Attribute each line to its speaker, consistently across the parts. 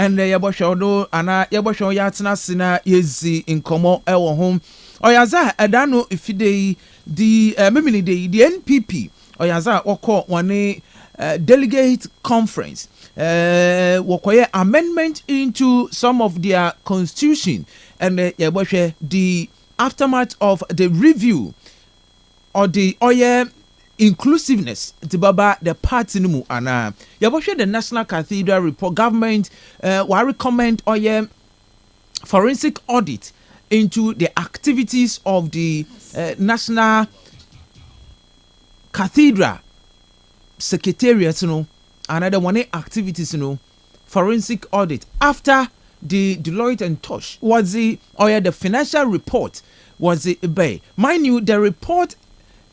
Speaker 1: and yɛbɔhwɛ no ana yɛbɔhwɛ yɛatena sina yɛzi nkɔmmɔ ɛwɔ ho ɔyaza ɛda no ifide the memini the NPP ɔyaza wɔkɔ wɔne delegate conference wɔkɔyɛ amendment into some of their constitution and yɛbɔhwɛ the aftermath of the review or the inclusiveness tibaba the party mu ana yɛbɔhwɛ the National Cathedral report government will recommend forensic audit into the activities of the National Cathedral Secretariat another one activities forensic audit after the Deloitte and Touch was the financial report was the bay mind you the report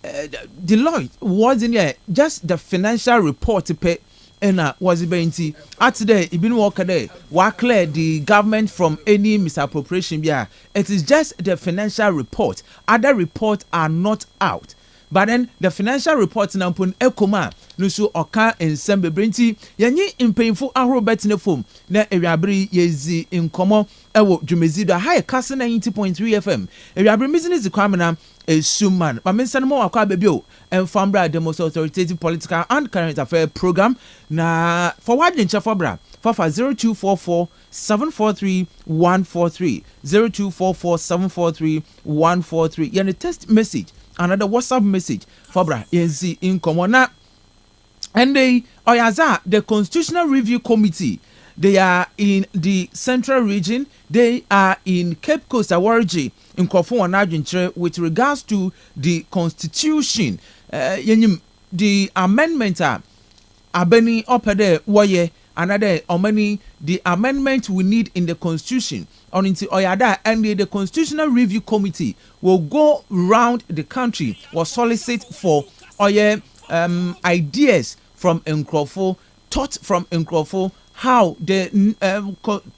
Speaker 1: Deloitte wasn't just the financial report to pay and was it beinti at today it been work there wa clear the government from any misappropriation it is just the financial report other reports are not out. But then the financial report na pun ekoma no so oka ensem bebrenti yenyi impemfo ahoro betene fom na ewiabere yezi nkomo ewo dwumezi do ha Kastle 90.3 FM ewiabere business kwamena esuman ma mensa no akwa bebio enfambra the most authoritative political and current affairs program na forward in chafabra fafa 0244 743 143 0244 743 143 yani text message another WhatsApp message Fabra yenzi in common and they oyaza the Constitutional Review Committee they are in the Central Region they are in Cape Coast Awarji in Kofu Wanajintre with regards to the Constitution the amendment abeni opede woye another many the amendment we need in the Constitution on into oyada and the Constitutional Review Committee will go round the country or solicit for ideas from Nkrofo, thought from Nkrofo, how the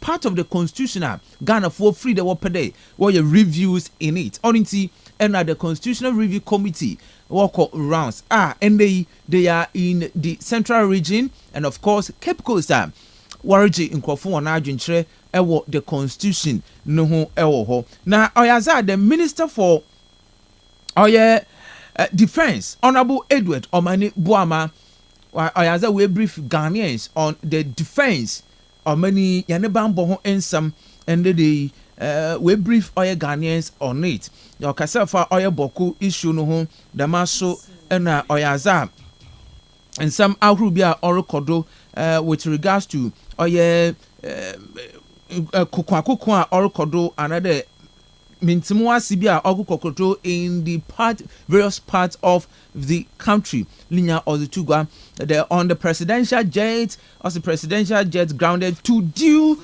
Speaker 1: part of the Constitution Ghana for free the per day what your reviews in it on into and the Constitutional Review Committee walk rounds and they are in the Central Region and of course Cape Coast Warji Nkrofo Wanajintre ewo the Constitution no ho ewo ho na oyaza the Minister for Defense Honorable Edward Omani Buama oyaza we brief Ghanaians on the defense Omani yanebambo ho ensam and they we brief Ghanaians on it your kasafa boku issue no ho the maso na oyaza and some ahrubia orokodo with regards to kukwa orokodo another mintimwa sibia ogukokoto in the various parts of the country linya ozutugwa on the presidential jet grounded due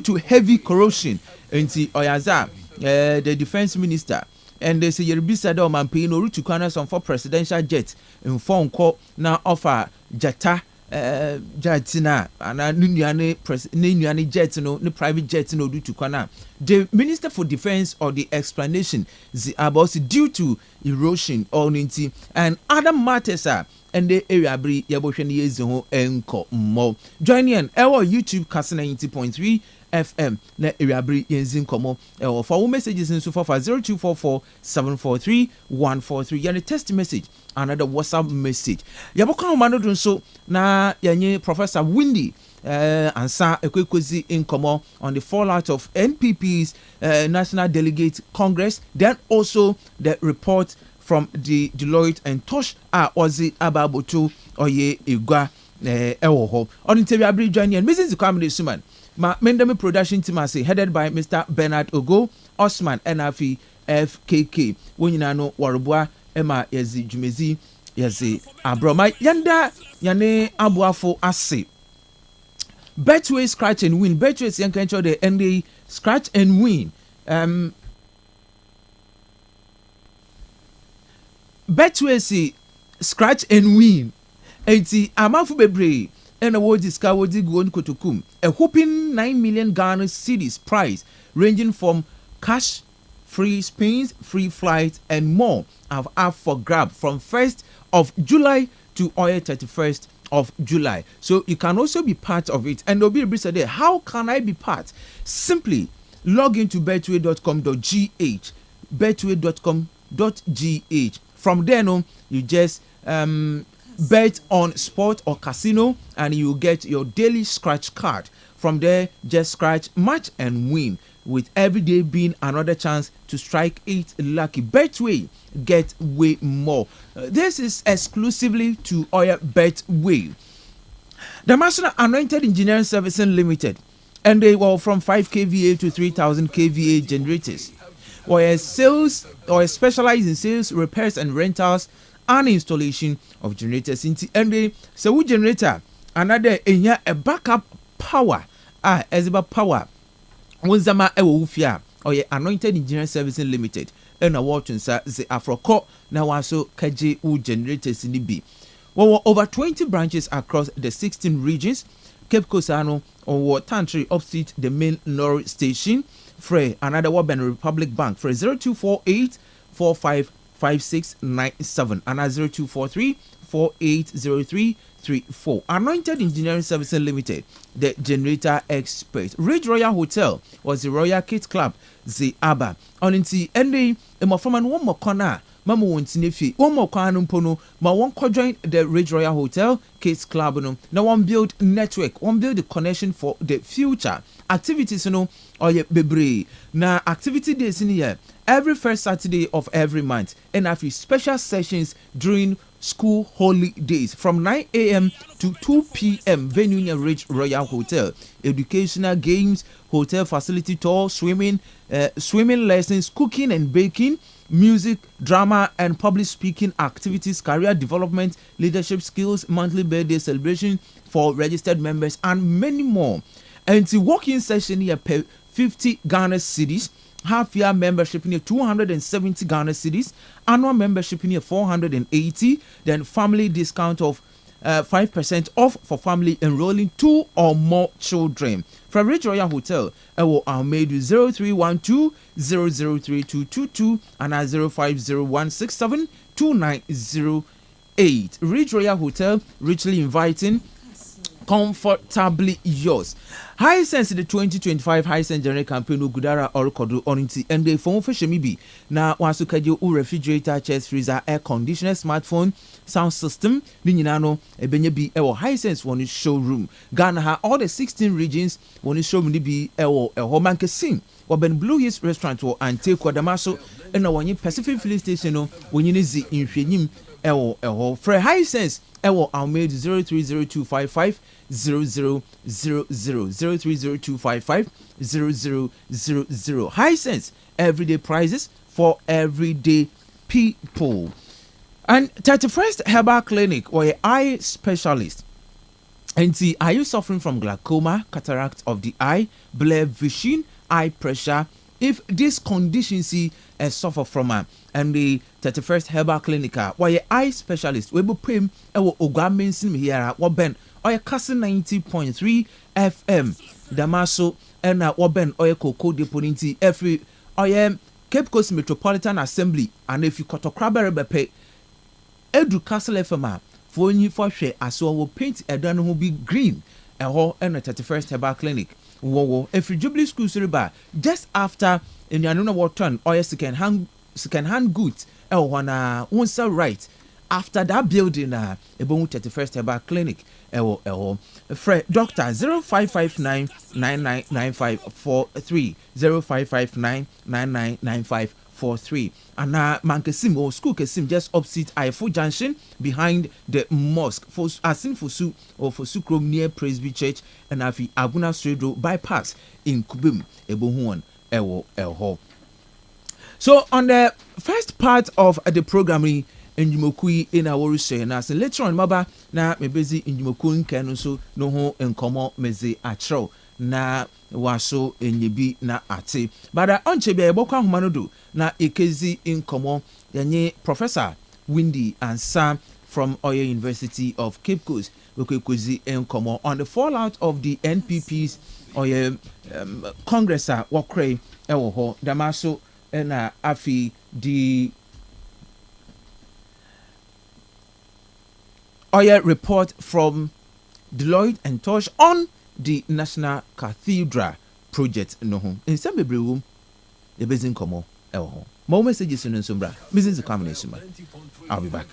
Speaker 1: to heavy corrosion into oyaza the defense minister and they say Yeribisa do manpe no rutu kwana some for presidential jet in phone call na offer jata jetina ana nunuane jet no private jet no do to kwana the Minister for Defense or the explanation is about due to erosion or ninti and other matters and the area bri yebohwe ne yezo enko mo join in our YouTube Kastle 90.3 FM na area yenzin komo for messages in so far 0244 743 143 yani text message another WhatsApp message yaboka mano dun so na yenye Professor Windy ansa ekwekwezi in komo on the fallout of NPP's National Delegate Congress then also the report from the Deloitte and Touch ozi ababoto oye igwa ewo ho on interview abri join and Mrs. Kwame Suman ma Mendemi production team headed by Mr. Bernard Ogo Osman NFI FKK wonyina no warubua ema yezi jumezi yezi abroma yanda yane abuafo ase Betway scratch and win Betway yankancho the ND scratch and win Betway si scratch and win enti amafu bebre and award discovered Gwen Kotokum, a whopping 9 million Ghana cedis prize ranging from cash, free spins, free flights, and more have up for grab from 1st of July to 31st of July. So you can also be part of it. And there'll be a bit there. How can I be part? Simply log into betway.com.gh, betway.com.gh. From there, no, you just bet on sport or casino, and you get your daily scratch card. From there, just scratch, match, and win. With every day being another chance to strike it lucky. Betway, get way more. This is exclusively to our Betway. The National Anointed Engineering Services Limited, and they were from 5 kVA to 3000 kVA generators. Or sales, or specialize in sales, repairs, and rentals and installation of generators. And they so generator another in a backup power. As about power. Wonzama ewufia or Anointed Engineering Services Limited. And a watching sa the Afroco now also KJ U generators in the B. Well, over 20 branches across the 16 regions. Cape Coast or Tantry opposite the main Norwich station. Frey another Woben Republic Bank for 0248 455697 and 0243 480334. Anointed Engineering Services Limited, the generator expert. Ridge Royal Hotel was the Royal Kids Club, the ABBA. On the end, a more from one more corner. Mama won't see one more corner pono, ma one co join the Ridge Royal Hotel, Kids Club. Now one build network, one build the connection for the future activities. Or ye bebre. Now activity days in here every first Saturday of every month, and have special sessions during school holidays from 9 a.m. to 2 p.m. venue near Ridge Royal Hotel. Educational games, hotel facility tour, swimming lessons, cooking and baking, music, drama and public speaking activities, career development, leadership skills, monthly birthday celebration for registered members, and many more. And the walk-in session here per 50 Ghana cedis. Half-year membership in 270 Ghana cedis, annual membership in 480, then family discount of 5% off for family enrolling 2 or more children. From Ridge Royal Hotel, our made 0312 003222 and 050167 2908. Ridge Royal Hotel, richly inviting, comfortably yours. High Sense the 2025 High Sense General Campaign Gudara Orokodo Oniti and the phone for Shemibi. Now Wasukadio refrigerator, chest freezer, air conditioner, smartphone, sound system, Ninano, Ebenyabi, our High Sense one showroom. Ghana ha all the 16 regions one showroom be a home sim. Waben Blue Hills Restaurant or Ante Damaso and our Pacific Filling Station when you need the infinium for High Sense. I'll made 030255 0000 030255 0000. High Sense, everyday prices for everyday people. And 31st Herbal Clinic or eye specialist. And see, are you suffering from glaucoma, cataract of the eye, blurred vision, eye pressure? If this condition suffer from and the 31st Herbal Clinic, why eye specialist, we will pay Ogaminsin here, what ben, or Kastle 90.3 FM, Damaso, and what ben, or Coco Deponenti, every, Cape Coast Metropolitan Assembly, and if you cut a crabber pay, Edu Kastle FM, for you for share, as well will paint a done who be green, and the 31st Herbal Clinic. If you Jubilee School Suriba, just after in the Anuna Wharton or second hand goods, one sell right after that building, a bone 31st Herbal Clinic, Fred Doctor 0559 999543 0559 999543 and Mankesim or School Kesim just opposite Ifo Junction behind the mosque for Asin Fosu or for Sukrom near Presby Church and Afi Abuna Street Road bypass in Kubim Ebohuan Elho. So on the first part of the programming in Jumokui in our research, now later on Maba na me busy in Jumokui can so no ho en komo meze atro na waso enyebi na ate bada onche bia ebokwa humanodo na ekezi in komo yenye Professor Windy and Sam from Oyo University of Cape Coast wekwezi en komo on the fallout of the NPP's Oyo Congress wakre ewo ho damaso na afi di Oya report from Deloitte and Touch on the National Cathedral project no ho. In some bebre room, the bezin komo ewo ho. Mo messages no nso bra. Business come na I'll be back.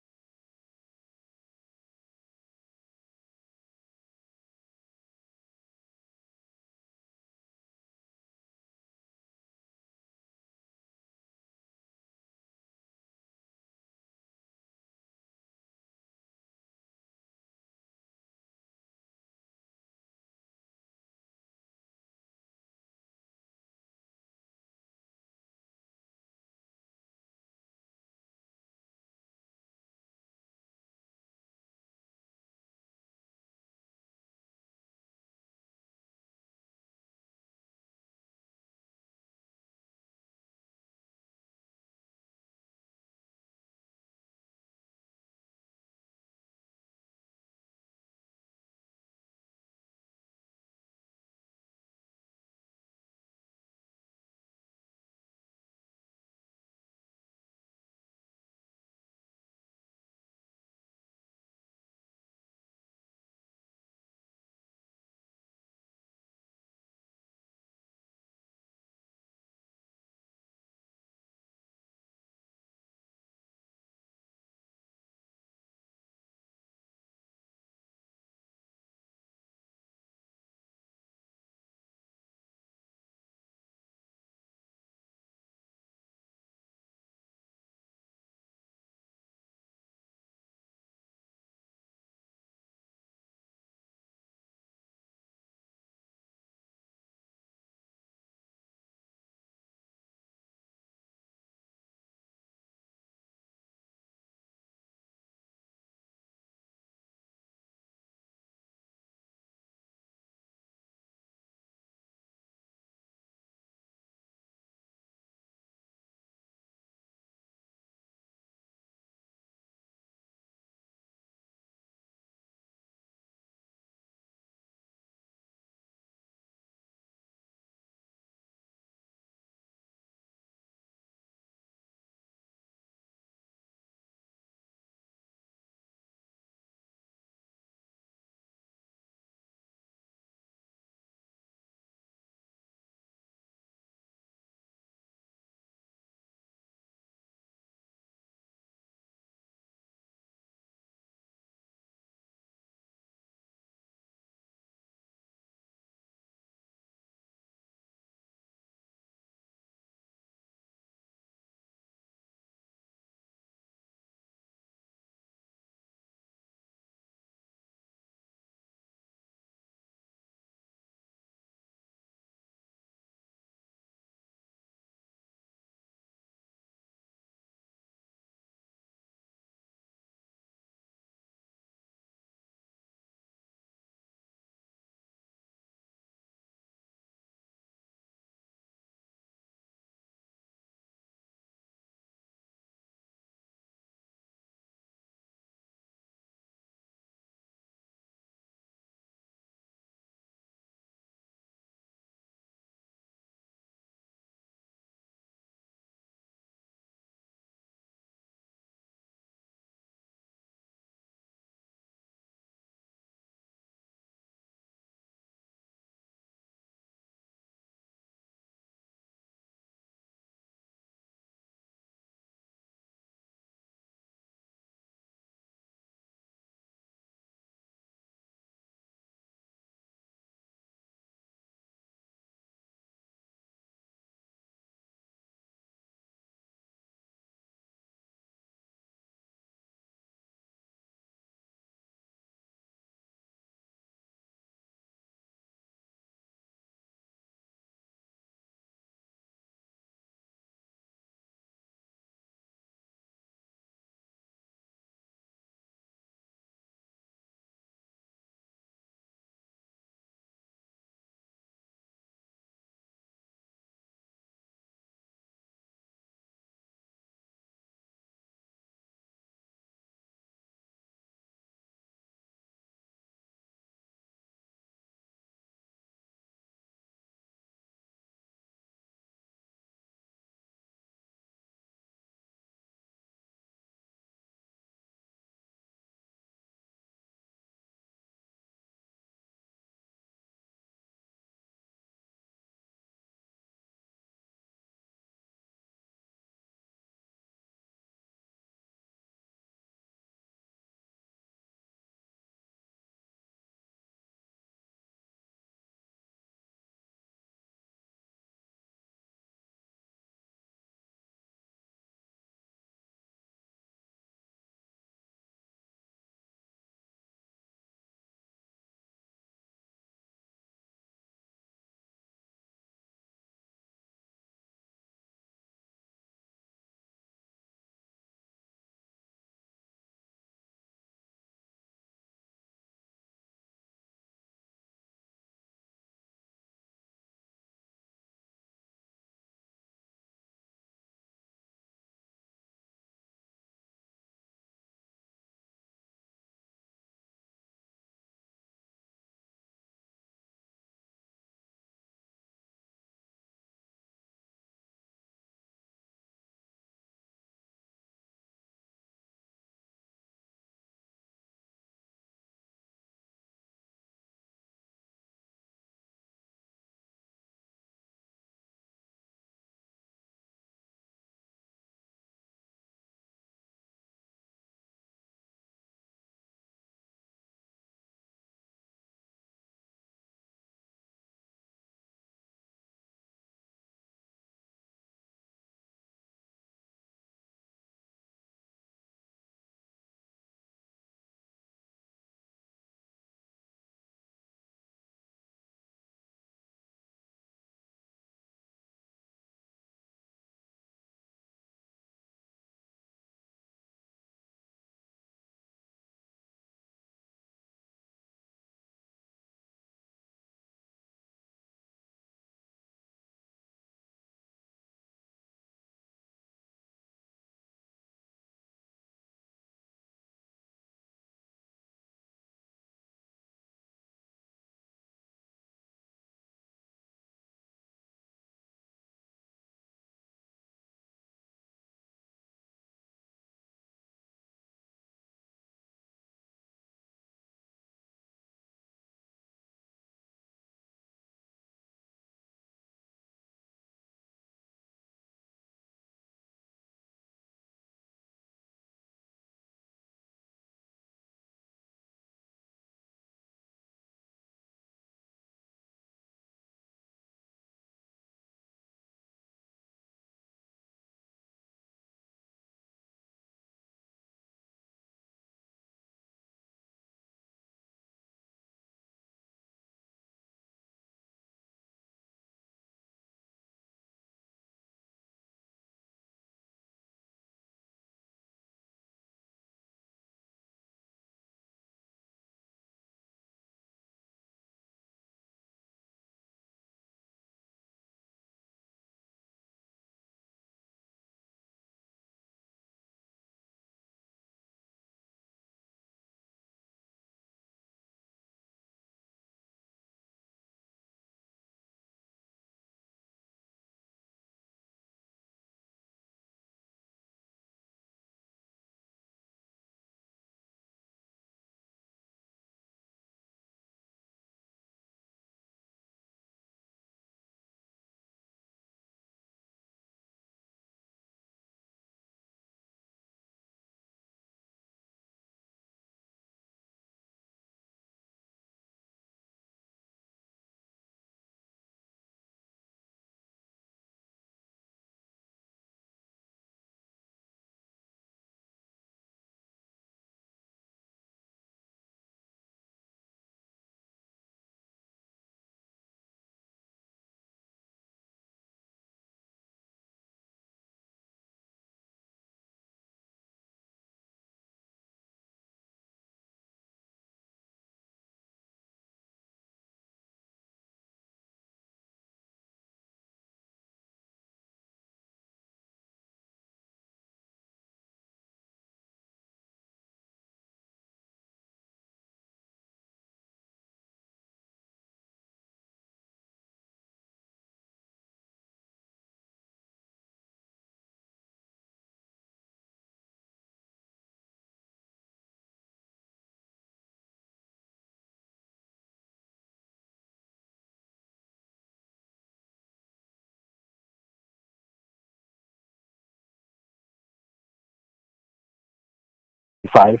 Speaker 2: 5.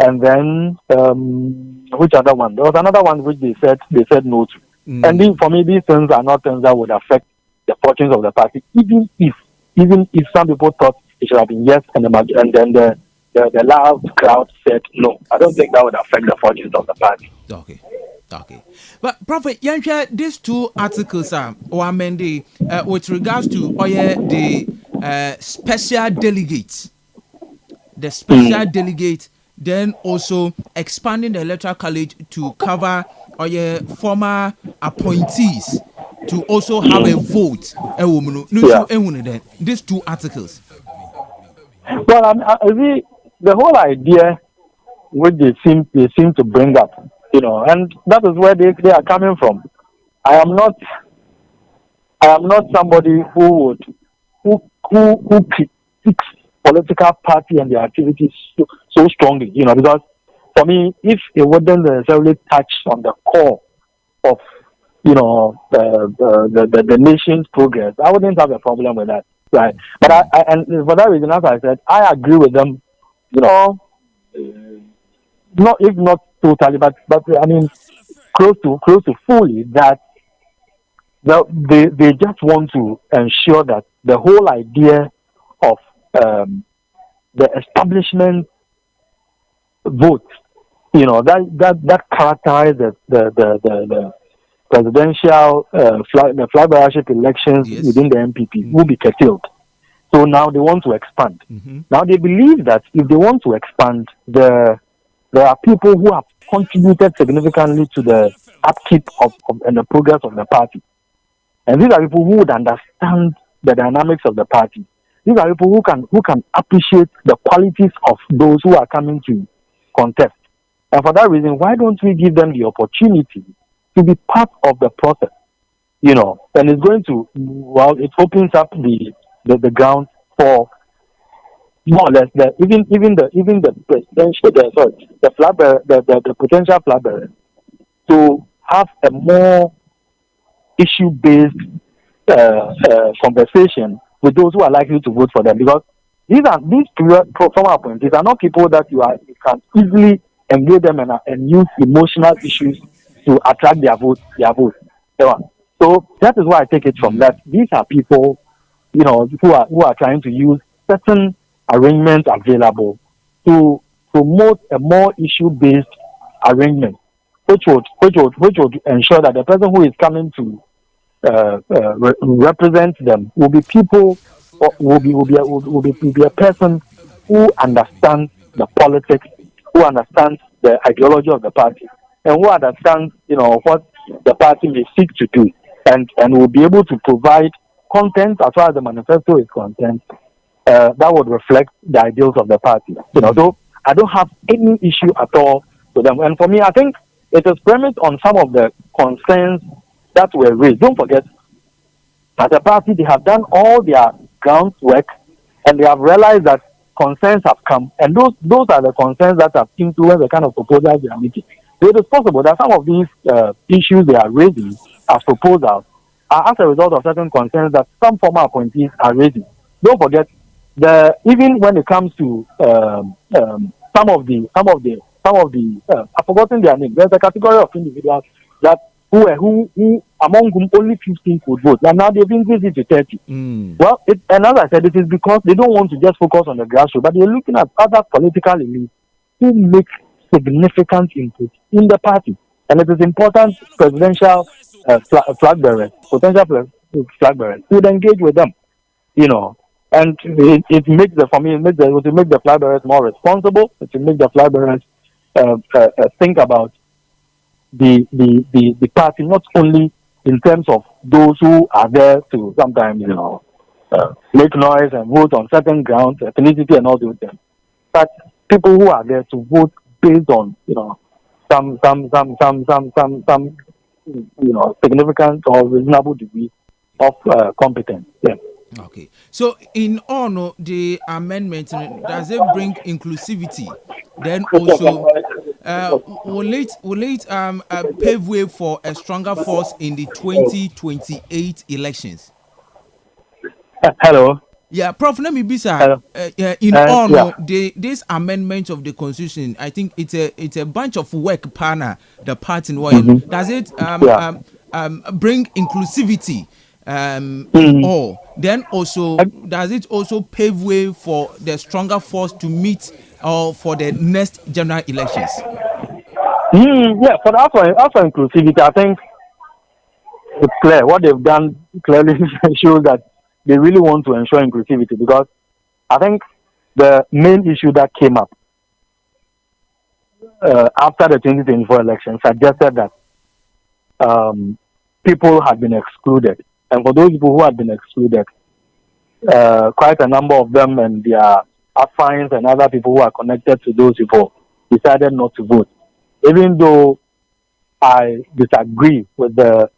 Speaker 2: And then which other one? There was another one which they said no to. And for me, these things are not things that would affect the fortunes of the party, even if some people thought it should have been yes, and then the loud crowd said no. I don't think that would affect the fortunes of the party.
Speaker 1: Okay. Okay. But Prophet Yansha, these two articles are amended with regards to the special delegates. The special delegate, then also expanding the electoral college to cover former appointees to also have a vote. These two articles.
Speaker 2: Well, I the whole idea which they seem to bring up, and that is where they are coming from. I am not somebody who critiques political party and their activities so strongly, because for me, if it wouldn't necessarily touch on the core of the nation's progress, I wouldn't have a problem with that, right? But I and for that reason, as I said, I agree with them, not if not totally, but I mean close to fully that they just want to ensure that the whole idea of the establishment vote, that characterizes the presidential the flag bearership elections within the MPP will be curtailed. So now they want to expand. Now they believe that if they want to expand, there are people who have contributed significantly to the upkeep of and the progress of the party. And these are people who would understand the dynamics of the party. These are people who can appreciate the qualities of those who are coming to contest. And for that reason, why don't we give them the opportunity to be part of the process? And it's going to, it opens up the ground for more or less even the presidential the flag bearer, the potential flag bearer to have a more issue based conversation with those who are likely to vote for them, because these former appointees are not people that you can easily engage them and use emotional issues to attract their vote. So that is why I take it from that. These are people, who are trying to use certain arrangements available to promote a more issue-based arrangement, which would ensure that the person who is coming to represent them will be people, or will be a person who understands the politics, who understands the ideology of the party, and who understands what the party may seek to do, and will be able to provide content as far as the manifesto is concerned that would reflect the ideals of the party. So I don't have any issue at all with them. And for me, I think it is premised on some of the concerns that were raised. Don't forget, as a party, they have done all their groundwork and they have realized that concerns have come, and those are the concerns that have influenced the kind of proposals they are making. So it is possible that some of these issues they are raising as proposals are as a result of certain concerns that some former appointees are raising. Don't forget, even when it comes to some of the I've forgotten their name. There's a category of individuals that who among whom only 15 could vote, and now they've increased it to 30. Well, and as I said, it is because they don't want to just focus on the grassroots, but they're looking at other political elites who make significant input in the party. And it is important presidential flag bearers, potential flag bearers, would engage with them, and it makes the flag bearers more responsible. It will make the flag bearers think about the party, not only in terms of those who are there to sometimes make noise and vote on certain grounds, ethnicity and all those things, but people who are there to vote based on some significant or reasonable degree of competence. Yeah.
Speaker 1: Okay. So in all the amendment, does it bring inclusivity? Then also will it pave way for a stronger force in the 2028 elections?
Speaker 2: Hello.
Speaker 1: Yeah, Prof. Let me be sir. In all,
Speaker 2: Yeah.
Speaker 1: no, this amendment of the constitution, I think it's a bunch of work partner the party in one.
Speaker 2: Mm-hmm.
Speaker 1: Does it
Speaker 2: Yeah.
Speaker 1: bring inclusivity in
Speaker 2: Mm-hmm.
Speaker 1: all? Then also does it also pave way for the stronger force to meet or for the next general elections?
Speaker 2: Yeah, for that one, as for inclusivity, I think it's clear. What they've done clearly shows that they really want to ensure inclusivity because I think the main issue that came up after the 2024 election suggested that people had been excluded. And for those people who had been excluded, quite a number of them and their affines and other people who are connected to those people decided not to vote. Even though I disagree with the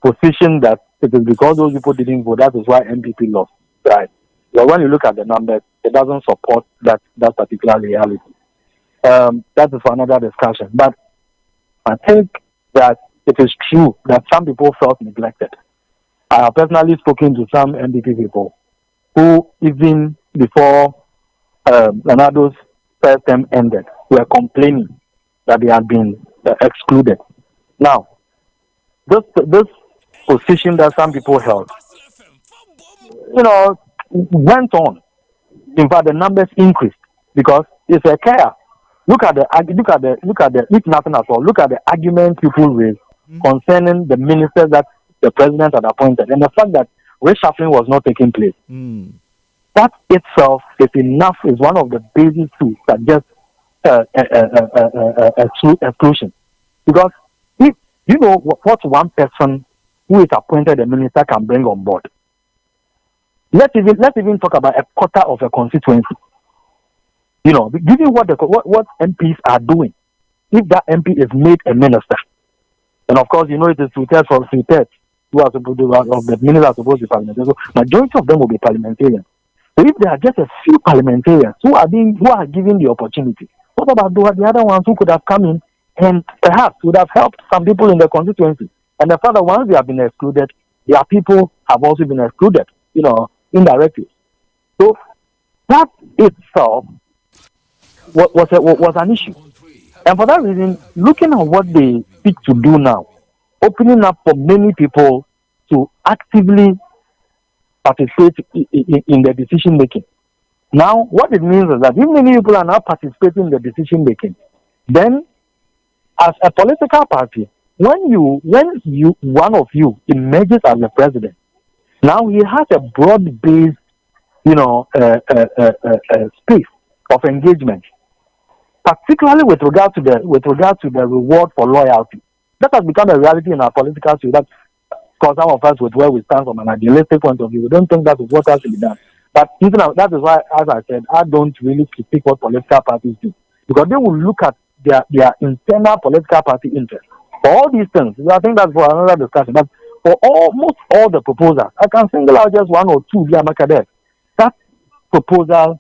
Speaker 2: position that it is because those people didn't vote, that is why MPP lost, right? But when you look at the numbers, it doesn't support that particular reality. That is for another discussion. But I think that it is true that some people felt neglected. I have personally spoken to some MPP people who, even before Leonardo's first term ended, were complaining that they had been excluded. Now, this position that some people held, went on. In fact, the numbers increased because it's a care. If nothing at all, look at the argument people raised concerning the ministers that the president had appointed and the fact that reshuffling was not taking place. That itself is enough, is one of the basic tools that just exclusion. Because if you know what one person who is appointed a minister can bring on board, let's even talk about a quarter of a constituency. Given what MPs are doing, if that MP is made a minister, and of course, it is two-thirds from three-thirds who are supposed to, of the ministers are supposed to be parliamentarians. So majority of them will be parliamentarians. So if there are just a few parliamentarians who are given the opportunity, what about the other ones who could have come in and perhaps would have helped some people in the constituency? And the fact that once they have been excluded, their people have also been excluded, indirectly. So that itself was an issue. And for that reason, looking at what they seek to do now, opening up for many people to actively participate in the decision making. Now, what it means is that if many people are now participating in the decision making, then as a political party, when one of you emerges as the president, now he has a broad-based, space of engagement, particularly with regard to the reward for loyalty. That has become a reality in our political sphere. That, because some of us, with where we stand from an idealistic point of view, we don't think that is what has to be done. But that is why, as I said, I don't really critique what political parties do, because they will look at their internal political party interests. For all these things, I think that's for another discussion. But for almost all the proposals, I can single out just one or two. That proposal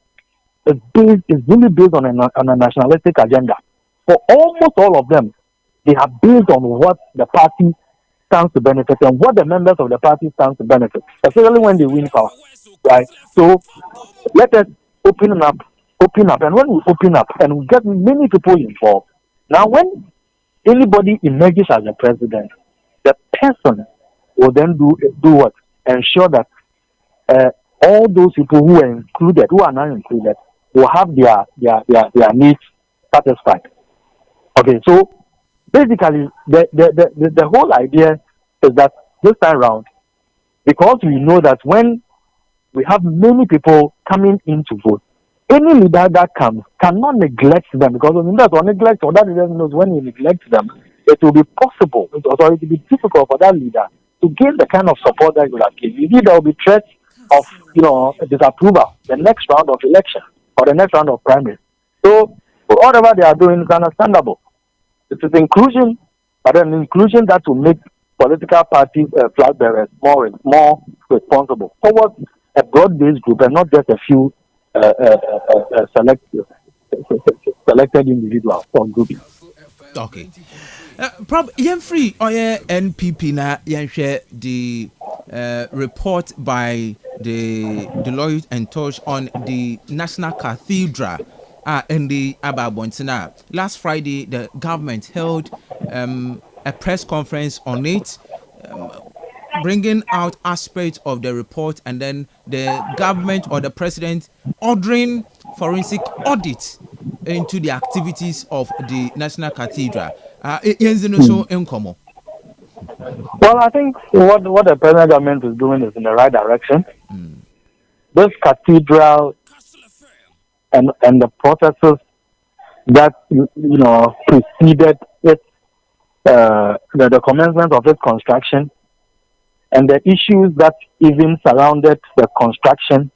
Speaker 2: is really based on a nationalistic agenda. For almost all of them, they are based on what the party stands to benefit and what the members of the party stands to benefit, especially when they win power, right? So let us open up, and when we open up and we get many people involved, now when anybody emerges as a president, the person will then do what? Ensure that all those people who are not included, will have their needs satisfied. Okay, so basically the whole idea is that this time round, because we know that when we have many people coming in to vote, any leader that comes cannot neglect them, because when that's or neglect, or that leader knows when you neglect them, it will be possible, or it will be difficult for that leader to gain the kind of support that you would have given. Indeed, there will be threats of disapproval the next round of election or the next round of primaries. So whatever they are doing is understandable. It is inclusion, but an inclusion that will make political party flag bearers more responsible towards a broad-based group and not just a few selected individuals or groups.
Speaker 1: Okay. Prob free or NPP na share the report by the Deloitte and Touch on the National Cathedral in the Ababontina. Last Friday, the government held a press conference on it, bringing out aspects of the report, and then the government or the president ordering forensic audit into the activities of the National Cathedral.
Speaker 2: Well, I think what the present government is doing is in the right direction. This cathedral and the processes that preceded it, the commencement of its construction, and the issues that even surrounded the construction,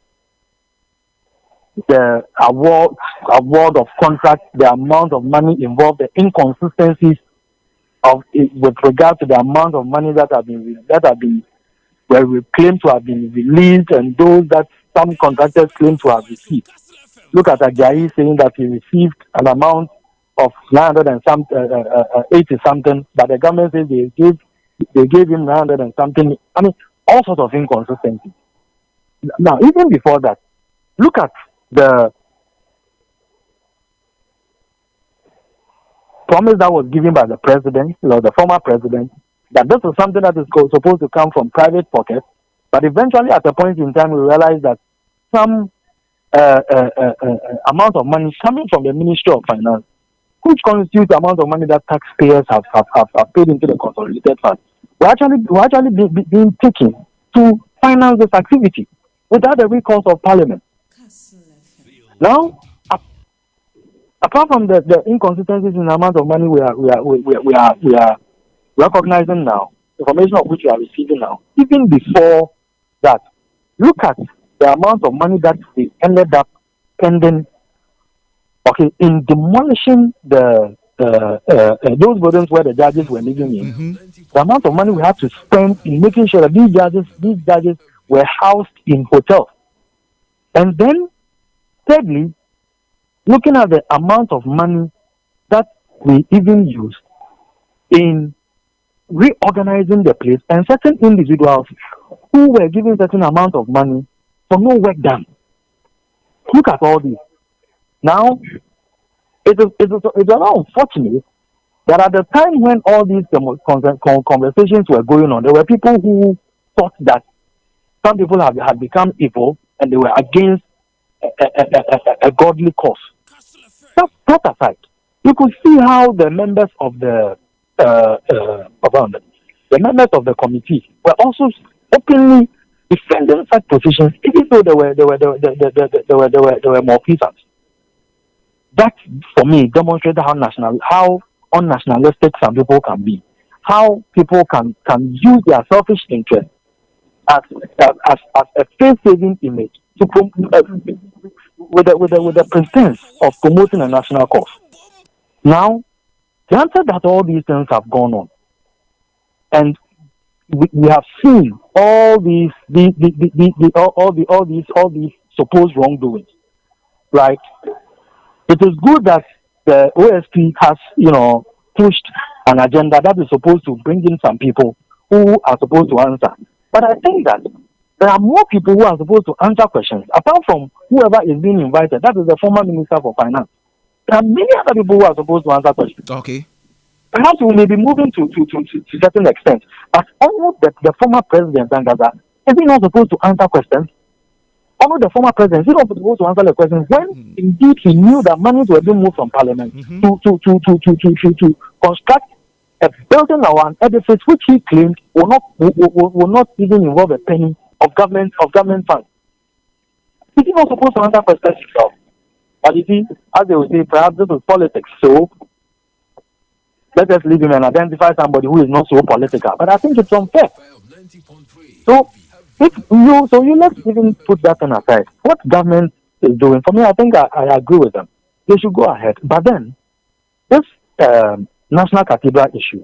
Speaker 2: the award of contracts, the amount of money involved, the inconsistencies of it with regard to the amount of money that were claimed to have been released, and those that some contractors claim to have received. Look at Ajayi saying that he received an amount of 980 something, but the government says they gave him 900 and something. I mean, all sorts of inconsistencies. Now, even before that, look at the promise that was given by the president, the former president, that this is something that is supposed to come from private pockets. But eventually, at a point in time, we realized that some amount of money coming from the Ministry of Finance, which constitutes the amount of money that taxpayers have paid into the consolidated fund, were actually being taken to finance this activity without the recourse of Parliament. Now, apart from the inconsistencies in the amount of money we are recognizing now, information of which we are receiving now, even before that, look at the amount of money that we ended up spending, in demolishing the those buildings where the judges were living in. The amount of money we had to spend in making sure that these judges were housed in hotels. And then, thirdly, looking at the amount of money that we even use in reorganizing the place, and certain individuals who were given certain amount of money for no work done. Look at all this. Now, it's a lot unfortunate that at the time when all these conversations were going on, there were people who thought that some people had become evil and they were against a godly cause. That aside, you could see how the members of the members of the committee were also openly defending such positions, even though there were more peasants. That, for me, demonstrated how unnationalistic some people can be, how people can use their selfish interest as a face-saving image to with the pretense of promoting a national cause. Now, granted that all these things have gone on, and we have seen all these supposed wrongdoings, right? It is good that the OSP has, pushed an agenda that is supposed to bring in some people who are supposed to answer. But I think that there are more people who are supposed to answer questions, apart from whoever is being invited. That is the former Minister for Finance. There are many other people who are supposed to answer questions.
Speaker 1: Okay.
Speaker 2: Perhaps we may be moving to a certain extent, but almost the former president, Zangaza, is he not supposed to answer questions? Almost the former president, is he not supposed to answer the questions when indeed he knew that monies were being moved from Parliament to construct a building or an edifice which he claimed will not even involve a penny of government funds. Is he not supposed to answer questions himself? But you see, as they will say, perhaps this is politics, so let us leave him and identify somebody who is not so political. But I think it's unfair. So let's even put that on aside. What government is doing, for me, I think I agree with them. They should go ahead. But then, this National Cathedral issue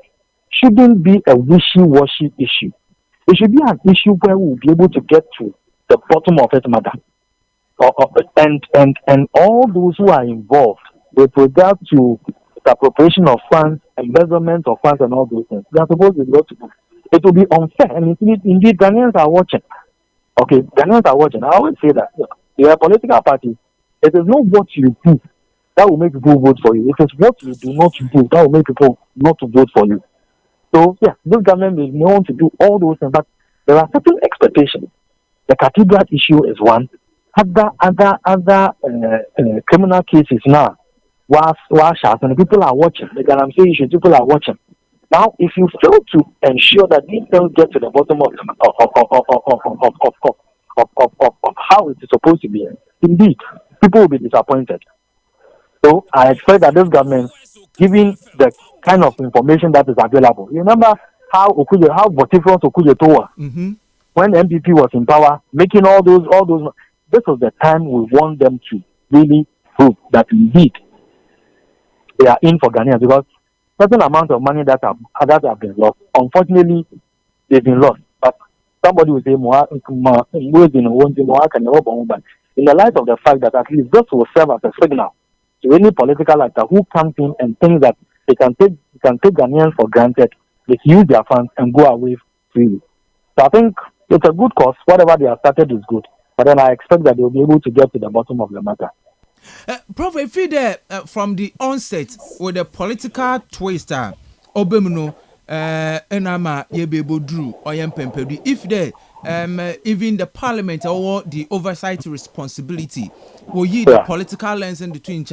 Speaker 2: shouldn't be a wishy-washy issue. It should be an issue where we'll be able to get to the bottom of it matter. And all those who are involved with regard to the appropriation of funds, embezzlement of funds, and all those things, they are supposed to go to. It will be unfair, and indeed Ghanaians are watching. Okay, Ghanaians are watching. I always say that you are a political party. It is not what you do that will make people vote for you. It is what you do not do that will make people not to vote for you. So yeah, this government may want to do all those things, but there are certain expectations. The cathedral issue is one. Other criminal cases now. And people are watching. The Galamsey issue, people are watching. Now, if you fail to ensure that these things get to the bottom of how it is supposed to be, indeed, people will be disappointed. So I expect that this government, giving the kind of information that is available, you remember how vociferous Okujeto was when the MPP was in power, making all those. This was the time we want them to really prove that indeed they are in for Ghanaians, because certain amount of money that have been lost. Unfortunately, they've been lost. But somebody will say, but in the light of the fact that at least this will serve as a signal to any political actor who comes in and thinks that they can take Ghanaians for granted, they use their funds and go away freely. So I think it's a good cause. Whatever they have started is good. But then I expect that they'll be able to get to the bottom of the matter.
Speaker 1: Prof, if you there from the onset with the political twister, Obemuno, Enama Yebebo Drew, or Yempempedu, if there, even the parliament or the oversight responsibility, will ye the political lens in between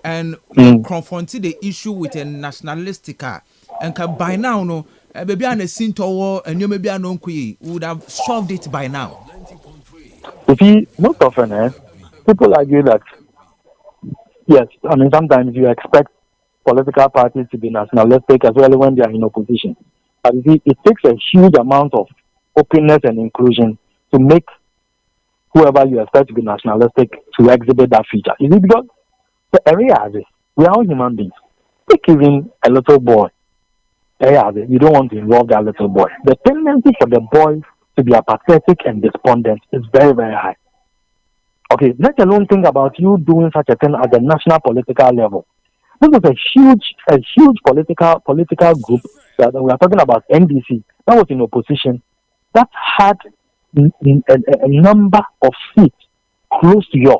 Speaker 1: and confront the issue with a nationalistic and by now, no, maybe an a sin toward and you maybe an uncle would have solved it by now.
Speaker 2: You see, most often, people argue that. Yes, I mean, sometimes you expect political parties to be nationalistic as well when they are in opposition. But you see, it takes a huge amount of openness and inclusion to make whoever you expect to be nationalistic to exhibit that feature. You see, because the area has it. We are all human beings. Take even a little boy. You don't want to involve that little boy. The tendency for the boy to be apathetic and despondent is very, very high. Okay, let alone think about you doing such a thing at the national political level. This is a huge political group that we are talking about. NDC that was in opposition, that had a number of seats close to yours.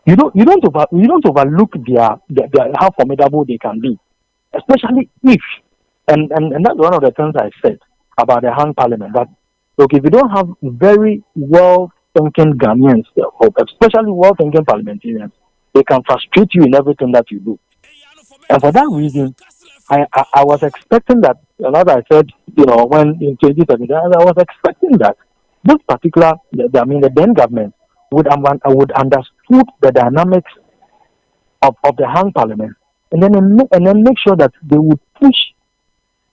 Speaker 2: You don't overlook their how formidable they can be, especially if and that's one of the things I said about the hung parliament. But look, if you don't have very well-thinking Ghanaians, especially well-thinking parliamentarians, they can frustrate you in everything that you do. And for that reason, I was expecting that, and as I said, when in 2017, I was expecting that this particular, the then government would understood the dynamics of the hung parliament, and then make sure that they would push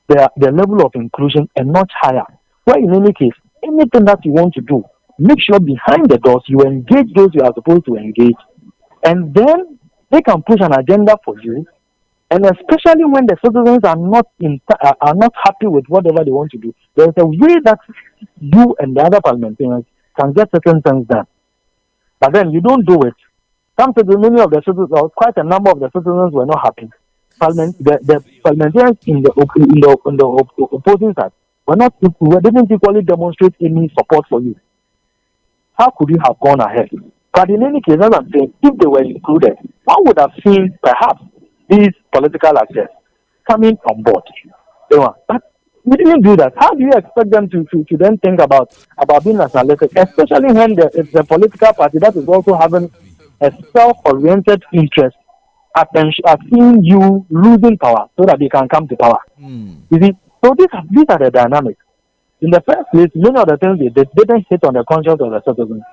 Speaker 2: the level of inclusion a notch higher. Where in any case, anything that you want to do, make sure behind the doors you engage those you are supposed to engage, and then they can push an agenda for you. And especially when the citizens are not happy with whatever they want to do, there is a way that you and the other parliamentarians can get certain things done. But then you don't do it. Many of the citizens, or quite a number of the citizens, were not happy. The parliamentarians in the opposing side didn't equally demonstrate any support for you. How could you have gone ahead? But in any case, as I'm saying, if they were included, one would have seen perhaps these political actors coming on board. But we didn't do that. How do you expect them to then think about being nationalistic, especially when it's a political party that is also having a self-oriented interest at seeing you losing power so that they can come to power? You see, so these are the dynamics. In the first place, many of the things they didn't hit on the conscience of the citizens.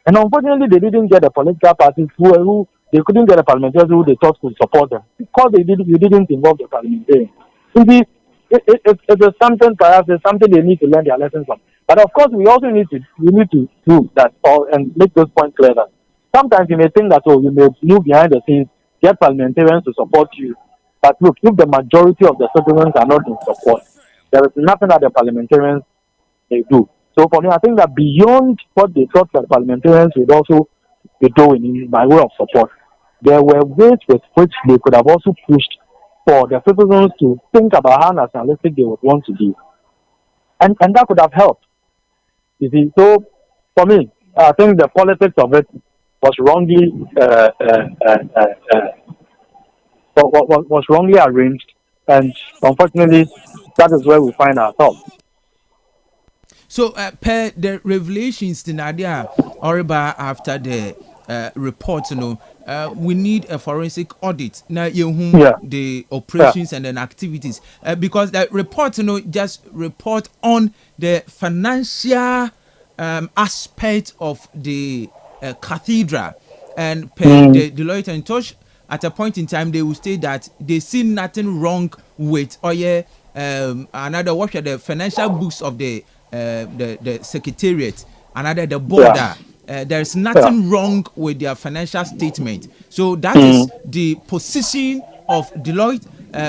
Speaker 2: And unfortunately, they didn't get the political parties who they couldn't get the parliamentarians who they thought could support them because you didn't involve the parliamentarians. You see, it's something, perhaps it's something they need to learn their lessons from. But of course, we also need to do that and make those points clear. That sometimes you may think that you may move behind the scenes, get parliamentarians to support you. But look, if the majority of the citizens are not in support, there is nothing that the parliamentarians they do. So for me, I think that beyond what they thought that parliamentarians would also be doing by way of support, there were ways with which they could have also pushed for the citizens to think about how nationalistic they would want to be. And that could have helped. You see, so for me, I think the politics of it was wrongly was wrongly arranged, and unfortunately, that is where we find ourselves.
Speaker 1: So, per the revelations in Nadia Oriba after the report, we need a forensic audit. Now,
Speaker 2: Yeah,
Speaker 1: the
Speaker 2: yeah,
Speaker 1: operations and then activities, because the report, just report on the financial aspect of the cathedral, and per
Speaker 2: mm,
Speaker 1: the Deloitte and Touch. At a point in time, they will state that they see nothing wrong with another watch at the financial books of the secretariat, another the board.
Speaker 2: yeah,
Speaker 1: There is
Speaker 2: yeah,
Speaker 1: nothing wrong with their financial statement. So that is
Speaker 2: mm,
Speaker 1: the position of Deloitte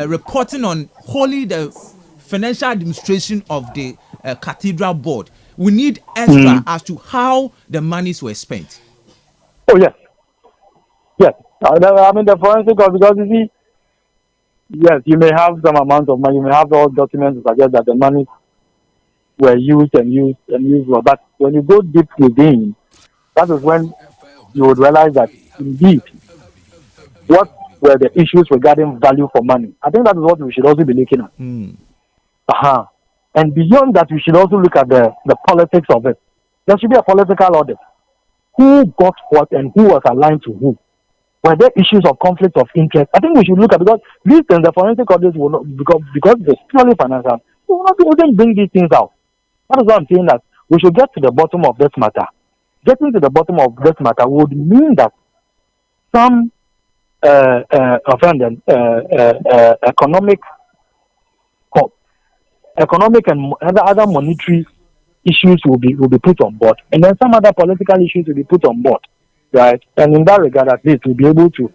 Speaker 1: reporting on wholly the financial administration of the cathedral board. We need extra
Speaker 2: mm.
Speaker 1: as to how the monies were spent.
Speaker 2: Oh yes, yes. I mean the forensic audit, because you see, yes, you may have some amount of money, you may have all documents to suggest that the money were used and used and used well, but when you go deep within, that is when you would realize that indeed what were the issues regarding value for money. I think that is what we should also be looking at.
Speaker 1: Mm.
Speaker 2: Uh-huh. And beyond that, we should also look at the politics of it. There should be a political audit. Who got what and who was aligned to who? Were there issues of conflict of interest? I think we should look at, because these things, the forensic audits will not, because it's purely financial, we will not be able to bring these things out. That is why I'm saying that we should get to the bottom of this matter. Getting to the bottom of this matter would mean that some economic and other monetary issues will be put on board, and then some other political issues will be put on board, right? And in that regard, at least we'll be able to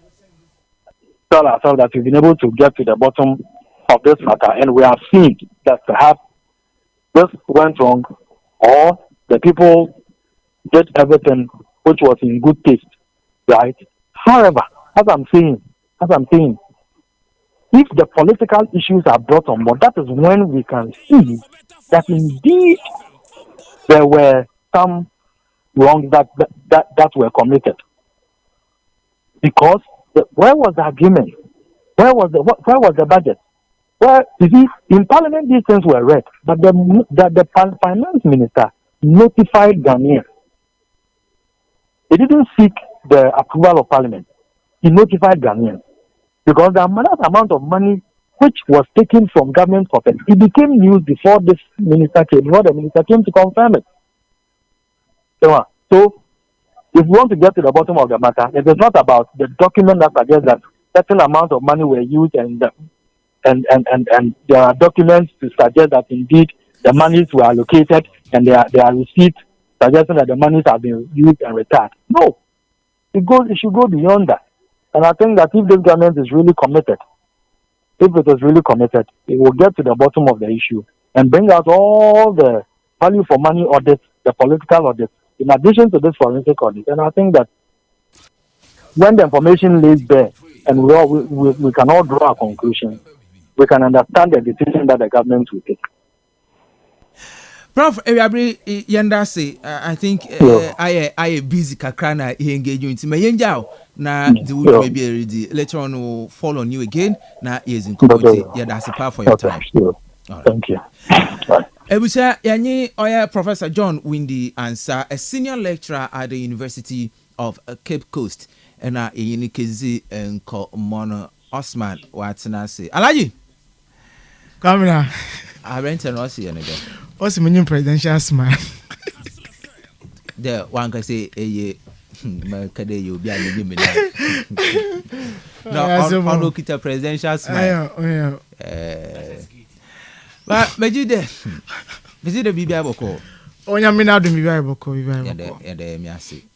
Speaker 2: tell ourselves that we've been able to get to the bottom of this matter, and we have seen that perhaps this went wrong, or the people did everything which was in good taste, right? However, as I'm saying, if the political issues are brought on board, that is when we can see that indeed there were some wrongs that were committed. Because where was the agreement? Where was the budget? Well, you see, in Parliament these things were read, but the finance minister notified Ghanaians. He didn't seek the approval of Parliament. He notified Ghanaians. Because the amount of money which was taken from government coffers, it became news before the minister came to confirm it. So, if we want to get to the bottom of the matter, it is not about the document that suggests that certain amount of money were used, and there are documents to suggest that indeed the monies were allocated, and there are receipts suggesting that the monies have been used and returned. No, it should go beyond that. And I think that if this government is really committed, it will get to the bottom of the issue and bring out all the value for money audits, the political audits, in addition to this forensic audit. And I think that when the information lays bare and we can all draw a conclusion, we can understand the decision that the government will take.
Speaker 1: Prof, yanda say, I think I busy kakrana engage you into my yenjao. Na the wood may be ready. Later on, we'll fall on you again. Na is in community. Yeah, that's a part for your time.
Speaker 2: Sure. Right. Thank you.
Speaker 1: Ebusa yanyi oya Professor John Windy Ansah, a senior lecturer at the University of Cape Coast, and yini kezi enko mono Osman watina say. Alaji.
Speaker 3: Kamera.
Speaker 1: I rent an Ossie and again.
Speaker 3: What's the meaning presidential smile?
Speaker 1: The one can say a Kade you be a living. No, on look at a presidential smile. But Majid, visit the Bible.
Speaker 3: Oh, you mean out the Bible?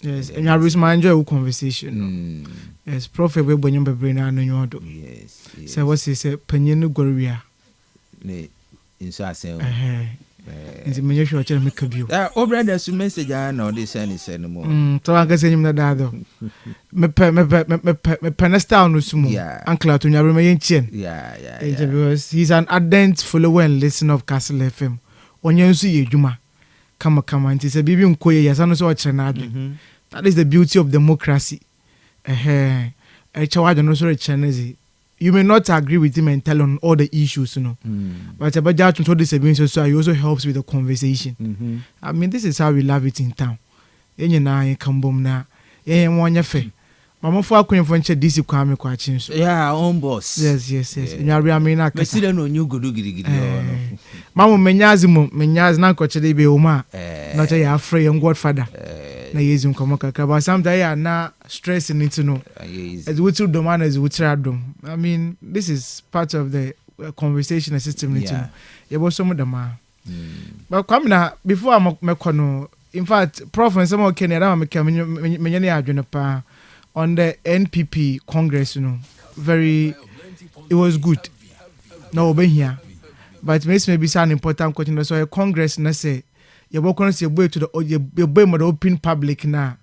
Speaker 3: Yes, and I was my enjoy conversation. Yes, Prophet when you brain and you do. Yes. So what's he say? Peninu Goria.
Speaker 1: In Sassel.
Speaker 3: Is it me? Sure, tell me Kabio.
Speaker 1: Oh, brother, so message I know this any anymore.
Speaker 3: So I can say him that other. Me penesta no sumo. Uncle to your remain chin.
Speaker 1: Yeah.
Speaker 3: Because he's an ardent follower and listener of Kastle FM. When you see you, Juma, kama nti se bibi nkoye yasa no so adwen. That is the beauty of democracy. You may not agree with him and tell on all the issues, but about that, so he also helps with the conversation. I mean, this is how we love it in town. Mama for Queen French DC Kwame Kwachin.
Speaker 1: Yeah, own boss.
Speaker 3: Yes. I mean, I can see no new good. Mamma Menyaz na kochede be uma. Not a afraid and godfather. Na yezum komoka. But sometimes I na stressing it to know. As we to demand as we try to. I mean, this is part of the conversation system. Yeah. You was some of them. But come now, before I'm mekono. In fact, Prof and some of Kenya, I'm a on the NPP Congress, it was good. No, been here, but maybe some important question. So a Congress, na say you're welcome to way to the open public now.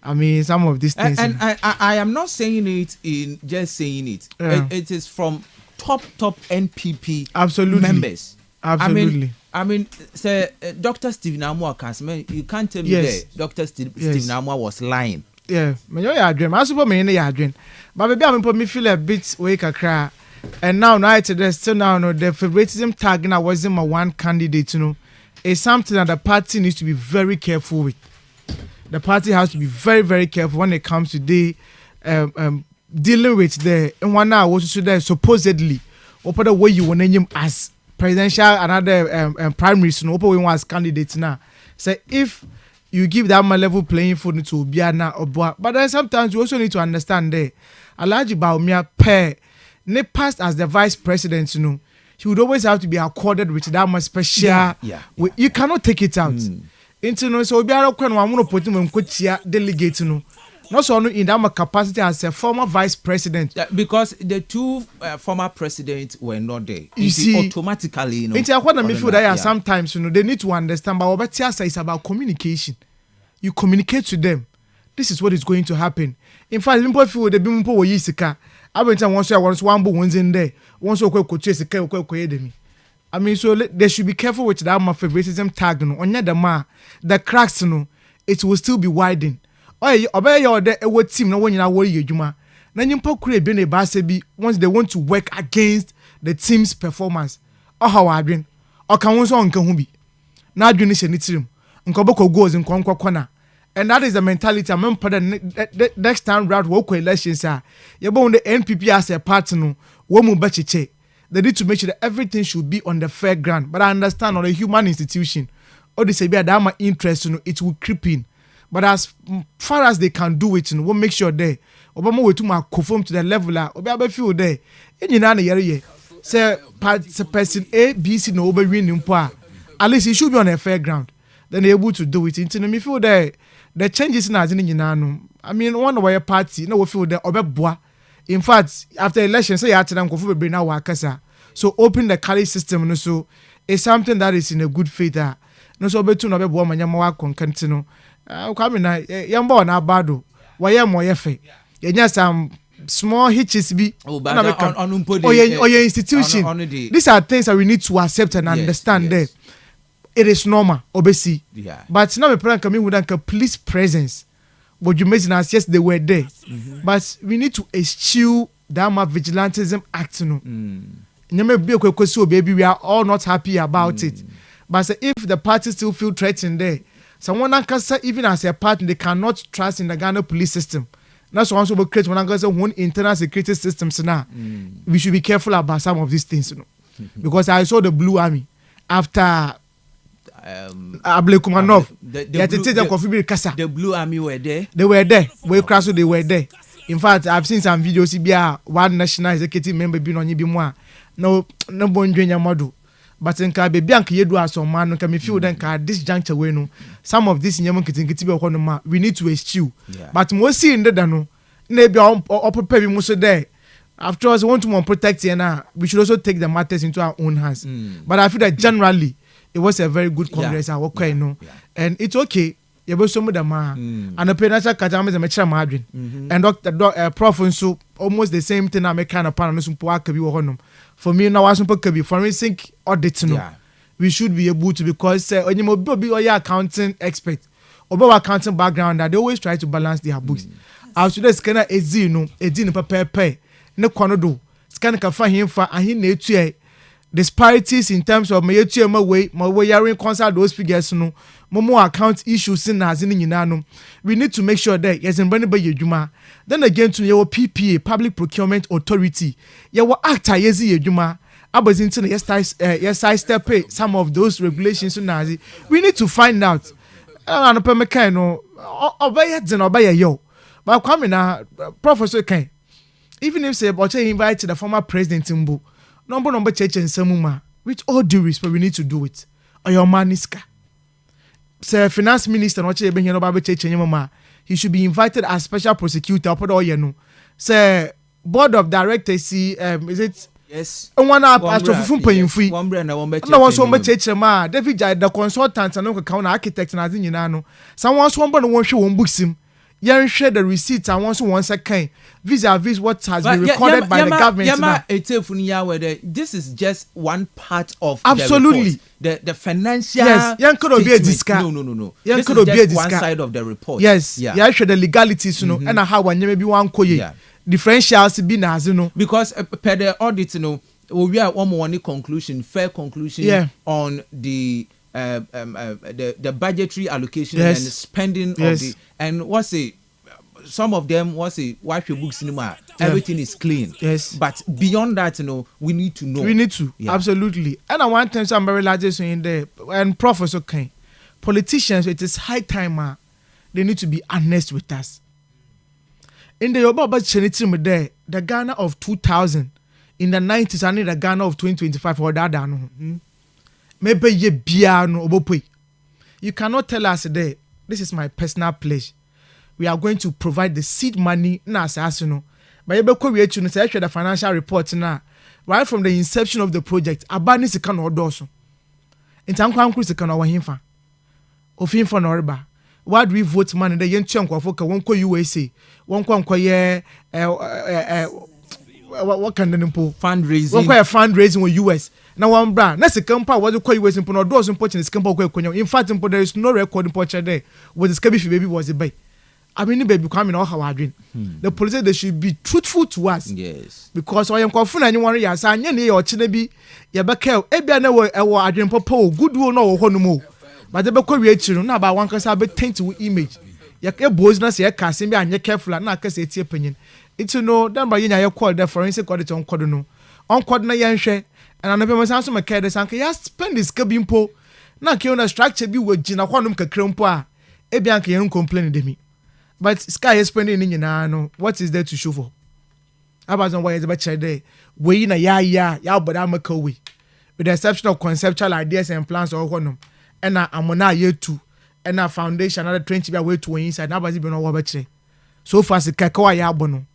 Speaker 3: I mean, some of these things.
Speaker 1: And I am not saying it in just saying it.
Speaker 3: Yeah.
Speaker 1: It is from top NPP
Speaker 3: absolutely
Speaker 1: members.
Speaker 3: Absolutely.
Speaker 1: I mean, say Dr. Stephen Amwa Kasme, you can't tell me that Dr. Stephen Amwa was lying.
Speaker 3: Yeah, I dream. I suppose I dream. But maybe I'm put me feel a bit wake a cry. And now there's still now the favoritism tag now wasn't my one candidate, is something that the party needs to be very careful with. The party has to be very, very careful when it comes to dealing with the one now was there supposedly open the way you want to name as presidential another primaries no open we want as candidates now. So if you give that man level playing field to Biana or Boa. But then sometimes you also need to understand there. Alhaji Bawumia pair, ne passed as the vice president, he would always have to be accorded with that much special.
Speaker 1: Yeah.
Speaker 3: You cannot take it out. So Biara Kwan Wamuno put him delegate, not so in that capacity as a former vice president.
Speaker 1: Yeah, because the two former presidents were not there.
Speaker 3: You see,
Speaker 1: automatically,
Speaker 3: it's what I feel that sometimes, they need to understand. But what is about communication. You communicate to them. This is what is going to happen. In fact, people feel the people were yisika. I went and once one one's in there. Once I mean, so they should be careful with that favoritism tag. On the cracks, it will still be widened. Obey your what team no when you worry you juma. Then you could be a basebi once they want to work against the team's performance. Or how I been or can also on Kahumbi. Now you need to Nkoboko goes in Kwankwa corner. And that is the mentality. I remember the next time round walk elections are you on the NPP as a partner, woman bachiche. They need to make sure that everything should be on the fair ground. But I understand on a human institution, or they say be a dama interest, it will creep in. But as far as they can do it, we'll make sure they Obama will to conform to the level Obama feel there. Say person A, B, C no over winning at least it should be on a fair ground. Then they're able to do it. Into me feel there the changes in Azinino. I mean, one way a party, no feel there Obeboa. In fact, after election, say after them go bring our wakasa. So open the Kali system no so it's something that is in a good faith. No so betu no Obeboa manyama kon kantino. Come na yambo na bado why more yefe yenya some small hitches be or your institution. These are things that we need to accept and understand there. It is normal obesi but now we plan coming with a police presence but you mentioned as yes they were there but we need to eschew that vigilantism act baby we are all not happy about it but if the party still feel threatened there someone even as a partner, they cannot trust in the Ghana police system. That's why we create one internal security systems now. We should be careful about some of these things, because I saw the Blue Army after Ablekumanov.
Speaker 1: The Blue Army were there.
Speaker 3: They were there. They were there. In fact, I've seen some videos. One national executive member being on Yibimwa. No bondrenya model. But in baby and Yedu as some man can feel then this juncture we some of this in we need to eschew. But most see in the dano, maybe prepare most there. After all, we want to protect you now. We should also take the matters into our own hands. But I feel that generally it was a very good congress. And it's okay. You will some of them and the penasa katamas and mecha madrin and Dr. Prof so almost the same thing I make kind of panel for me now I could be forensic audit we we should be able to, because when you be accounting expert or accounting background, that they always try to balance their books. As today scanner edino pay ne konodo scanner ka fa himfa ahin na etua disparities in terms of my etua my way yarin consult those figures no momo account issues in as in nyina no. We need to make sure that yes mbani ba yedwuma. Then again to your PPA, Public Procurement Authority, your actor yezi yedwuma. Abazintin yes I step some of those regulations nazi. We need to find out. I don't know no obey it and obey yo. But coming now, Professor Ken, even if say about invited the former president Mbu, number church and Samuma, with all due respect, we need to do it. Or your man is say finance minister not being here about church and mama, he should be invited as special prosecutor. Put all you know. Say board of directors see is it.
Speaker 1: Yes.
Speaker 3: One up as to paying free.
Speaker 1: One brand I want
Speaker 3: no one so much ma David the consultant and no account architect and as in know. Someone one show one books him. You share the receipts and once again vis-a-vis what has been recorded by the government.
Speaker 1: This is just one part of
Speaker 3: absolutely
Speaker 1: the financial.
Speaker 3: Yes, you could be a discount.
Speaker 1: No.
Speaker 3: This
Speaker 1: is just one side of the report.
Speaker 3: Yes, yeah, share the legalities, you know, and how one maybe one koye differentials be as you know.
Speaker 1: Because per the audit, you know, we are one conclusion, fair conclusion on the budgetary allocation and spending of the and some of them wipe your books cinema everything is clean, but beyond that, you know, we need to absolutely. And I want to say I'm very large in there and Professor Ken, politicians, it is high time they need to be honest with us. In the Yoruba Chinese there, the Ghana of 2000 in the 90s and in the Ghana of 2025 or that maybe ye biano obope. You cannot tell us today, this is my personal pledge. We are going to provide the seed money na asasuno. But you be we to say the financial report now. Right from the inception of the project, abani se kan odoso. Intankwa nkru se kan owahimfa. Ofimfa no reba. Why do we vote money the yen chunk of won ko USA, won ko ye what can the fundraising?
Speaker 3: One fundraising with US. Now one brand. That's a company. What you call US in Pono doors important is company. In fact, there is no record in Portugal there. What the Scabby baby was a bay. I mean, baby coming all how I dream. The police they should be truthful to us.
Speaker 1: Yes.
Speaker 3: Because I am confident anyone yes, I need your chinebi. Ya bakel. Ebi ane I dream popo good will no ho no more. But the beko reaction na ba one can say be taint to image. Ya ke boys na say casin be anye careful na ka say tie opinion. It's no that by you call the forensic auditor on Codono. On Codna Yanshe, and I never answer my care. The Sanka, yes, spend this cabimpo. Now, Kiona structure be with Gina Quanum Cacrumpa. Ebianca, you don't complain to me. But Sky is spending in your what is there to show for? I was on why is about day. We in a ya, but I'm a cowie. With the exception of conceptual ideas and plans or one. And I'm on a year two. And our foundation, another 20 be away to inside. Now, but you know what so far, the Kakawa Yabono.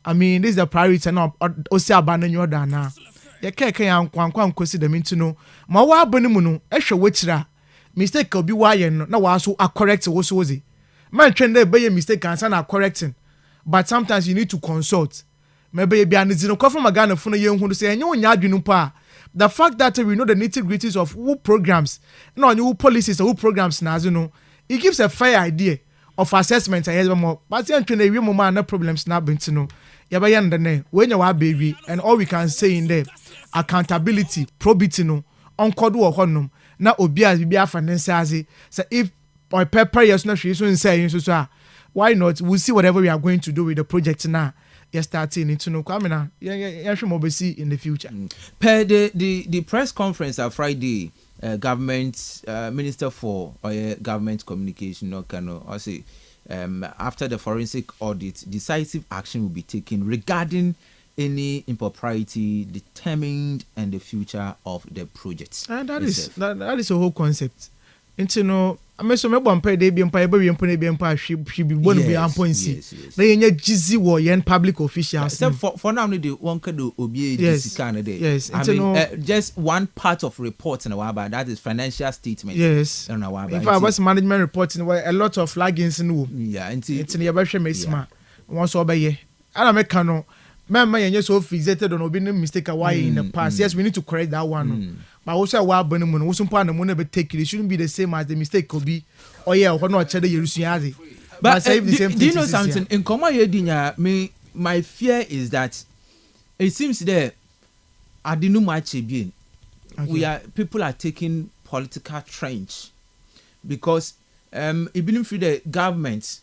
Speaker 3: I mean, this is the priority now. Osi abandon your dana. Ya keke ya nkwankwa nkosi dem nti no. Ma wa abani mu no, ehwe wechira. Mistake obi wa ye no na wa so correct wo so ozi. Man train dey be mistake answer na correcting. But sometimes you need to consult. Maybe be an no from Ghana funu ye hu say enye onya adwenu pa. The fact that we know the nitty-gritties of who programs, no new policies or who programs na you know, it gives a fair idea of assessment and more. But you train we mo no problems na benti no. When you are baby, and all we can say in there, accountability, probity no, uncodu or honum, na obia be financial. So if or pepper yes not she soon say so why not? We'll see whatever we are going to do with the project now. You're starting into no coming see in the future.
Speaker 1: Per the press conference on Friday, government minister for government communication no cano I say. After the forensic audit, decisive action will be taken regarding any impropriety determined and the future of the project.
Speaker 3: And that is a whole concept. Into no, I mean, so maybe I'm paid. They be empire, be empire. She be one of the ampoints. They ain't jizzy war yen public officials.
Speaker 1: So for now, they won't do obey this kind of day.
Speaker 3: Yes,
Speaker 1: I mean, just one part of reports in a while, but that is financial statement.
Speaker 3: Yes,
Speaker 1: in a while.
Speaker 3: If I was management reporting, where a lot of flaggings in the
Speaker 1: yeah,
Speaker 3: it's in the average smart. Once over here, I don't make cano. Man, so fixated on obeying mistake away in the past. Yes, we need to correct that one. but also wa bani mu no wo so mpa na mu na be take it shouldn't be the same as the mistake could be or yeah ho no chede yerusuade.
Speaker 1: But do you know something? In common yedinya, my fear is that it seems that I didn't much again. People are taking political trench because even through the government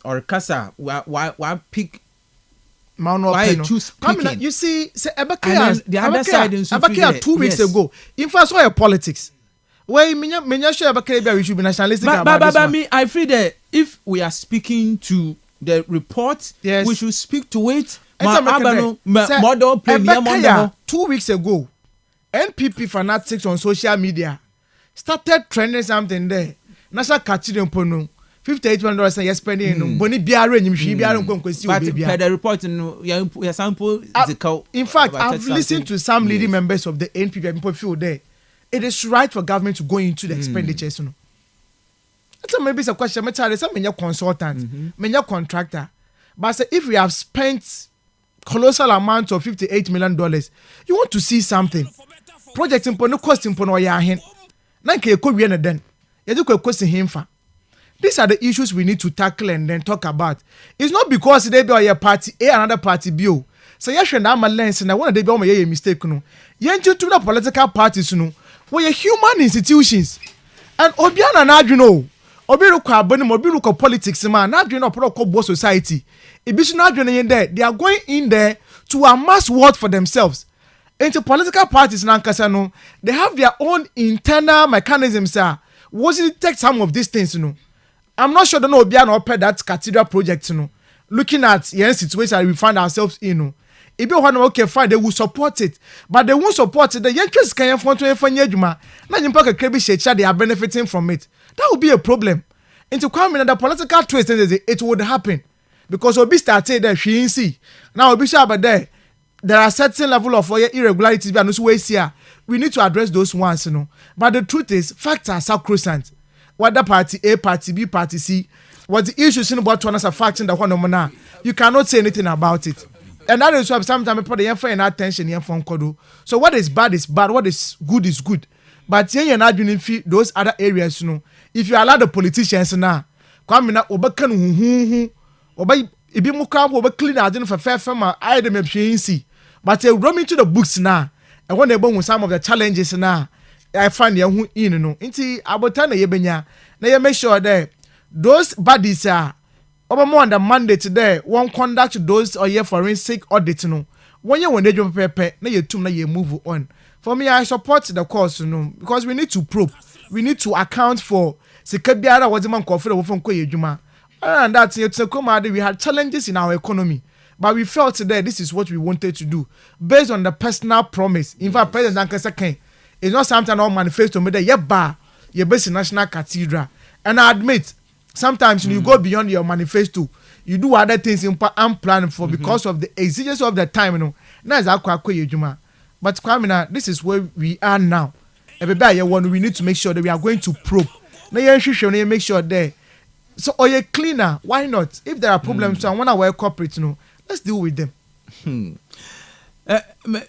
Speaker 1: or Kastle, why pick. Why choose picking?
Speaker 3: You see, say
Speaker 1: the other side in
Speaker 3: Abaka 2 weeks ago. In fact, saw your politics. Well, menya sure Abaka we should be nationalistic about this.
Speaker 1: But me, I feel that if we are speaking to the report,
Speaker 3: yes,
Speaker 1: we should speak to it.
Speaker 3: Model 2 weeks ago, NPP fanatics on social media started trending something there. Nasa Kachidon Pono. $58 million you're spending. Boni biara enyim hwi biara nkonkwesi obi
Speaker 1: but the report your sample
Speaker 3: in fact I've listened to some leading members of the NPP and people feel there it is right for government to go into the expenditures that's maybe a question me tell some menya consultant menya contractor but say if we have spent colossal amount of $58 million you want to see something project impo no cost impo no ya hen na nke ekowie ne den ye de kosi himfa. These are the issues we need to tackle and then talk about. It's not because they be your party A another party B. So you should have a lens and I want to be a mistake. No, you ain't to the political parties. No, we human institutions. And Obiana Nadrino, Obiruka Bonim, Obiruka politics, man, Nadrino protocol both society. If it's not in there, they are going in there to amass what for themselves. Into political parties, Nankasano, they have their own internal mechanisms. Was it take some of these things, you know? I'm not sure that no Obiano operate that cathedral project, you know. Looking at the situation we find ourselves in, you know. If you want to okay, fine, they will support it, but they won't support it. The interest can have to Juma. Now you pocket credit share, they are benefiting from it. That would be a problem. Into coming the political twist, it would happen because Obi started there. She didn't see now Obi but there are certain level of irregularities. We need to address those ones, you know. But the truth is, facts are sacrosanct. Whether party A, party B, party C, what the issues in about one as a fact in the one you cannot say anything about it. And that is why sometimes people they find attention here from Kodo. So what is bad is bad, what is good. But here you're not doing those other areas, you know. If you allow the politicians now, come na obekan obey ibi muka obe clean adin for fair farmer I dem see. But they run into the books now. And when they bring some of the challenges now, I find you in no. Inti abotana yebenya. Na you make sure that those bodies are over more on the mandate today. One conduct those or your forensic audit no. When you they jump pepe, na you tum na you move on. For me, I support the course, you know, because we need to probe, we need to account for. Sekabiara was the man confident from Koyejuma. And that's it. We had challenges in our economy. But we felt today this is what we wanted to do based on the personal promise. In fact, President Ankasa Ken, it's not something on manifesto made you're based in National Cathedral. And I admit, sometimes when you go beyond your manifesto, you do other things unplanned for because of the exigency of the time, you know. But Kwamina, this is where we are now. Everybody, we need to make sure that we are going to probe. Now you make sure there. So or you cleaner, why not? If there are problems, so I want to work corporate, you know, let's deal with them.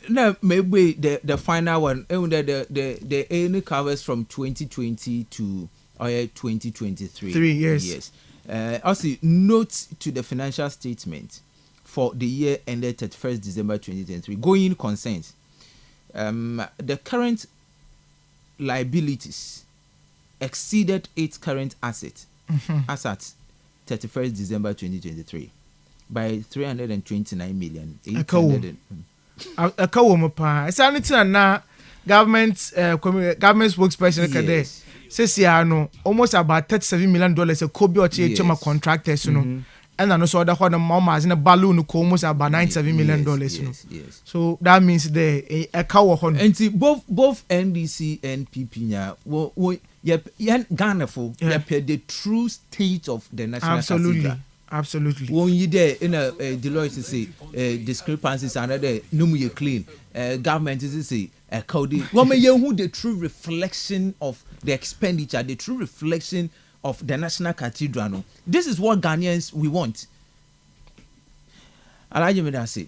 Speaker 1: No, maybe the final one. The only covers from 2020 to 2023.
Speaker 3: 3 years.
Speaker 1: Yes. Also, note to the financial statement for the year ended 31st December 2023. Going concerns. The current liabilities exceeded its current assets as at 31st December 2023 by 329 million.
Speaker 3: Government spokesperson yes. Says almost about $37 million a Kobe or Chema contractors, you know. And I know so that one mama in a balloon almost about $97 million.
Speaker 1: Yes.
Speaker 3: So that means a cow
Speaker 1: and see both NDC and PP Ghana for the true state of the national
Speaker 3: Absolutely.
Speaker 1: When you there in a Deloitte to say discrepancies and other no clean government is to say a code. Who the true reflection of the expenditure, the true reflection of the national cathedral. This is what Ghanaians we want. Alaji me that say.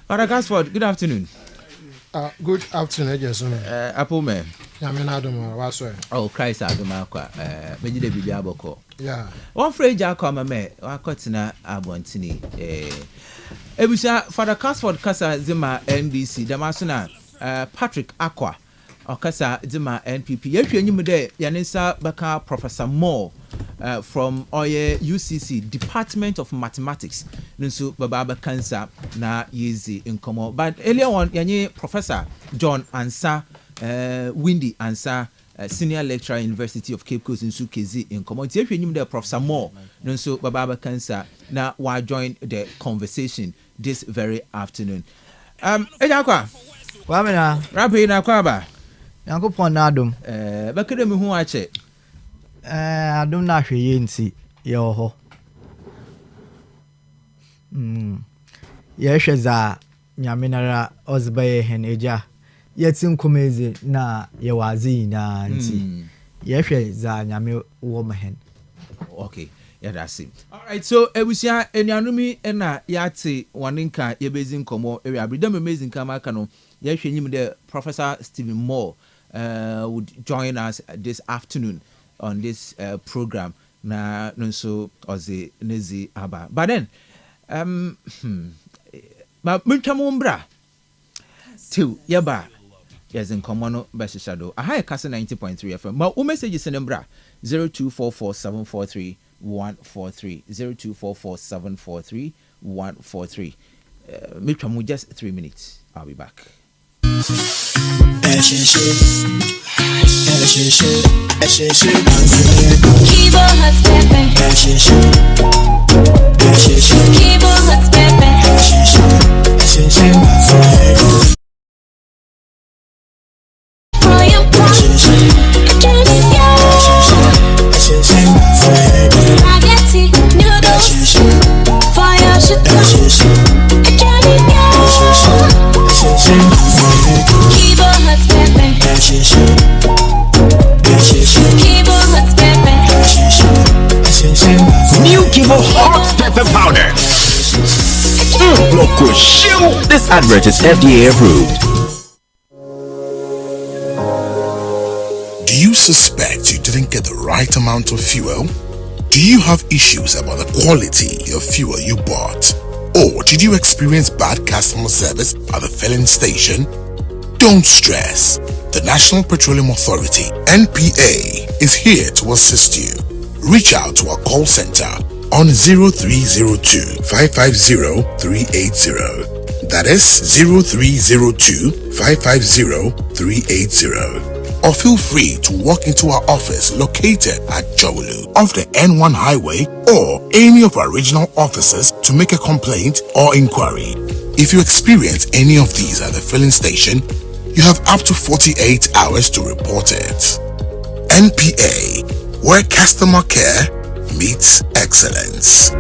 Speaker 1: Father Kasford, good afternoon.
Speaker 4: Good afternoon, Jason.
Speaker 1: Apple man. Oh, Christ, Adumakwa. Maybe the Bibi Aboko.
Speaker 4: Yeah.
Speaker 1: One phrase, Jacoma, me, Wakotina Abontini. Ebusha, Father Kasford Kasa Zima NDC, Damasuna, Patrick Aqua, or Kasa Zima NPP. Yes, you knew there, Yanisa Baka, Professor Moore. From Oye UCC Department of Mathematics, Nunsu Bababa Cancer na Yeezy in Como. But earlier on, Yanyi Professor John Ansa, Windy Ansa, Senior Lecturer, University of Cape Coast in Sukezi in Como. If you knew the Professor Moore, Nunsu Bababa Cancer, now we join the conversation this very afternoon. Ejakwa,
Speaker 5: Wamina,
Speaker 1: Rabbi Nakwaba,
Speaker 5: Yanko Ponadum,
Speaker 1: Bakademi who I check.
Speaker 5: I don't know if you see your yes, as a Yaminara Osbay Heneja, yet in Comezi na Yawazi na yes, as a Yami woman.
Speaker 1: Okay, yeah, that's it. All right, so Ebusia Enyanumi Ena Yati Waninka Yebezin Komo area, Bridem amazing Kamakano, yes, the Professor Stephen Moore would join us this afternoon on this program na nso ozi nezi aba but then but muntwamumbra till yaba yes in common ba shado aha Kastle 90.3 FM ma o message senembra 0244743143 0244743143 muntwamu just 3 minutes. I'll be back.
Speaker 6: Keyboard hot stepping. Keyboard hot stepping. Frying pan. Spaghetti noodles. Fire shit. Keyboard hot stepping.
Speaker 7: New Kivo Hot Pepper Powder. Loco, this advert is FDA approved.
Speaker 8: Do you suspect you didn't get the right amount of fuel? Do you have issues about the quality of fuel you bought? Or did you experience bad customer service at the filling station? Don't stress. The National Petroleum Authority, NPA, is here to assist you. Reach out to our call center on 0302 550 380. That is 0302 550 380. Or feel free to walk into our office located at Jowlu off the N1 highway or any of our regional offices to make a complaint or inquiry. If you experience any of these at the filling station, you have up to 48 hours to report it. NPA, where customer care meets excellence.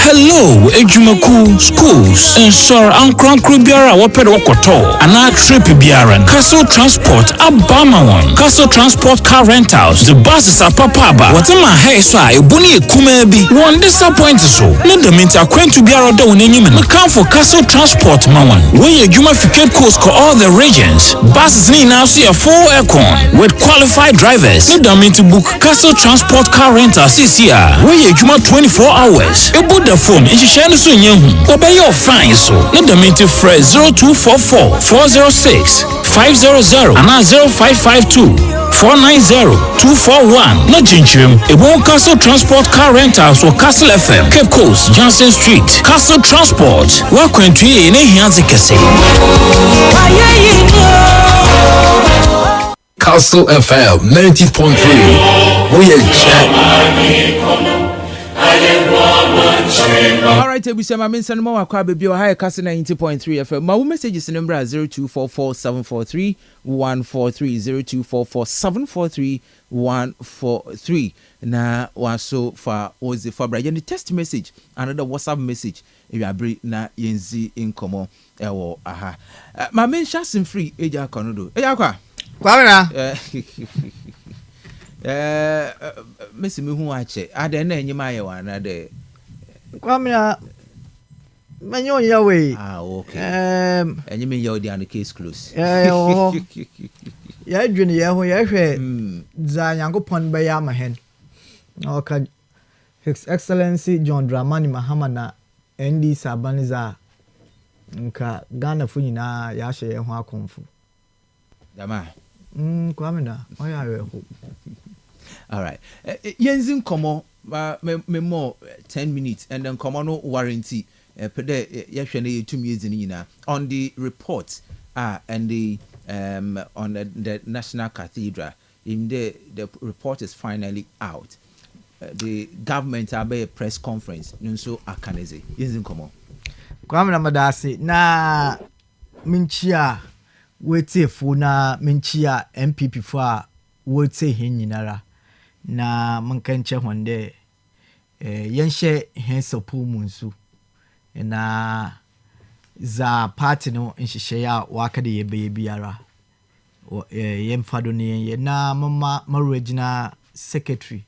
Speaker 9: Hello, Ejumaku schools and Sir Ankran Krubiara Waped Wakoto, and our trip Biaran, Kastle Transport, Abamawan, Kastle Transport Car Rentals, the buses are Papaba, whatever hair say, Bunny Kumebi, one disappointed so. Let them acquaint to Biara down in Yemen. Come for Kastle Transport Mawan, where your Jumaficate course call all the regions. Buses need now see a full aircon with qualified drivers. Let them to book Kastle Transport Car Rentals this year, where your Juma 24 hours. Put the phone in Shishano Sunyahu. Obey your fine so. Let them into phrase 0244 406 500 and 0552 490 241. Not Jinchim. It won't Kastle Transport Car Rentals or Kastle FM. Cape Coast, Johnson Street. Kastle Transport. Welcome to you in a Hanzikase.
Speaker 7: Kastle FM 90.3. We are chat.
Speaker 1: All right, we say my men send more aqua baby or high Kastle 90.3 FM. My message is number 0244 0244 na waso for ozi for bra the text message another WhatsApp message if you are na yenzi inkomo ewo aha my men shasin free eja konodo eja kwa
Speaker 5: Kwamina.
Speaker 1: Messi me who ache. Ade na enyima ye wan ade.
Speaker 5: Kwamina manyo yawe.
Speaker 1: Okay. Enyima ye odi an case close.
Speaker 5: Ya dwene ye ho ye hwe za Nyankopon be ya mahen. Okay. His Excellency John Dramani Mahama na ND Sabaniza nka Ghana fu nyina ya hye ye ho akonfu.
Speaker 1: Dama.
Speaker 5: Kwamina oya we ho.
Speaker 1: All right. Yenzin komo me more 10 minutes and then come no warranty pede yehwe na 2 years nyina on the report and the on the National Cathedral. In the report is finally out. The government have a press conference nso akaneze yenzin komo.
Speaker 5: Kwamina madasi na minchia wetefu na minchia MPP fo a wote hinyinara na mankanche honde yenhye hensopu munsu na za party no nhihye ya wakade yebe biara yemfado ne na mama marugina secretary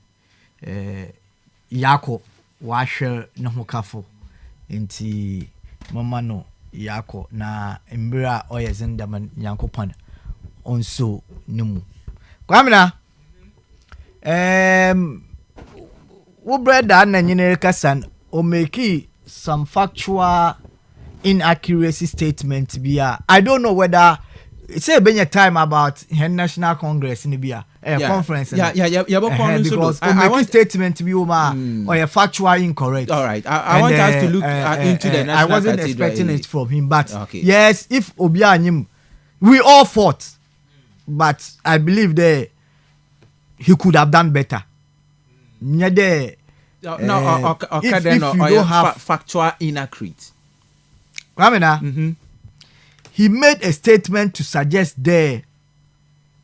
Speaker 5: yako wahwe ne ho kafo nti mama no yako na mbira oyezindaman Nyankopon onso nimu Kwamina wo brother na nyine kasan o make some factual inaccuracy statement bia. I don't know whether it's a benya time about National Congress in the conference. Because I want statement to be or a factual incorrect.
Speaker 1: All right. I want us to look into the National
Speaker 5: I wasn't
Speaker 1: Cathedral.
Speaker 5: expecting it from him, but
Speaker 1: okay.
Speaker 5: Yes, if Obianim, we all fought, but I believe that he could have done better. If you don't have
Speaker 1: factual inaccurate.
Speaker 5: Ramina, he made a statement to suggest there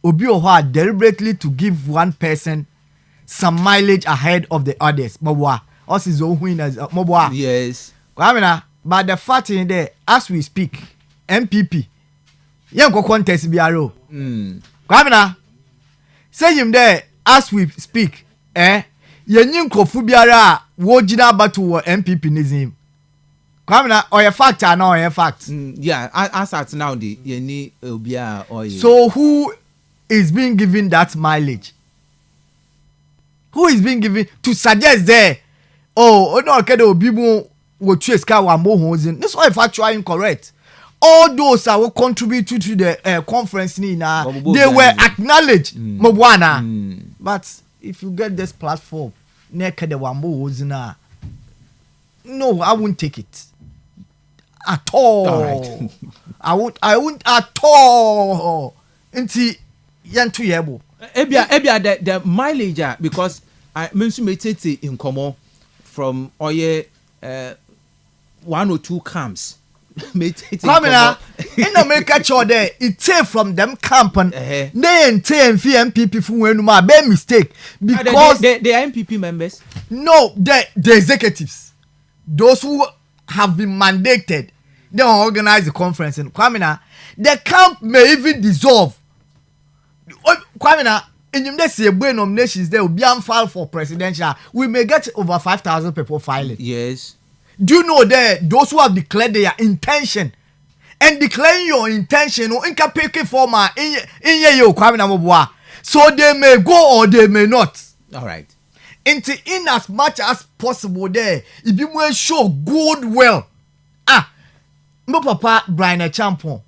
Speaker 5: Obi Oha deliberately to give one person some mileage ahead of the others. Mobwa, us is winners. Mobwa.
Speaker 1: Yes.
Speaker 5: Ramina, but the fact in there, as we speak, MPP, yanko contest biaro. Ramina, say him there as we speak. Yenyin kofu biara wojina batu MPP nizim. Kwamina or a fact or no a fact.
Speaker 1: Yeah, as at now the yeni obia or
Speaker 5: so who is being given that mileage? Who is being given to suggest there? Oh no, okay, the people will choose car one more housing. This is all factually incorrect. All those that will contribute to the conference, they were acknowledged. But if you get this platform, naked the one more na. No, I won't take it at all.
Speaker 1: All right.
Speaker 5: I won't at all. Inti yantu yebo.
Speaker 1: Ebia the mileage because I mentioned in common from oye 1 or 2 camps.
Speaker 5: Kwamina, in America show there, it take from them camp and they ain't MPP for when my bad mistake because
Speaker 1: they are MPP members.
Speaker 5: No, the executives, those who have been mandated, they organize the conference. And Kwamina, the camp may even dissolve. Kwamina, in the say when nominations there will be on file for presidential, we may get over 5,000 people filing.
Speaker 1: Yes.
Speaker 5: Do you know that those who have declared their intention and declaring your intention in kapeke forma in your Kwamina Mobwa, so they may go or they may not.
Speaker 1: All right.
Speaker 5: In as much as possible there, if you will show goodwill. No papa Brian Champon,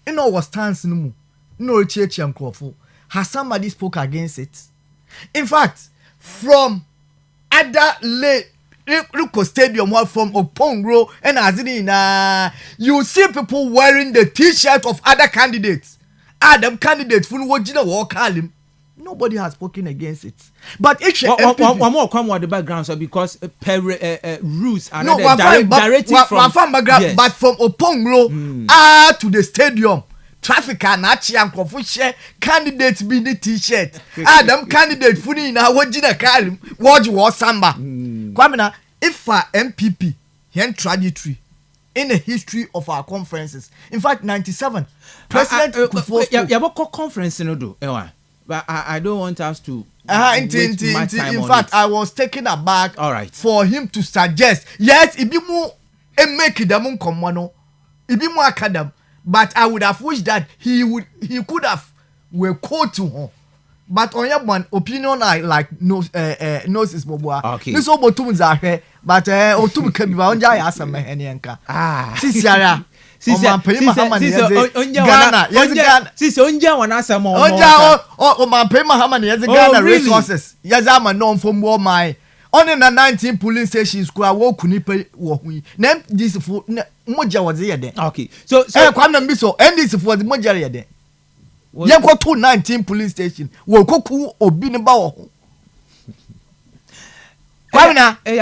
Speaker 5: you know what stands no church and Crawford. Has somebody spoke against it? In fact, from other late stadium from Opongro and Azini, you see people wearing the t-shirt of other candidates. Adam candidates from Wajina walk him. Nobody has spoken against it. But each
Speaker 1: one more come with the background, so because per rules are directed from
Speaker 5: background, yes. But from Opongro to the stadium. Traffic and Confucius candidates be the t-shirt. Adam candidate funny na Wajina Kalim, Waj was Samba. Kwamina, if for MPP, here trajectory in the history of our conferences. In fact, 97 President
Speaker 1: conference no do. But I don't want us to
Speaker 5: In fact, I was taken aback.
Speaker 1: All right.
Speaker 5: For him to suggest, yes, it be more a make them come one, it be more academic. But I would have wished that he could have were quote to her. But on your one opinion, I like knows is Boboa.
Speaker 1: Okay.
Speaker 5: This all botum are but Otum can be on Jay as a Mahanianka. Sisiara. Ghana, yes, Ghana.
Speaker 1: Sis Onja one answer more.
Speaker 5: Oh, my pay Mahamani, yes, Ghana resources. Yes, I'm a known from war my. Only the 19 police stations could have woke Kunipe walk we. Name this for Moja was here then.
Speaker 1: Okay. So
Speaker 5: Kwame Miso, and this for the Moja then. You go to 19 police station. Wo koku obi ne ba wo. Kwamina, we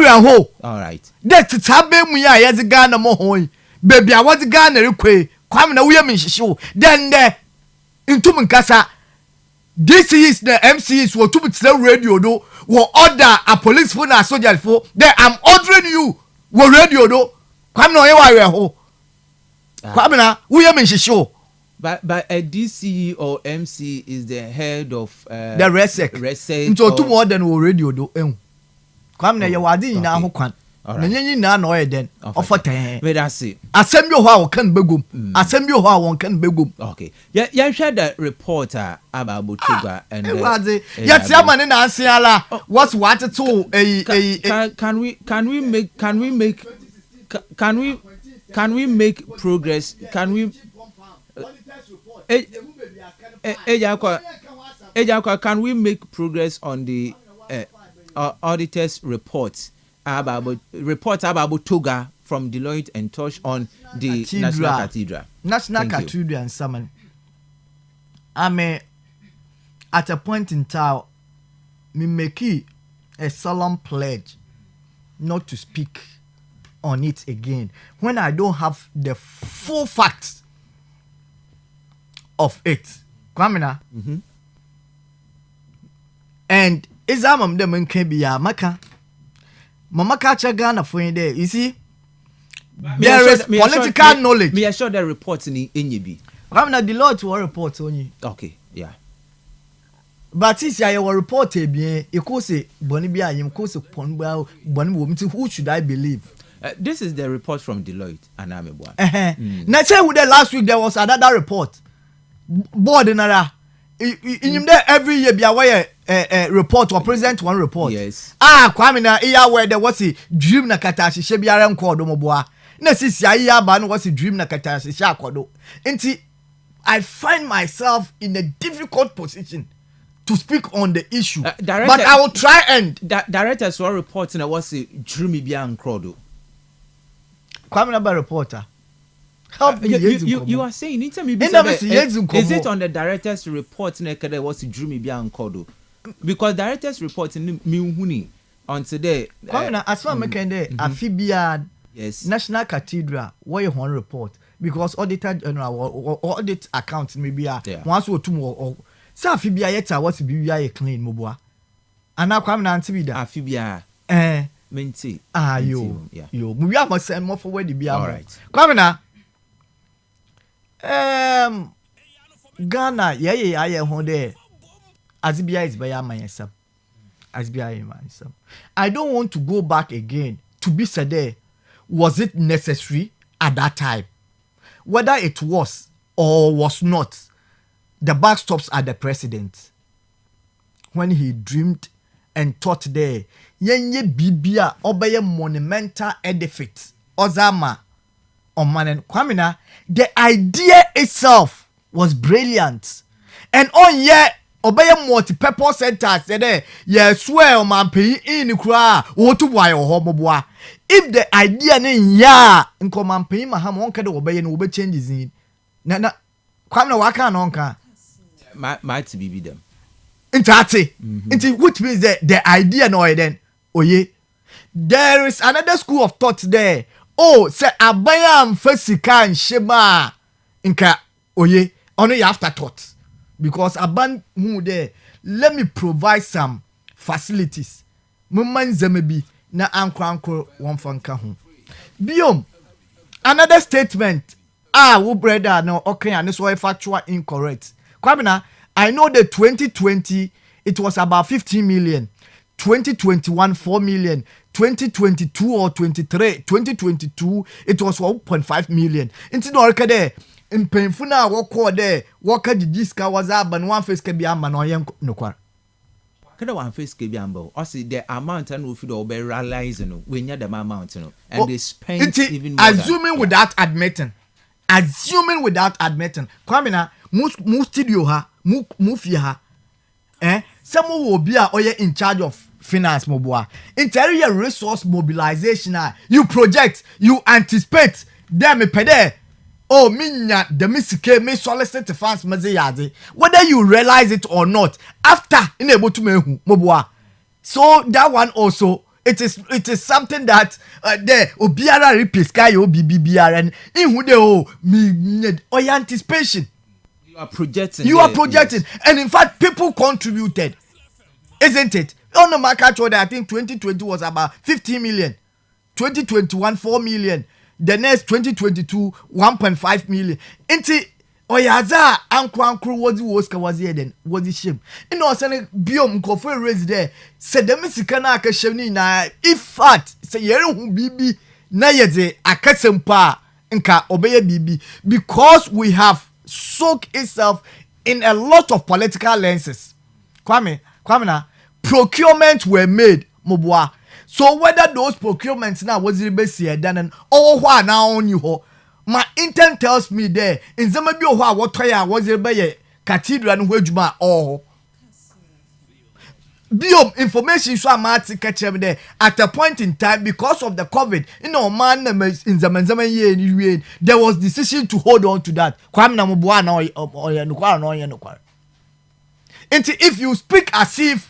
Speaker 5: are ho.
Speaker 1: All right.
Speaker 5: That tabe mu ya yes Ghana mo ho. Baby, I was Ghana rekwe. Kwamina we am shisho. Then there into Nkasa. This is the MCs were to tell radio do will order a police phone and soldier for. Then I'm ordering you. Wo radio do. Kwamina we are ho. Kwamina we am shisho.
Speaker 1: But a DC or MC is the head of
Speaker 5: the RESEC. Into two more than radio do. Kwamina you are in now kwan. Nanyi na no e den offer 10.
Speaker 1: Wait I see.
Speaker 5: Asem yo ho kan begum. Asem yo ho won kan begum.
Speaker 1: Okay. Yeah, share the reporter about Botuga and
Speaker 5: yeah, man na ansiala. What's what to
Speaker 1: can we make progress? Can we can we make progress on the auditors report about Botuga from Deloitte and Touch on the National Cathedral?
Speaker 5: National Cathedral and Summon. I mean, at a point in time, me make a solemn pledge not to speak on it again when I don't have the full facts of it. Kwamina. And exam them can be a maka. Mama catch a Ghana for in there. You see, there is political knowledge.
Speaker 1: Me assure the reports in Yibi.
Speaker 5: Kwamina, the Lord will report on you.
Speaker 1: Okay, yeah.
Speaker 5: But since I will report a bien, you could say Bonibia, you could say Ponwell, Bonnie, who should I believe?
Speaker 1: This is the report from Deloitte and Amebwa.
Speaker 5: Now, say with the last week there was another report. Board in there every year be aware report or present one report.
Speaker 1: Yes.
Speaker 5: Kwamina iya where there was a dream na katashi she biara nko do moboa. Na sisi iya ba no was a dream na katashi she akodo. Enti I find myself in a difficult position to speak on the issue. But I will try and
Speaker 1: directors were reporting that was a dream bia nkrodo.
Speaker 5: Kwamina ba reporter. Help me.
Speaker 1: You are saying is it on the director's report that was dreamy beyond Kodo? Because director's report in me on today.
Speaker 5: As far as Amphibia,
Speaker 1: yes,
Speaker 5: National Cathedral, where you want report because auditor general or audit accounts maybe once or two more or so Amphibia yet what to be a clean mobile. And now come now to be the
Speaker 1: Amphibia. Minty.
Speaker 5: You we have must send more for where the be
Speaker 1: all right.
Speaker 5: Come now. Ghana, yeah, hold there. Azibia is by myself. Azibia myself. I don't want to go back again to be said there. Was it necessary at that time? Whether it was or was not, the back stops at the president. When he dreamed and thought there, yenye bibia obeye monumental edifice, Ozama. Kwamina, the idea itself was brilliant. And on obey multi-purpose centers there, swear man pay in cry, what to why or homoboa. If the idea in command pay my ham won't obey and obey changes in. Nana, Kwamina waka nonka.
Speaker 1: Might be them.
Speaker 5: Into which means that the idea no then. There is another school of thought there. Oh, say abayam fesika and shema inka only afterthought because aban who there let me provide some facilities mumman zemebi na anko one fanka ho biom another statement wo brother no okay and this was factual incorrect Kwamina, I know the 2020 it was about 15 million. 2021 4 million. 2022 or 2022 it was 1.5 million. Into the orca there in painfuna walk there walk at the disca was up and one face can be a man or young no quar.
Speaker 1: Kada one face can be ambo. I see the amount and if you be realizing when you're the amount and they spend even more.
Speaker 5: Assuming without admitting. Kwamina move studio ha move ya some will be in charge of finance mobile interior resource mobilization you project you anticipate them pede oh minya the misike me solicit funds maziyade whether you realize it or not after in able to mehu mobile so that one also it is something that there obiara replace guy obibiara and in who they me anticipation
Speaker 1: you are projecting
Speaker 5: yes. And in fact people contributed, isn't it? On the market order, I think 2020 was about 15 million, 2021 4 million, the next 2022 1.5 million. Inti oyaza ankwankru was here then was the shame. You know, saying biom kofu raise there. Said the Mexicana akashemni na if fact say yeru bibi na yeze akasempa nka obeye bibi because we have soaked itself in a lot of political lenses. Kwame na procurement were made mobwa. So whether those procurements now was the best here done and all who now on you ho. My intent tells me there in Zambia what was the cathedral and wejuma all. Biom information so amount catch them there at a point in time because of the COVID. You know, man in Zaman there was decision to hold on to that. And if you speak as if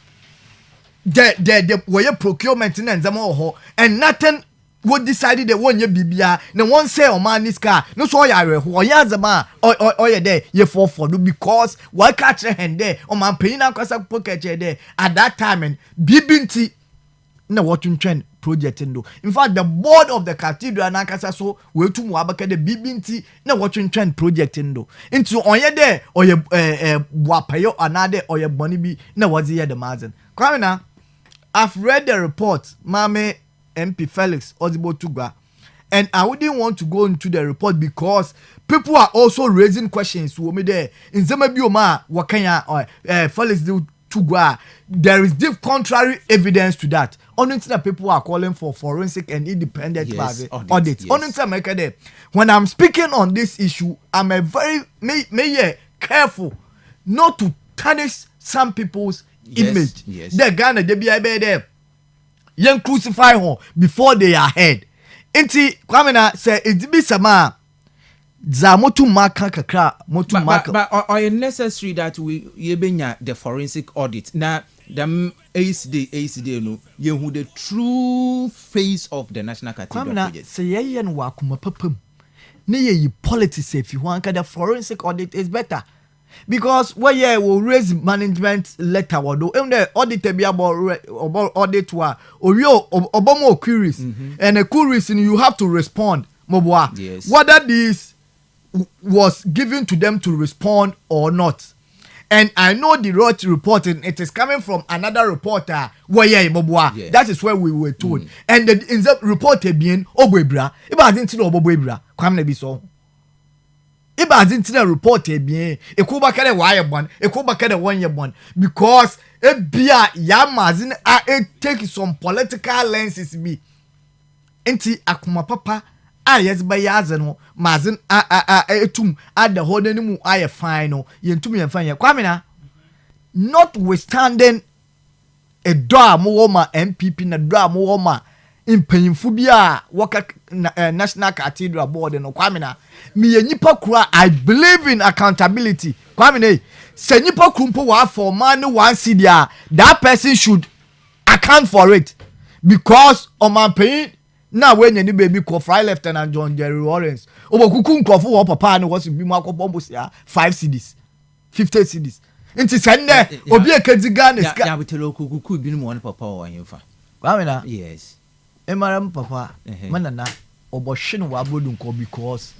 Speaker 5: the way procurement in Zaman and nothing would decided the one year bibia no one say o man this car no so ya zama or ya there ye for because why catch hand there o man pay na kwasa pocket there at that time and bibinti na watching trend project ndo in fact the board of the cathedral na kasa so we to mu abaka the bibinti na watching trend project ndo into on ya there or ye wapayo another or ye boni bi na was here the mazen come na I've read the report mame MP Felix Ozibotugba, and I wouldn't want to go into the report because people are also raising questions. Who me there in Zamabioma Wakanya Felix Tugwa, there is deep contrary evidence to that. Only that people are calling for forensic and independent audit.
Speaker 1: Yes.
Speaker 5: Only America there. When I'm speaking on this issue, I'm a very careful not to tarnish some people's image.
Speaker 1: Yes.
Speaker 5: The Ghana they be there. Young crucify home before they are head. Inti Kwamena say it be sama zamotu maka kakra motu maka.
Speaker 1: But are necessary that we yebenya the forensic audit. Now the ACD no yehu the true face of the National Cathedral project.
Speaker 5: Kwamena say ye no wakuma papam. Ne ye politics if you want the forensic audit is better. Because what year will raise management letter or do the audit be about audit or obomo queries and a queries and you have to respond mobwa
Speaker 1: yes.
Speaker 5: Whether this was given to them to respond or not. And I know the right reporting it is coming from another reporter where mobwa that is where we were told and in the report being obwebra iba didn't know obwebra kwam be so Iba didn't report bien. Ekuba kade wire one. Ekuba kade 1 year one. Because bia yamazin take some political lenses be. Enti akuma papa yes ba yazeno mazin etum at the whole nimu aye fine no yentum yen fine kwamina notwithstanding a draw mo MPP na draw mo impanyimfo bia waka National Cathedral board no kwamina me nipa kura I believe in accountability kwamina se nipa krumpo wa for man one cedi that person should account for it because omanpayin na when you baby call fry Lieutenant John Jerry Lawrence obokuku nkofo wo papa no was bi mu akobombo sia 5 cedis 50 cedis nti sende obi ekediga ne ska
Speaker 1: ya betelo okuku bi mu won papa wo yemfa
Speaker 5: kwamina
Speaker 1: yes
Speaker 5: emaram papa manana oboshin wa bodunko because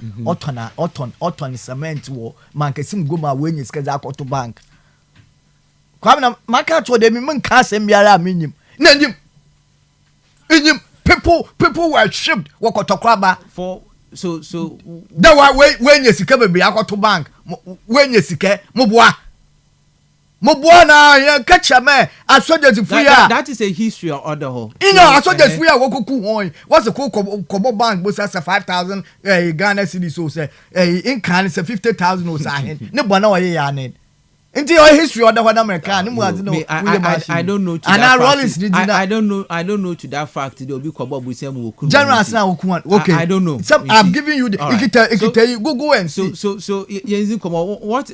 Speaker 5: oton cement wo mankesim goma wenye skaza akoto bank kwame na maka to de me man ka asem biara menyim na nyim people were shipped wakotokraba
Speaker 1: for so
Speaker 5: that why when you sika be akoto bank when you sika moboa na ya kacha me asoja tifuya
Speaker 1: that is a history of other ho
Speaker 5: asoja tifuya wokuku hon what's the kobo bank boss say 5,000 Ghana cedi so say in can say 50,000 o say ne bona wa ye ya ne Into your history other one American.
Speaker 1: I don't know to
Speaker 5: and
Speaker 1: that
Speaker 5: Rollins
Speaker 1: fact. I don't know to that fact. They'll be Kobo with some
Speaker 5: General okay.
Speaker 1: I don't know.
Speaker 5: I'm giving you the tell you go and see.
Speaker 1: So Yenzi Kobo what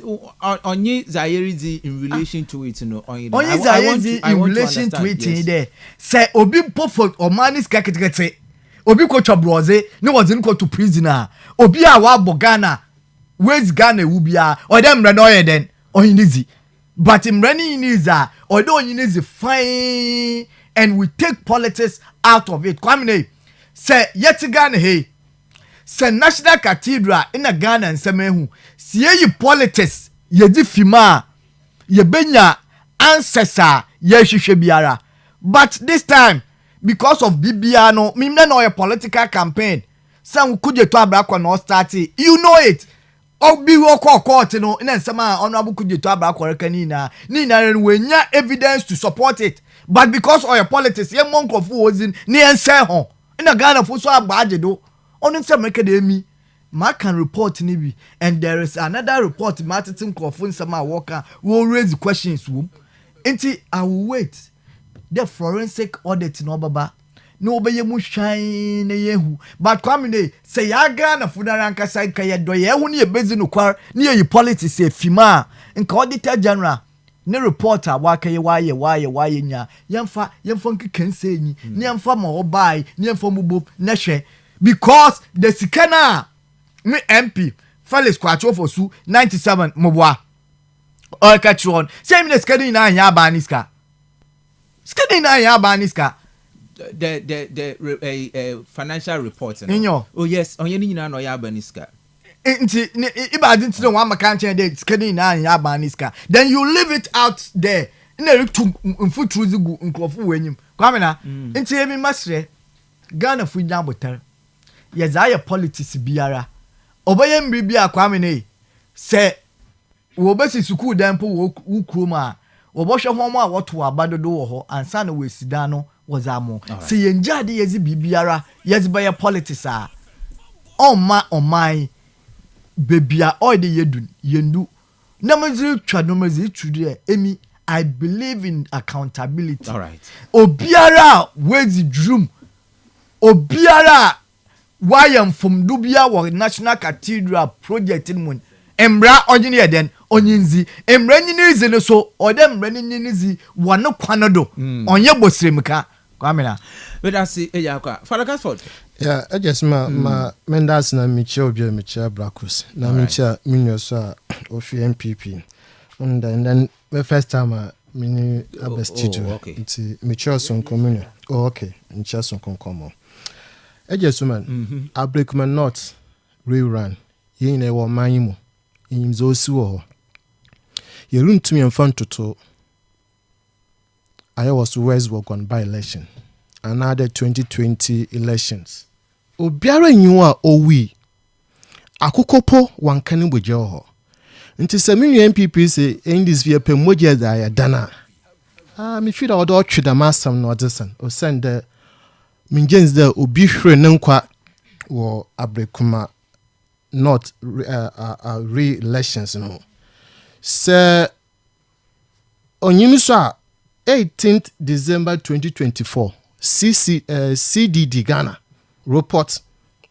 Speaker 1: on ye Zayeri in relation to it, you know. On
Speaker 5: ye Zayeri in relation to it there. Say Obi Pofo or Manis Kakete. Obi ko Chabroze, no was in to prisoner. Obi awa Bogana. Where's Ghana Ubia or them Ranoye then? Oyinizi, but in running is although Oyinizi fine and we take politics out of it. Kwame say yet Ghana hey say national cathedral in a Ghana and semehu see ye politics ye di fima ye benya ancestor ye hwehwe biara but this time because of BBA no me no a political campaign some could you to abrakwa no start you know it. Obi wo court no na nsema honorable Kujeto Abrakoreka ni na wenya evidence to support it but because of your politics ye monkrofo wozin ni ense ho na Ghana fo so agbaje do onu nsema make dey mi ma can report ni bi and there is another report marketing krofo nsema worker will raise questions wom enti I will wait the forensic audit no baba no obeye mu hwan na yehu but kwamine say ya Ghana funara nka sai ka ye do yehu ne ebezi no kwar ne ye politics e fima nka auditor general ne reporter wa ka ye waye nya yemfa nkikense enyi ne yemfa ma obai ne yemfa mubo na hwe because the sikana me MP Felix Kwacho for su 97 moboa o ka tron say me the skadi na anya abaniska
Speaker 1: the financial report.
Speaker 5: Oh
Speaker 1: yes, on any no ya baniska.
Speaker 5: If didn't know one mechanic de skadi na ya baniska, then you leave it out there. Na to foot through the nkrofu wenyim. Kwame na nti emi masre Ghana fu nya botar. Yezaya politics biara. Oboye mbiri a kwame na se wo besi school dempo wo kroma. Obohwe ho mo a woto abadodo wo ho ansa na we sida no wazamo se yenjade yezi bibiara yezi baye politics a omai bebia oide yedun yendu na mezi twa no mezi tude emi I believe in accountability.
Speaker 1: All right.
Speaker 5: Obiara wezi drum obiara wayam from dubia wo national cathedral project in mun embra onyini eden onyinzi emra nyini zi no so odem ra nyini zi wano kwanodo onye bosremka kwamena
Speaker 1: but I see yakwa Father Kastle.
Speaker 4: Yeah, I just ma mendas na miche obi miche brakus na miche minyoso of MPP and then the first time mini abestitu nti miche son communal okay miche son konkomo I just man I break my not rerun yin e wo manyimu yin zo si wo yerun tumi enfan toto I was Westwork on by election another 2020 elections obiara nyiwa owi akokopo wankane boje ho nti se menu MPP say in this via pemoje da ya dana me feel that odo tweda masam no odesan o send the mingens da obi hwere nankwa wo abrekuma not re-elections no se onyimi so a 18th December 2024 CDD Ghana report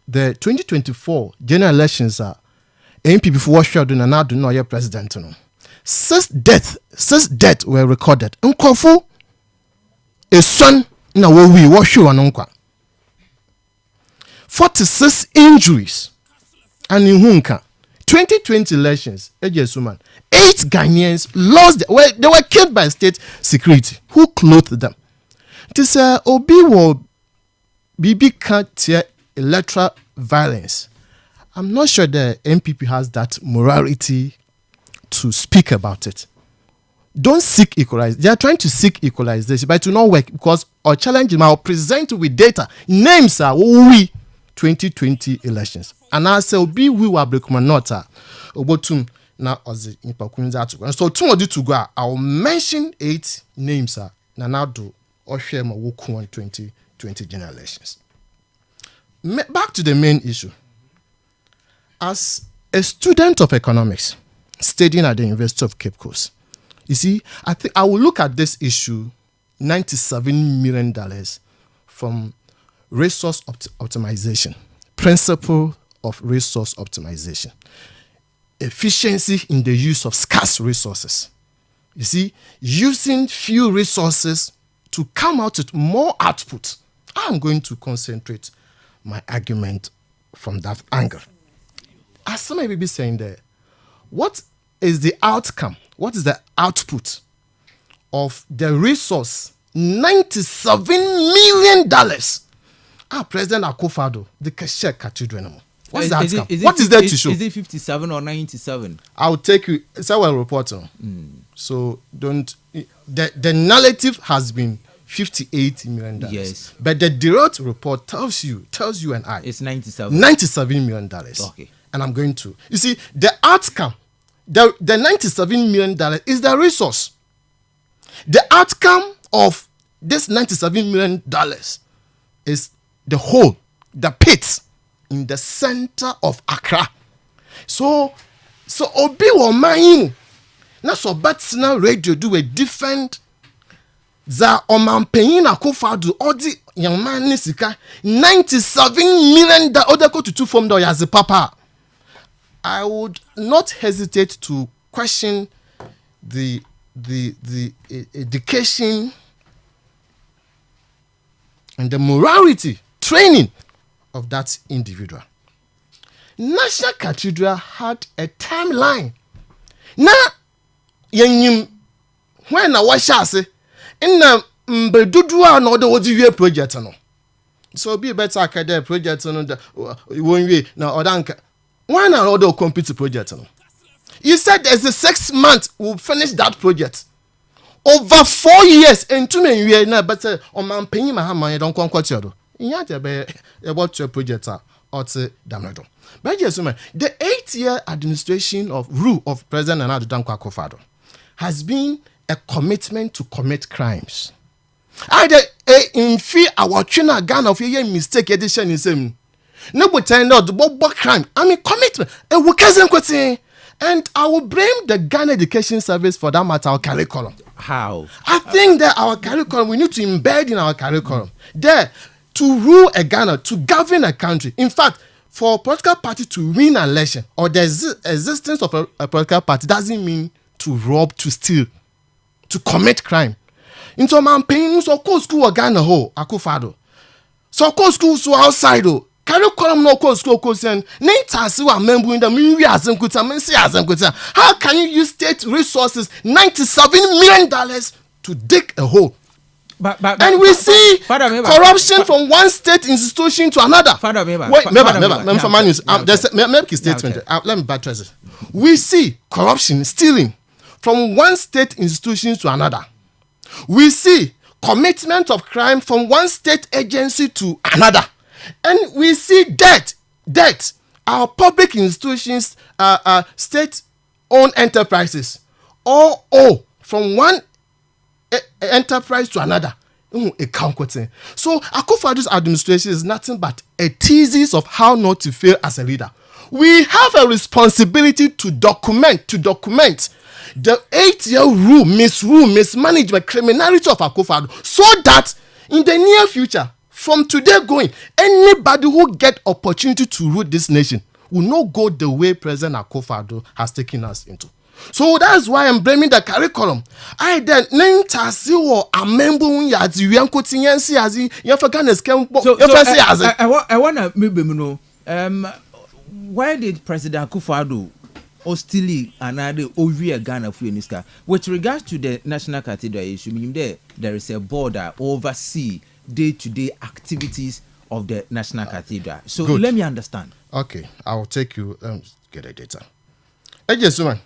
Speaker 4: the 2024 general elections are MPP for Washington and now do not your president no. Six deaths were recorded. Nkofo a son na we wash you anonkwa. 46 injuries and in hunka 2020 elections 8 Ghanaians lost they were killed by state security who clothed them. This obi wo bibi can't electoral violence. I'm not sure the MPP has that morality to speak about it. don't seek equalization. They are trying to seek equalization, but it will not work because our challenge is I'll present with data. Names are we 2020 elections. And I say, be we were breakmanota. Obotum now as the impact. And so, 2 or 2 go. I'll mention 8 names. Now do or share my work on 2020 general elections. Back to the main issue. As a student of economics, studying at the University of Cape Coast, you see, I think I will look at this issue, $97 million from resource optimization, principle of resource optimization, efficiency in the use of scarce resources. You see, using few resources to come out with more output. I'm going to concentrate my argument from that angle. As some may be saying there, what is the outcome? What is the output of the resource? $97 million. President Akufo-Addo, the Kastle Cathedral. What's the outcome? What is there to show?
Speaker 1: Is it 57 or 97?
Speaker 4: I'll take you. It's our reporter. So don't. The narrative has been $58 million.
Speaker 1: Yes.
Speaker 4: But the direct report tells you and I.
Speaker 1: It's 97.
Speaker 4: $97 million.
Speaker 1: Okay.
Speaker 4: And I'm going to. You see, the outcome, the $97 million is the resource. The outcome of this $97 million is the hole, the pit in the center of Accra. So obi wo man na so Batsina radio do a different za omanpanyin Akufo-Addo odi young man ni sika $97 million other go to two from there as a papa. I would not hesitate to question the education and the morality training of that individual. National Cathedral had a timeline. Na yenyim when I was say in mbedudu na odo odi project no. So be better academic project no the one way na odanka. Why not other complete project no? You said there's a 6 months we'll finish that project. Over 4 years and 2 years na better on man paying my hand don't come quite you. Yeah, about your project or say damnado. But yes, man, the 8-year administration of rule of President Nana Akufo-Addo has been a commitment to commit crimes. Either in fear our China Ghana of a mistake edition is him. No, but I know the Bob crime. I mean, commitment. And I will blame the Ghana Education Service for that matter, our curriculum.
Speaker 1: How?
Speaker 4: I think that our curriculum, we need to embed in our curriculum. There, to rule a Ghana, to govern a country. In fact, for a political party to win an election, or the existence of a political party doesn't mean to rob, to steal, to commit crime. Into man paying so called school or Ghana ho, Akufo-Addo. So called school so outside ho. Curriculum no cause school question. Member in the movie as how can you use state resources $97 million to dig a hole? And we see corruption from one state institution to another. Wait, make a statement. Let me buttress it. We see corruption, stealing from one state institution to another. We see commitment of crime from one state agency to another. And we see debt. Our public institutions, state-owned enterprises, all from one enterprise to another. So Akufo-Addo's administration is nothing but a thesis of how not to fail as a leader. We have a responsibility to document the 8-year rule, mismanagement, criminality of Akufo-Addo, so that in the near future, from today going, anybody who get opportunity to rule this nation will not go the way President Akufo-Addo has taken us into. So that's why I'm blaming the curriculum. I then
Speaker 1: I wanna maybe know why did President Akufo-Addo hostilely another over Ghana for Niska? With regards to the National Cathedral issue, meaning there is a board that oversee day-to-day activities of the National Cathedral. So good. Let me understand.
Speaker 4: Okay, I'll take you get the data. Yes, man.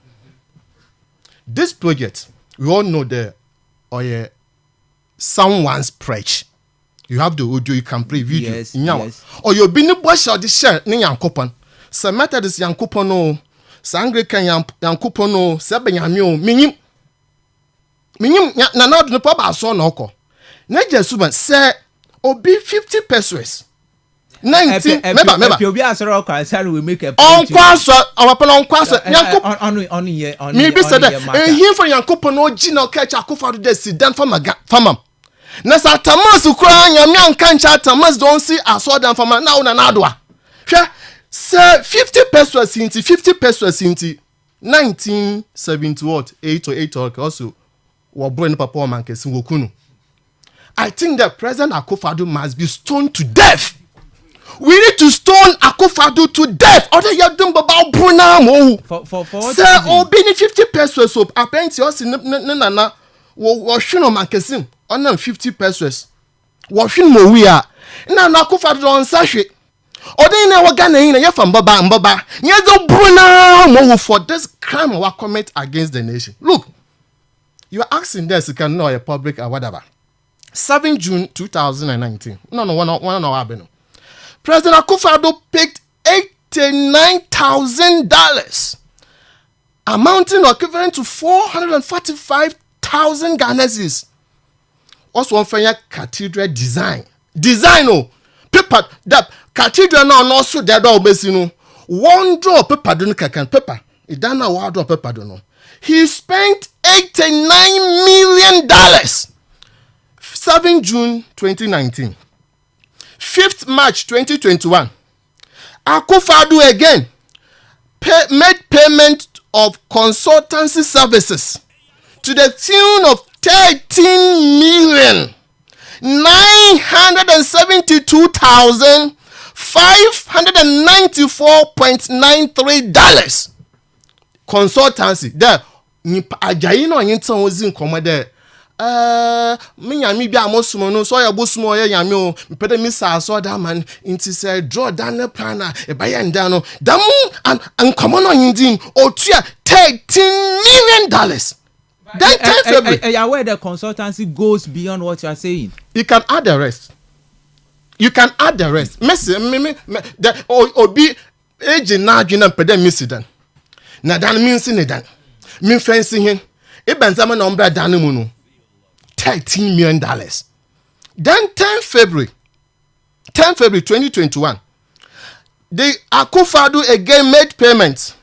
Speaker 4: This project We all know the or someone's preach. You have the audio, you can play video.
Speaker 1: Yes, yes.
Speaker 4: Or you'll be no bush or the share ni yankopon. Sa Methodist yankopon no, sa Anglican yankopon no, sa benyamio, minim na no papa so no ko. Na jesuman say obi 50 pesos. 19 meba
Speaker 1: obi asoro kwa say we make a
Speaker 4: on kwaso our pon kwaso yankopon
Speaker 1: on here on
Speaker 4: me be said him for yankopon no gina catch akofado dey sit down farmam. Na sa tamas kura nyame anka ncha tamas don see aso dan farmam na una na adoa. Hwe say 50 pesos into 1970 what 8 or 8 or also wo bro papa o man kesi wokunu. I think that President Akufo-Addo must be stoned to death. We need to stone Akufo-Addo to death. Other you don't about Bruna mo.
Speaker 1: For
Speaker 4: sir, obi ni 50 pesos so apparently us na wo hwino mankesim on 50 pesos. Wo hwino mo wi a na Akufo-Addo on sahwe. Other na wo Ghana yin na ye fam mbaba. Ye do Bruna mo for this crime we commit against the nation. Look, you are asking this you can know a public or whatever. 7 June 2019. No. President Akufo-Addo picked $89,000, amounting or equivalent to 445,000 Ghana cedis. Also, one for cathedral design. Paper that cathedral now also dead all basino. One drop paper don't can paper. It done a word of paper don't know. He spent $89 million. 7 June 2019. 5th March 2021. Akufo-Addo again made payment of consultancy services to the tune of $13,972,594.93. Consultancy. There, ajayi no yintan ozin komo there. Me nyame bia amosumo no so ya bosumo ya nyame o mpede mi sa so da man inti say draw down plan e ba ya nda no dam and komo no yindin otua $13 million. Then 10 February.
Speaker 1: Are you aware the consultancy goes beyond what you are saying?
Speaker 4: You can add the rest. Messi me the obi age na adwena mpede mi sidan. Na dan mi nsi ne dan. Mi fancy hin. E benzama na ombra dan mu no. $13 million. Then 10 February 2021, the Akufo-Addo again made payments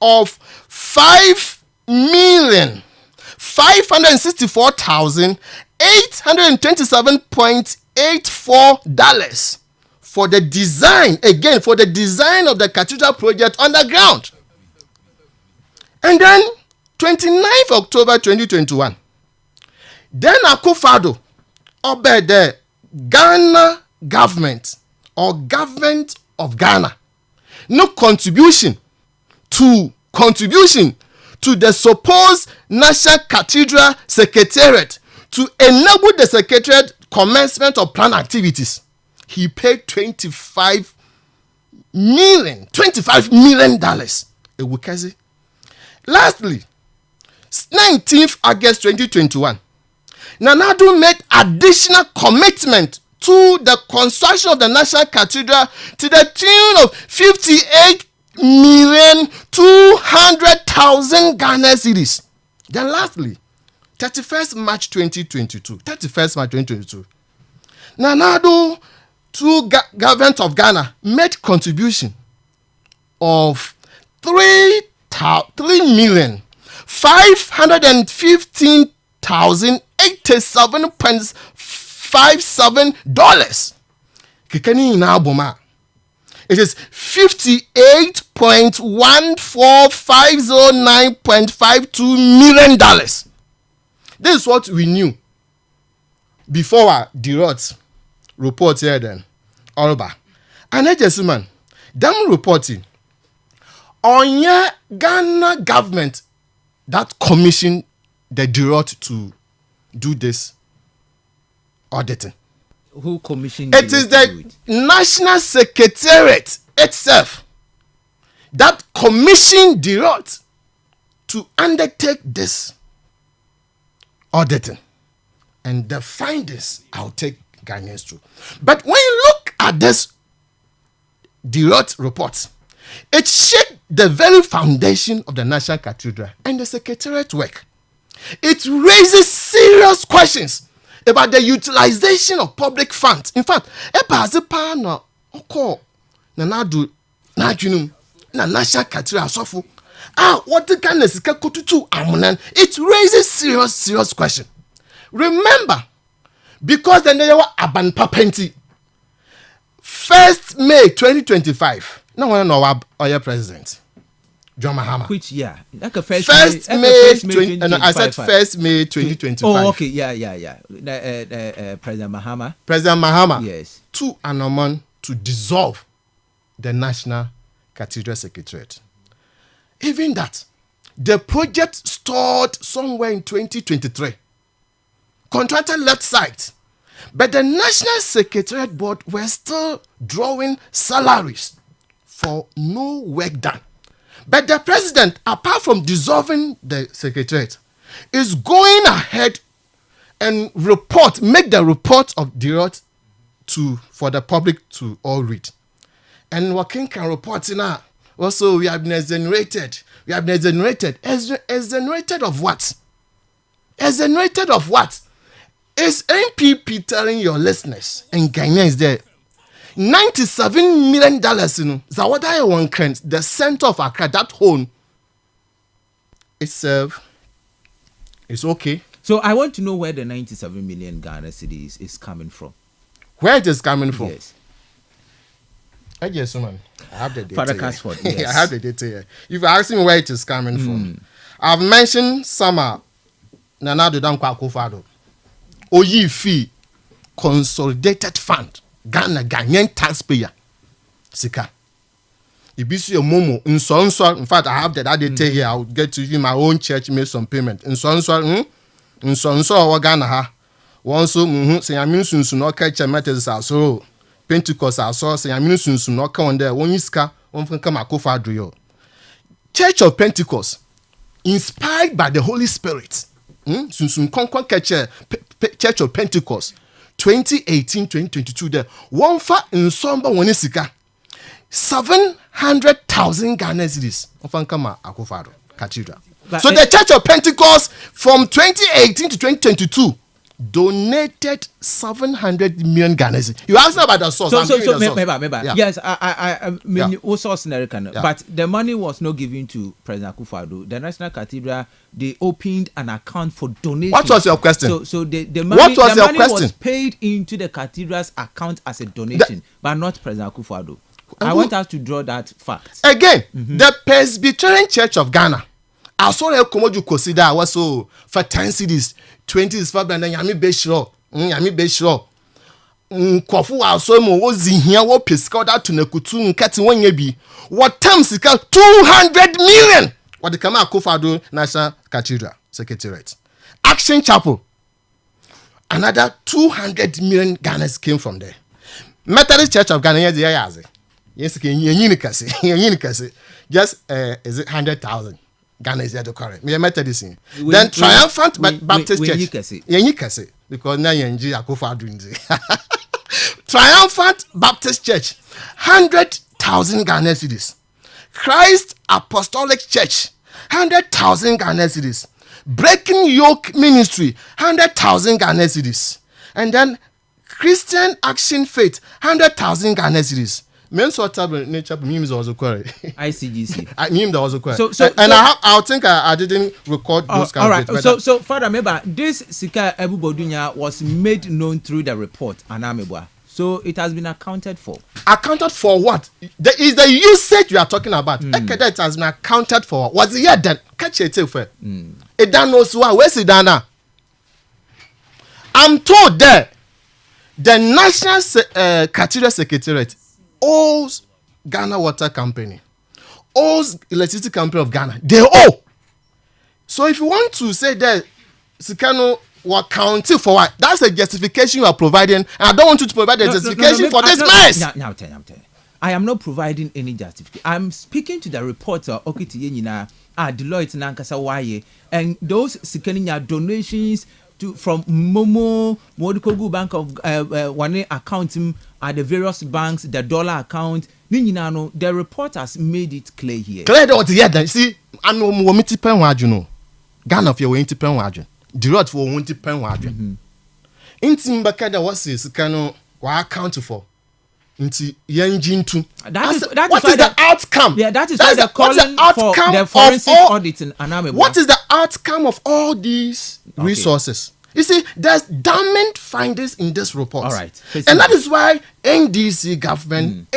Speaker 4: of $5,564,827.84 for the design of the cathedral project underground. And then 29th October 2021. Then Akufo-Addo obeyed the Ghana government or government of Ghana no contribution to the supposed National Cathedral Secretariat to enable the Secretariat commencement of planned activities. He paid $25 million. Lastly, 19th August 2021. Nana-Addo made additional commitment to the construction of the National Cathedral to the tune of 58,200,000 Ghana cedis. Then lastly, 31st March 2022. Nana-Addo to government of Ghana made contribution of 3,315,087.57 kikani na aboma. It is 58.14509.52 million dollars. This is what we knew before our DROT report here then. Alba. And I just man, them reporting on your Ghana government that commissioned the DROT to do this auditing.
Speaker 1: Who commissioned
Speaker 4: it? Is the National Secretariat itself that commissioned DROT to undertake this auditing. And the findings, I'll take Ghanaians through. But when you look at this Deloitte report, it shakes the very foundation of the National Cathedral and the Secretariat work. It raises serious questions about the utilization of public funds. In fact, na National Cathedral Sofu. What the kind of kututu amunan? It raises serious question. Remember, because then they were aban papenti. 1st May 2025. No one know our president, John Mahama.
Speaker 1: Which year? Like a
Speaker 4: first May 2025. I said 1st May 2025.
Speaker 1: Oh, okay, yeah. President Mahama.
Speaker 4: President Mahama.
Speaker 1: Yes.
Speaker 4: To Anoman to dissolve the National Cathedral Secretariat. Even that, the project stalled somewhere in 2023. Contractor left site, but the National Secretariat Board were still drawing salaries for no work done. But the president, apart from dissolving the secretariat, is going ahead and make the report of Deloitte for the public to all read. And Joaquin can report now. Also, we have been exonerated. Exonerated of what? Exonerated of what? Is MPP telling your listeners and Ghanaians there $97 million, Zawada one current, the center of Accra, that home, it's okay.
Speaker 1: So I want to know where the 97 million Ghana cedis is coming from.
Speaker 4: Where it is coming from?
Speaker 1: Yes.
Speaker 4: Yes, man. I have the data.
Speaker 1: Father Casford, yes.
Speaker 4: I have the data here. If you ask me where it is coming from, I've mentioned some Nana Dankwa Kofado. Oyi fee consolidated fund. Ghanaian taxpayer. Sika. Ibisi Momo in fact, I have that data here. I'll get to you. My own church made some payment. In Ghana ha. Once say I mean soon no catch matters so Pentecost so say I mean soon no come there. One iska one come akofa do. Church of Pentecost, inspired by the Holy Spirit. Soon conquer Church of Pentecost 2018-2022 there. One fa in somber one isika 700,000 Ghana cedis. Often come akofa cathedral. So the Church of Pentecost from 2018 to 2022 donated 700 million Ghana cedis. You asked about the source.
Speaker 1: Yeah. Yes, I mean, source but the money was not given to President Akufo-Addo. The National Cathedral, they opened an account for donation.
Speaker 4: What was your question?
Speaker 1: So the money, was paid into the cathedral's account as a donation, but not President Akufo-Addo. I want us to draw that fact.
Speaker 4: Again, the Presbyterian Church of Ghana, I saw a commodity consider was so for 10 cedis, 20 is for Brandon Yami Beshro. Kwafu also mo was in here, what Piscoda to Nekutu, Catty one yebi. What terms 200 million? What the Kama Akufo-Addo National Cathedral Secretariat. Action Chapel. Another 200 million Ghanas came from there. Methodist Church of Ghana, yes, just is it 100,000 Ghana is there to correct. Me Methodist. Then Triumphant Baptist Church. Because now Yenji Akufo-Addo. Triumphant Baptist Church, 100,000 Ghana cedis. Christ Apostolic Church, 100,000 Ghana cedis. Breaking Yoke Ministry, 100,000 Ghana cedis. And then Christian Action Faith, 100,000 Ghana cedis. Men sort of nature memes also query.
Speaker 1: ICGC.
Speaker 4: I mean that was a query.
Speaker 1: I
Speaker 4: think I didn't record those kind of
Speaker 1: things. So Father, remember this Sika Ebubodunya was made known through the report Anamebwa. So it has been accounted for.
Speaker 4: Accounted for what? Is the usage you are talking about? It has been accounted for. What's the year that catch it for? It done knows why. Where's it done now? I'm told that the National Cathedral Secretariat owes Ghana Water Company, owes Electricity Company of Ghana. They owe. So if you want to say that Sikano were counting for what, that's a justification you are providing. And I don't want you to provide a justification for this mess.
Speaker 1: Now, I am not providing any justification. I'm speaking to the reporter, Okiti Yenina, Deloitte Nankasa Waye, and those Sikaninya donations from Momo, Modikogu Bank of Wane accounting at the various banks, the dollar account. Ninjinano, the reporters made it clear here.
Speaker 4: Clear that yeah, see, I know more pen wajun. Ghana for your pen wajun. Direct for 20 pen wajun. Intim Bakada was this cano wa account for. Inti Yanjin too.
Speaker 1: What is
Speaker 4: the outcome?
Speaker 1: Yeah, that is why they're calling for the forensic auditing.
Speaker 4: What is the outcome of all these resources? You see, there's damning findings in this report.
Speaker 1: All right.
Speaker 4: And that is why NDC government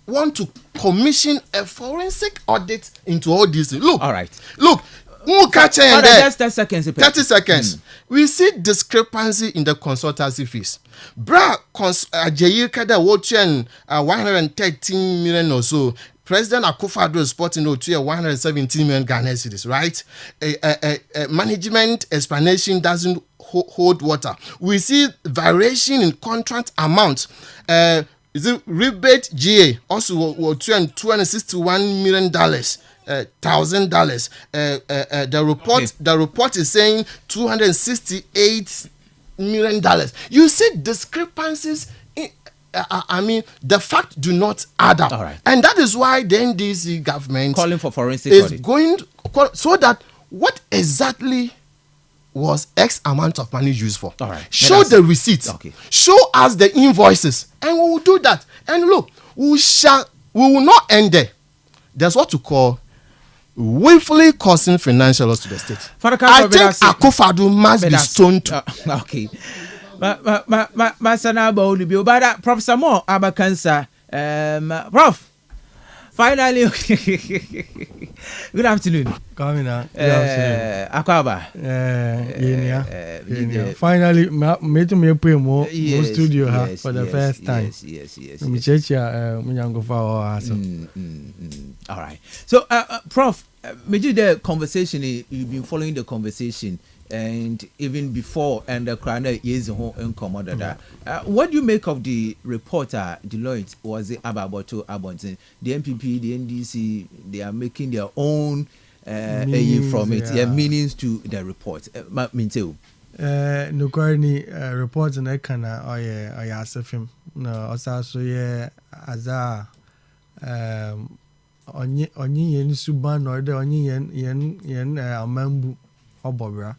Speaker 4: want to commission a forensic audit into all these things. Look.
Speaker 1: All right.
Speaker 4: Look.
Speaker 1: Just 30 seconds.
Speaker 4: 30 seconds. We see discrepancy in the consultancy fees. Jayirka da Wotian 113 million or so. President Akufo-Addo is reporting to 117 million Ghana cedis, right? Management explanation doesn't hold water. We see variation in contract amount. Is it rebate GA also $261 million. $1,000. The report is saying $268 million. You see discrepancies. I mean, the fact do not add up.
Speaker 1: All right.
Speaker 4: And that is why the NDC government
Speaker 1: calling for forensic
Speaker 4: is
Speaker 1: audit.
Speaker 4: going so that what exactly was X amount of money used for?
Speaker 1: All right.
Speaker 4: Show the receipts.
Speaker 1: Okay.
Speaker 4: Show us the invoices, and we will do that. And look, we will not end there. There's what to call willfully causing financial loss to the state. I think Akufo-Addo must be stoned.
Speaker 1: Okay. Professor Moore Abakansa. Prof. Finally, good afternoon.
Speaker 3: Coming now. Good afternoon.
Speaker 1: Akwaba.
Speaker 3: Finally, made me pay more studio for the first time.
Speaker 1: Yes. All right. So, Prof, maybe the conversation, you've been following the conversation, and even before, and the crowd is in commodity. What do you make of the reporter Deloitte? Was it about Abontin? The MPP, the NDC, they are making their own meanings from it, meanings to the report.
Speaker 3: No currently reports in Ekana or Asafim. No, also Azar. Only yen suban or the only yen amambu obobra.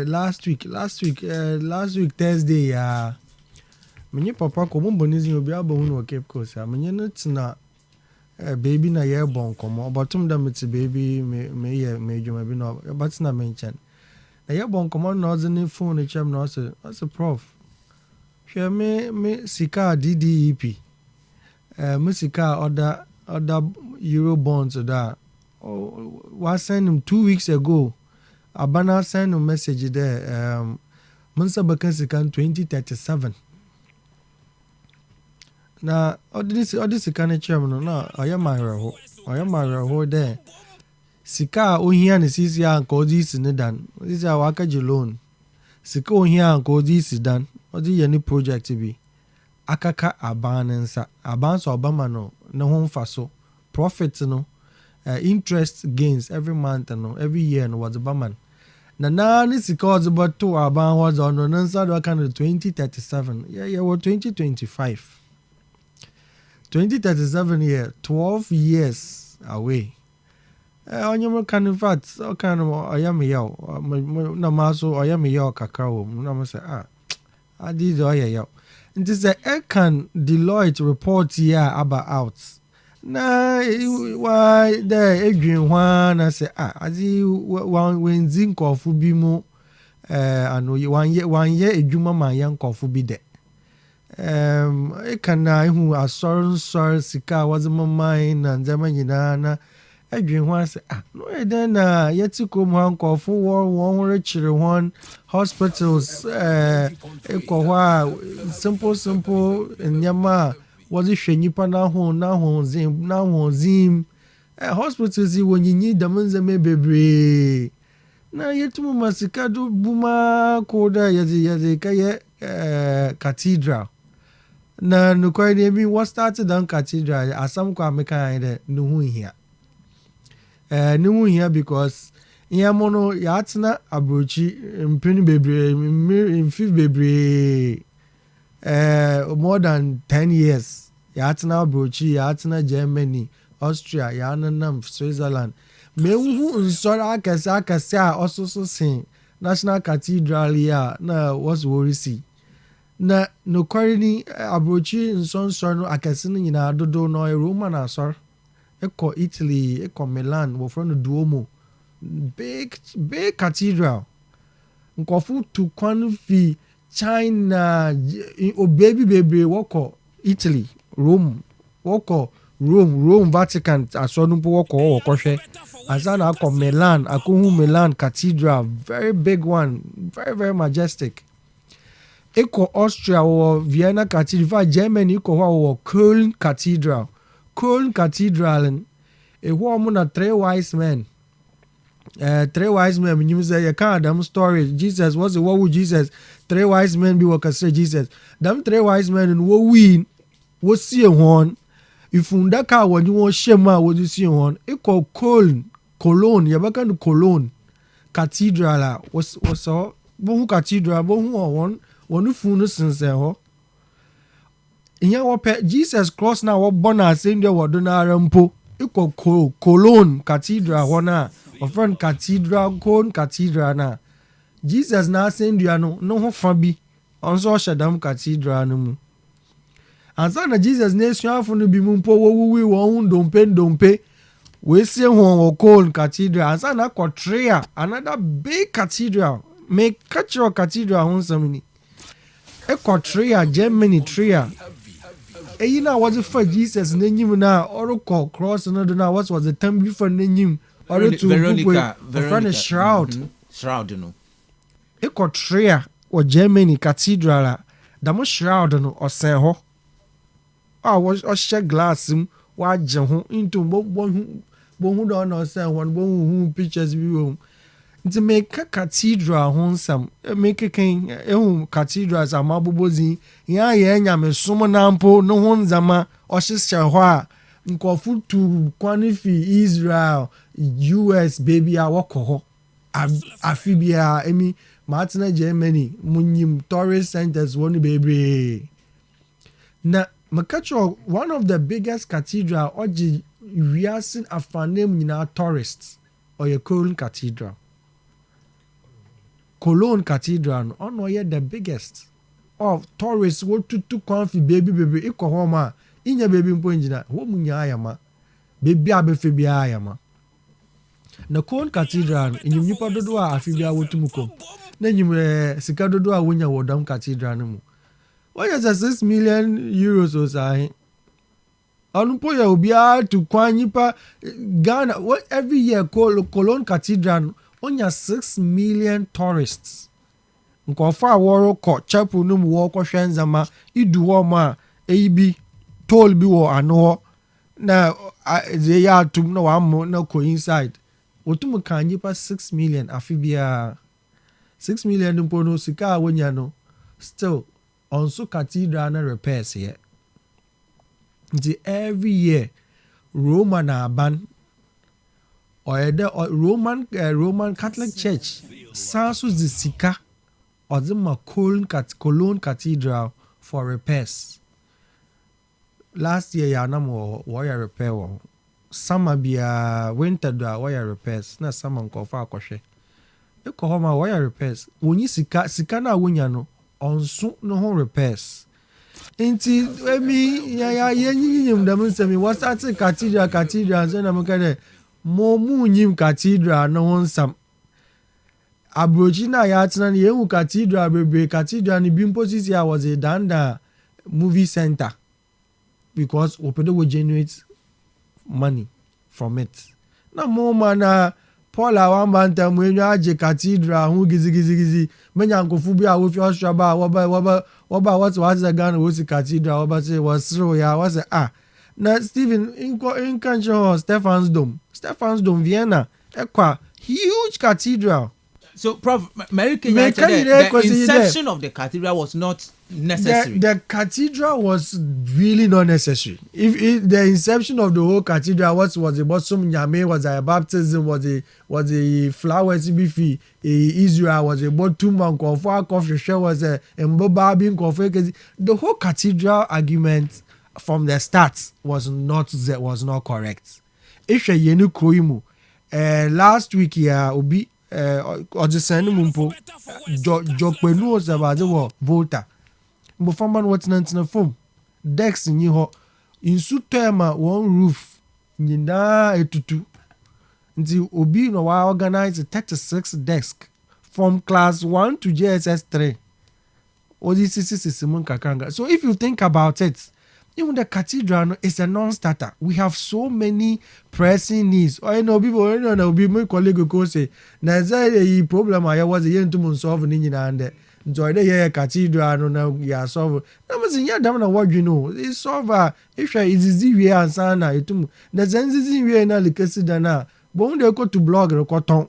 Speaker 3: Last week Thursday many papa ko mbonizi obi abonu o Cape Coast many not na baby na ye bon komo obatum da meti baby me juma bi no but na mention na ye bon komo na ozini phone e chem na also prof hwe me sika DDEP Musika other Euro bonds that was sent him 2 weeks ago. Abana sent a message there. Munsa Bakansikan 2037. Now, all this kind of chairman. No, I am my raho there. Sika Ohia and Sisia and Kodis in the dan. This is our Wakaji loan. Sika Ohia and Kodis is done. What do any project to be? Akaka abanensa abanso obama no home faso profit no interest gains every month no every year no was obama na ni because about to aban was on no nsa do kind of 2037 yeah what 2037 year 12 years away onye kan in fact o kan oyam yaw na maso oyam yaw kakao na mo say adi do yaw. It is a Ekan Deloitte report here about out. Na why the Adrian one I say as you when zinc of Bimo and 1 year a Juma my young coffee be there. Ekan I who are sorry Sika was my mind and Zamanina Adrian one say no then yet to come one coffee one rich one hospitals simple and yama was it shenipa na zim hospitals when you need them bebre na yetu masika do buma koda yazi kaya cathedral na nokware ni ebi what started down cathedral asam kwa meka ide no hu hia no hu hia because iya mono ya atena abrochi mpini bebre mfi bebre more than 10 years ya atena abrochi ya atena Germany Austria ya nanam Switzerland mehu nsora akese a ososo sin National Cathedral ya na was worisi na nokware ni abrochi nsonso no akese no nyina dodo no Roman asor eko Italy eko Milan wo from the Duomo big cathedral nkofu to kwan fi China o baby woko Italy Rome woko Rome Vatican asonu po woko hwe asana akọ Milan akohu Milan cathedral very big one very very majestic eko Austria or Vienna cathedral Germany ko ho Köln cathedral eho mo na three wise men you say you can't them story Jesus was what would Jesus 3 wise men be what say Jesus them 3 wise men and wo win wo see one if undaka when you want shema wo see one eko Cologne you back to Cologne cathedral was so bo cathedral bo hu one funu sense ho iya wo pe Jesus cross na wo born as in there wo do na rampo eko Cologne cathedral hona often cathedral na Jesus na send you no ho fa bi onso shadam cathedral no mu ansa na Jesus na esuafo no bi mu mpo wo won dompe we see ho Cologne cathedral ansa na Kotrea another big cathedral make cultural cathedral hon samini Kotrea Germany Trier eyi na was for Jesus na nyim na orukọ cross no do na what was the time before na nyim or to Veronica shroud
Speaker 1: no
Speaker 3: Kotrea or Germany cathedral da mo shroud no osen ho was share glass wa je ho into bo hu do na osen one bo hu pictures bi wo nti make cathedral ho nsam make ken cathedrals amabobozi ya nyame som na mpo no ho nzama ohyehyɛ hɔ a nkofu tu kwanifi Israel US baby a wɔkɔ hɔ afibia emi matena Germany munyim tourist centers woni bebre na makacho one of the biggest cathedral oji wiasin afanem nyina tourists or Cologne cathedral Cologne cathedral ono ye the biggest of tourists wo tutu kwanfi baby iko ho ma inya baby mpo njina wo munya ayama baby abefe bia ayama na Cologne cathedral inyim nipa dodo a afibia wotumukom na nyim sika dodo a wonya wodam cathedral no mu what is 6 million euros or say onpo ya obia to kwanyipa Ghana what every year Cologne cathedral onya 6 million tourists nkofa aworo ko chapel no mu wo ko hwenzama idu wo ma eibi toll bi wo ano na ze ya tum no am na ko inside otum kan yipa 6 million afibia 6 million mpo no sika wonya no still onso cathedral na repairs here nti every year Roman aban or the Roman Catholic Church sansu the sika or the Cologne Cathedral for repairs. Last year ya namo wire repair wo summer bia winter do wire repairs na summer nkofa akɔhwɛ ekɔ hɔ ma wire repairs wonyi sika na wonya no onso no ho repairs nti emi ya yenyinyim dam nsɛm was at cathedral so na meka mo munyim cathedral no onsam abrochi na ya atena na yehu cathedral bebre cathedral ni bimposisi a was a danda movie center because opedo will generate money from it na mo mana Paul awambanta mu enyo aje cathedral hu gizi menya nkofu bi a wo fi Austria ba what was the Ghana was cathedral what say was through ya was na Stephen in Kancho Stephan's Dome Vienna ekwa huge cathedral
Speaker 1: So, Prof, Mary Kenya,
Speaker 3: Me can you
Speaker 1: the
Speaker 3: consider-
Speaker 1: inception of the cathedral was not necessary.
Speaker 3: The cathedral was really not necessary. If the inception of the whole cathedral was about some nyame, was a baptism, was a flowers bifi Israel, was about 2 months of our coffee show, was a mbobabing coffee. The whole cathedral argument from the start was not correct. If a yenu kroimu last week here obi ɔdesɛn no mu mpo jɔkpenu ɔsɛbadze wɔ volta mbɔframa no wɔtenatena fam desk nyi hɔ nsu tɔɛ ma wɔn roof nyinaa etutu nti obi na wa organize 36 desk from class 1 to JSS 3 ɔdi sisi mu nkakanga. So if you think about it, even the cathedral is a non-starter. We have so many pressing needs. People, my colleague go say, "There's a problem. I was a young to solve in India enjoy the cathedral. No, yeah, solve. I was in Yadam. What you know? It's solve. If I is easy and sana, there's anything we are not like Casidana. But they go to blog or cotton.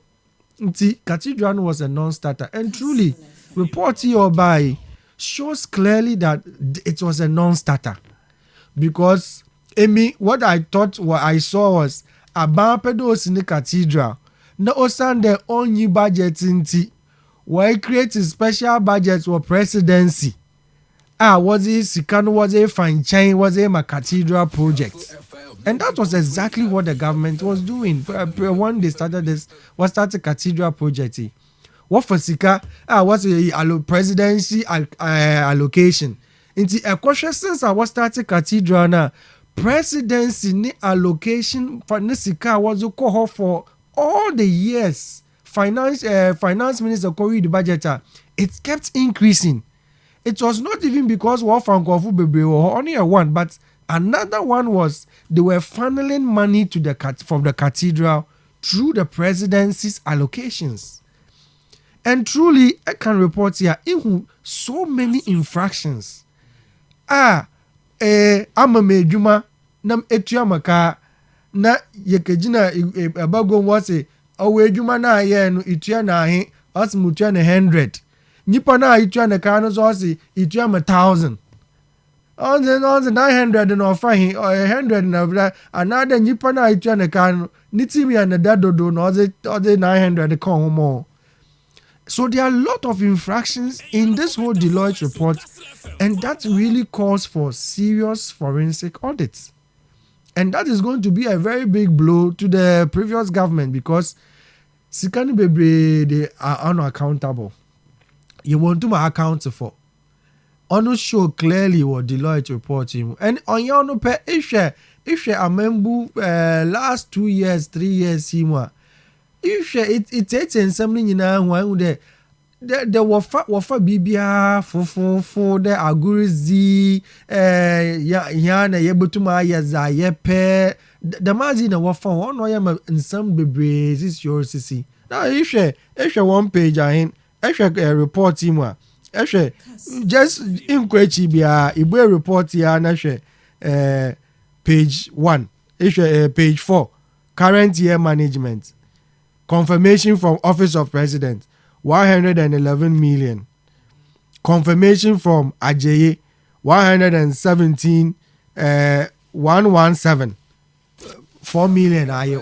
Speaker 3: Cathedral was a non-starter, and truly, report here by shows clearly that it was a non-starter. Because what I saw was about pedos in the cathedral. No osan the only budget inti. Why create a special budget for presidency? Was it Sikano, was a fine chain, was a cathedral project. And that was exactly what the government was doing. When they started this, was start a cathedral project. What for Sika? Was a presidency allocation. Into a question since I was starting cathedral now, presidency ni allocation for Nisika was a cohort for all the years. Finance minister Kori the budget, it kept increasing. It was not even because one from Kofu Bebe or only a one, but another one was they were funneling money to from the cathedral through the presidency's allocations. And truly, I can report here, so many infractions. Ama medwuma nam etua maka na yekejina abago wose awe edwuma na aye no etua na ahe asmutua na 100 nipa na etua na ka no so se etua ma 1000 on the 900 no fa he 100 na bra another nipa na etua na ka no nitimi ya na dadodo no the 900 ka ho mo. So there are a lot of infractions in this whole Deloitte report, and that really calls for serious forensic audits. And that is going to be a very big blow to the previous government because Sikani Bebre, they are unaccountable. You want to account for. Ono show clearly what Deloitte report him. And on your no pay if you remember last 2 years, 3 years, Simwa. If it takes in something in one there wafa bibia for the agurizi ya na yebutuma ya za yepe the mazi na wafa one no yam in some bebre is yours see now if you one page ahin if you report him just in kwechi bia ibu report ya na page 1 if page 4 current year management. Confirmation from Office of President, 111 million. Confirmation from Ajay, 117, 117. 4 million ayo.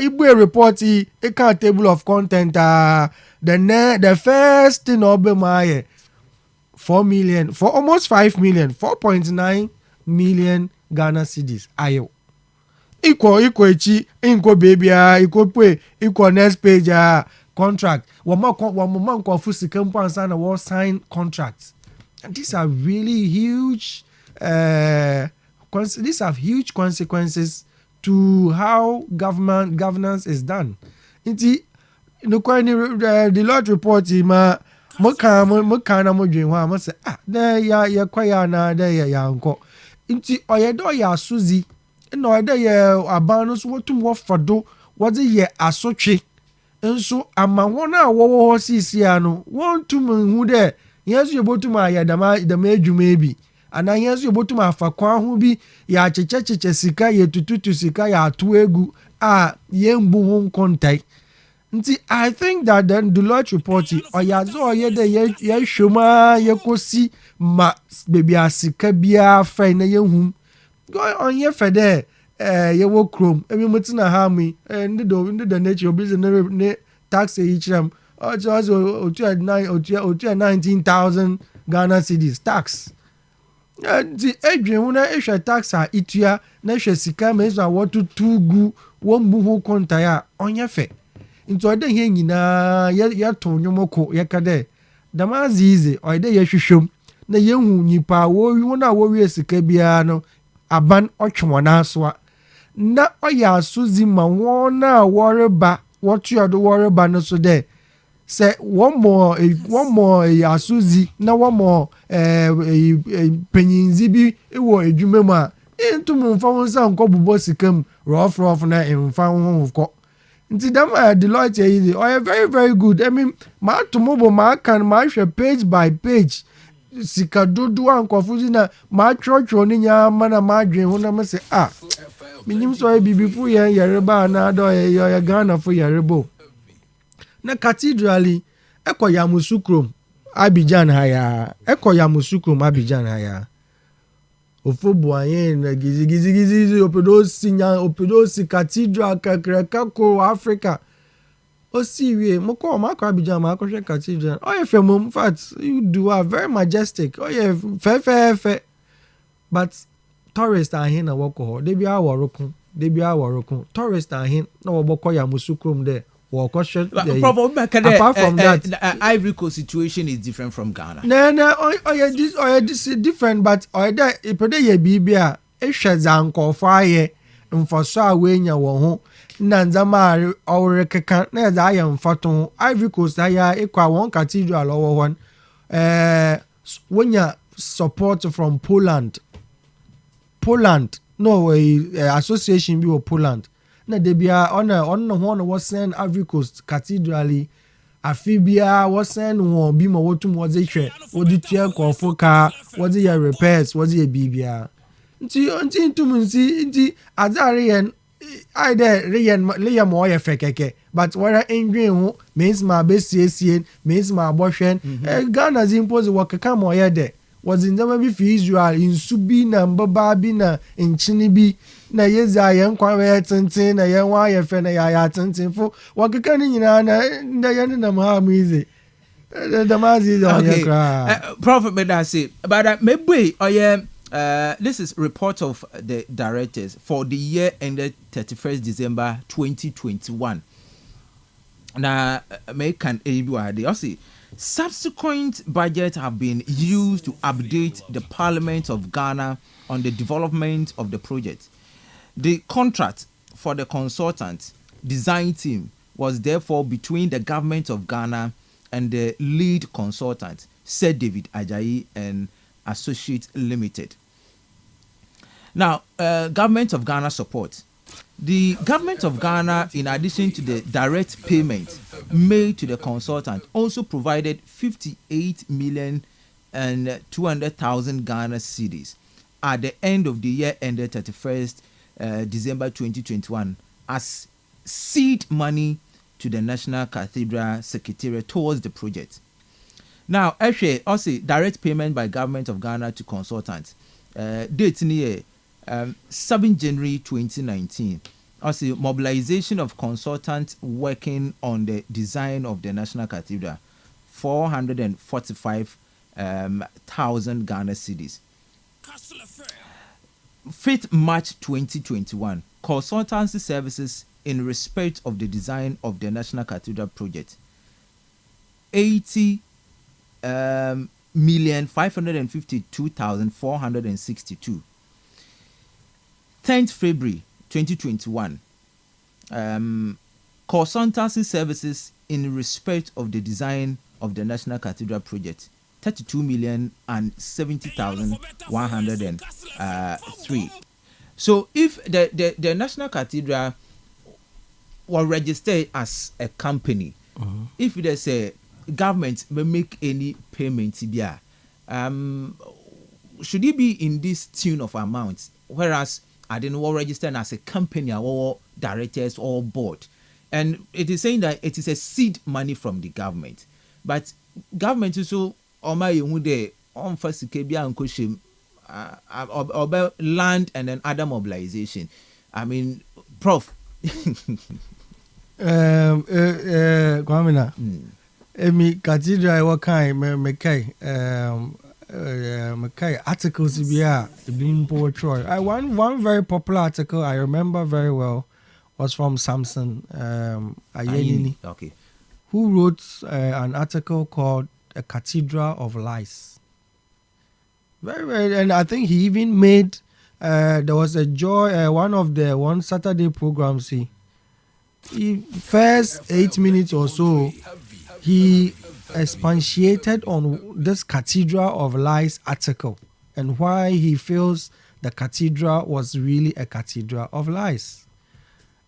Speaker 3: Ibu report a table of content. The first thing Obama 4 million, for almost 5 million, 4.9 million Ghana cedis ayo. Equal baby equal next page contract. One month of second point and war sign contracts. And these are really huge these have huge consequences to how governance is done. Inti no the Lord report ma mokana modwen ho say there ya kwaya na there ya nko. Inti oyedo ya suzi no ade ye aban no so wotum wo fado wode ye asotwe nso ama won a wo sisi ano won tum hu de yesu yebotum ayadama adwuma bi ana yesu yebotum afakwa ho bi ya cheche sika ye tututu sika ya ato egu a yɛmbu ho nkɔntae nti I think that the Deloitte report ɔyɛ adze ɔyɛ dɛ yɛhwɛ mu a yɛkɔsi ma baabi a sika biara fɛn na yɛhum ɔnyɛ fɛ dɛ yɛwɔ kurom ebi mo tena ha mu yi ne da n'akyi obi sɛ ne tax yi kyerɛ m ɔkyerɛ otua 19,000 Ghana cedis tax nti edwin ho na ehwɛ tax a itua na ehwɛ sika ma eso a wɔtutu gu wɔn bu ho kɔntae a ɔnyɛ fɛ nti ɔde yɛn nyinaa yɛto nnwomoko yɛka dɛ damaze yize ɔde yɛhwehwɛm na yɛhu nipa a wɔn a wɔwie sika biara no aban ɔtwe wɔn asoa na ɔyɛ asozi ma wɔn a wɔreba wɔtua do wɔreba no so dɛ sɛ wɔn mɔ asozi na wɔn mɔ panyinzi bi wɔ edwuma mu a ntum nfa wɔn nsa nkɔ bobɔ sika mu rɔfrɔf na nfa ho kɔ nti dɛm Deloitte yi ɔyɛ very very good maa to mo bɔ maa kan maa hwɛ page by page sika dodo a nkɔfo si na maa twerɛtwerɛ ne nyinaa ma na maa dwen ho na mo sɛ menyim sɛ ɔyɛ bibifo yɛn yɛreba anaa dɛ ɔyɛ Ghanafo yɛreba na cathedral yi ɛkɔ Yamoussoukro kurom Abidjan ha ya ofo buaye na gizi opedosi cathedral kakraka ko Africa osi wie moko makọ Abidjan makọ hwe cathedral oye femo in fact you do are very majestic oye fe but tourist ahin na woko ho de bia woroko tourist ahin na wobokọ Yamoussoukro kurom there. Apart from
Speaker 1: that, Ivory Coast situation is different from Ghana.
Speaker 3: No, this is different, but ipede ye bibia ehwe zanko fa ye mfaso a wenya wo ho na nzama awrekeka na za ya mfato Ivory Coast aya ekwa won cathedral owo hon wonya support from Poland no association bi wo Poland na debia on was send Ivory Coast cathedral afibia was send won bi ma wotum was hwe wodi tua kofo ka wodi ya repairs wodi ya bibia nti nti azare yen aide reyen mo ye fekeke but where engine ho means ma besiesie means ma bohwen Ghana impose wakaka mo ye de was in them bi fi Israel in subi na mbaba bi na nchini bi na yeza yen kwa we tenten na yen wa ye fe na ya tenten fo wakeka ni nyina na yen na ma muize the mazi on your cry
Speaker 1: Prophet Medase but maybe this is report of the directors for the year ended 31st December 2021 na make an they also subsequent budgets have been used to update the Parliament of Ghana on the development of the project. The contract for the consultant design team was therefore between the government of Ghana and the lead consultant, Sir David Ajayi and Associates Limited. Now, government of Ghana support. The government of Ghana, in addition to the direct payment made to the consultant, also provided 58,200,000 Ghana cedis at the end of the year ended 31st December 2021 as seed money to the National Cathedral Secretariat towards the project. Now, actually, also direct payment by government of Ghana to consultants. Date near 7 January 2019. Also, mobilization of consultants working on the design of the National Cathedral, 445,000 Ghana cedis. 5th March 2021, consultancy services in respect of the design of the National Cathedral project, 80,552,462. 10th February 2021, consultancy services in respect of the design of the National Cathedral project, 32,70,103. So if the National Cathedral were registered as a company, if there's a government may make any payment, should it be in this tune of amounts? Whereas I didn't know registered as a company or directors or board. And it is saying that it is a seed money from the government. But government is so on first land and then other mobilization. I mean, Prof.
Speaker 3: Kwamina. Emi cathedral what kind me articles being poetry. One very popular article I remember very well was from Samson Ayeni.
Speaker 1: Okay.
Speaker 3: Who wrote an article called A Cathedral of Lies. Very, and I think he even made there was a joy one Saturday program. He first 8 minutes or so he expatiated on this Cathedral of Lies article and why he feels the cathedral was really a cathedral of lies.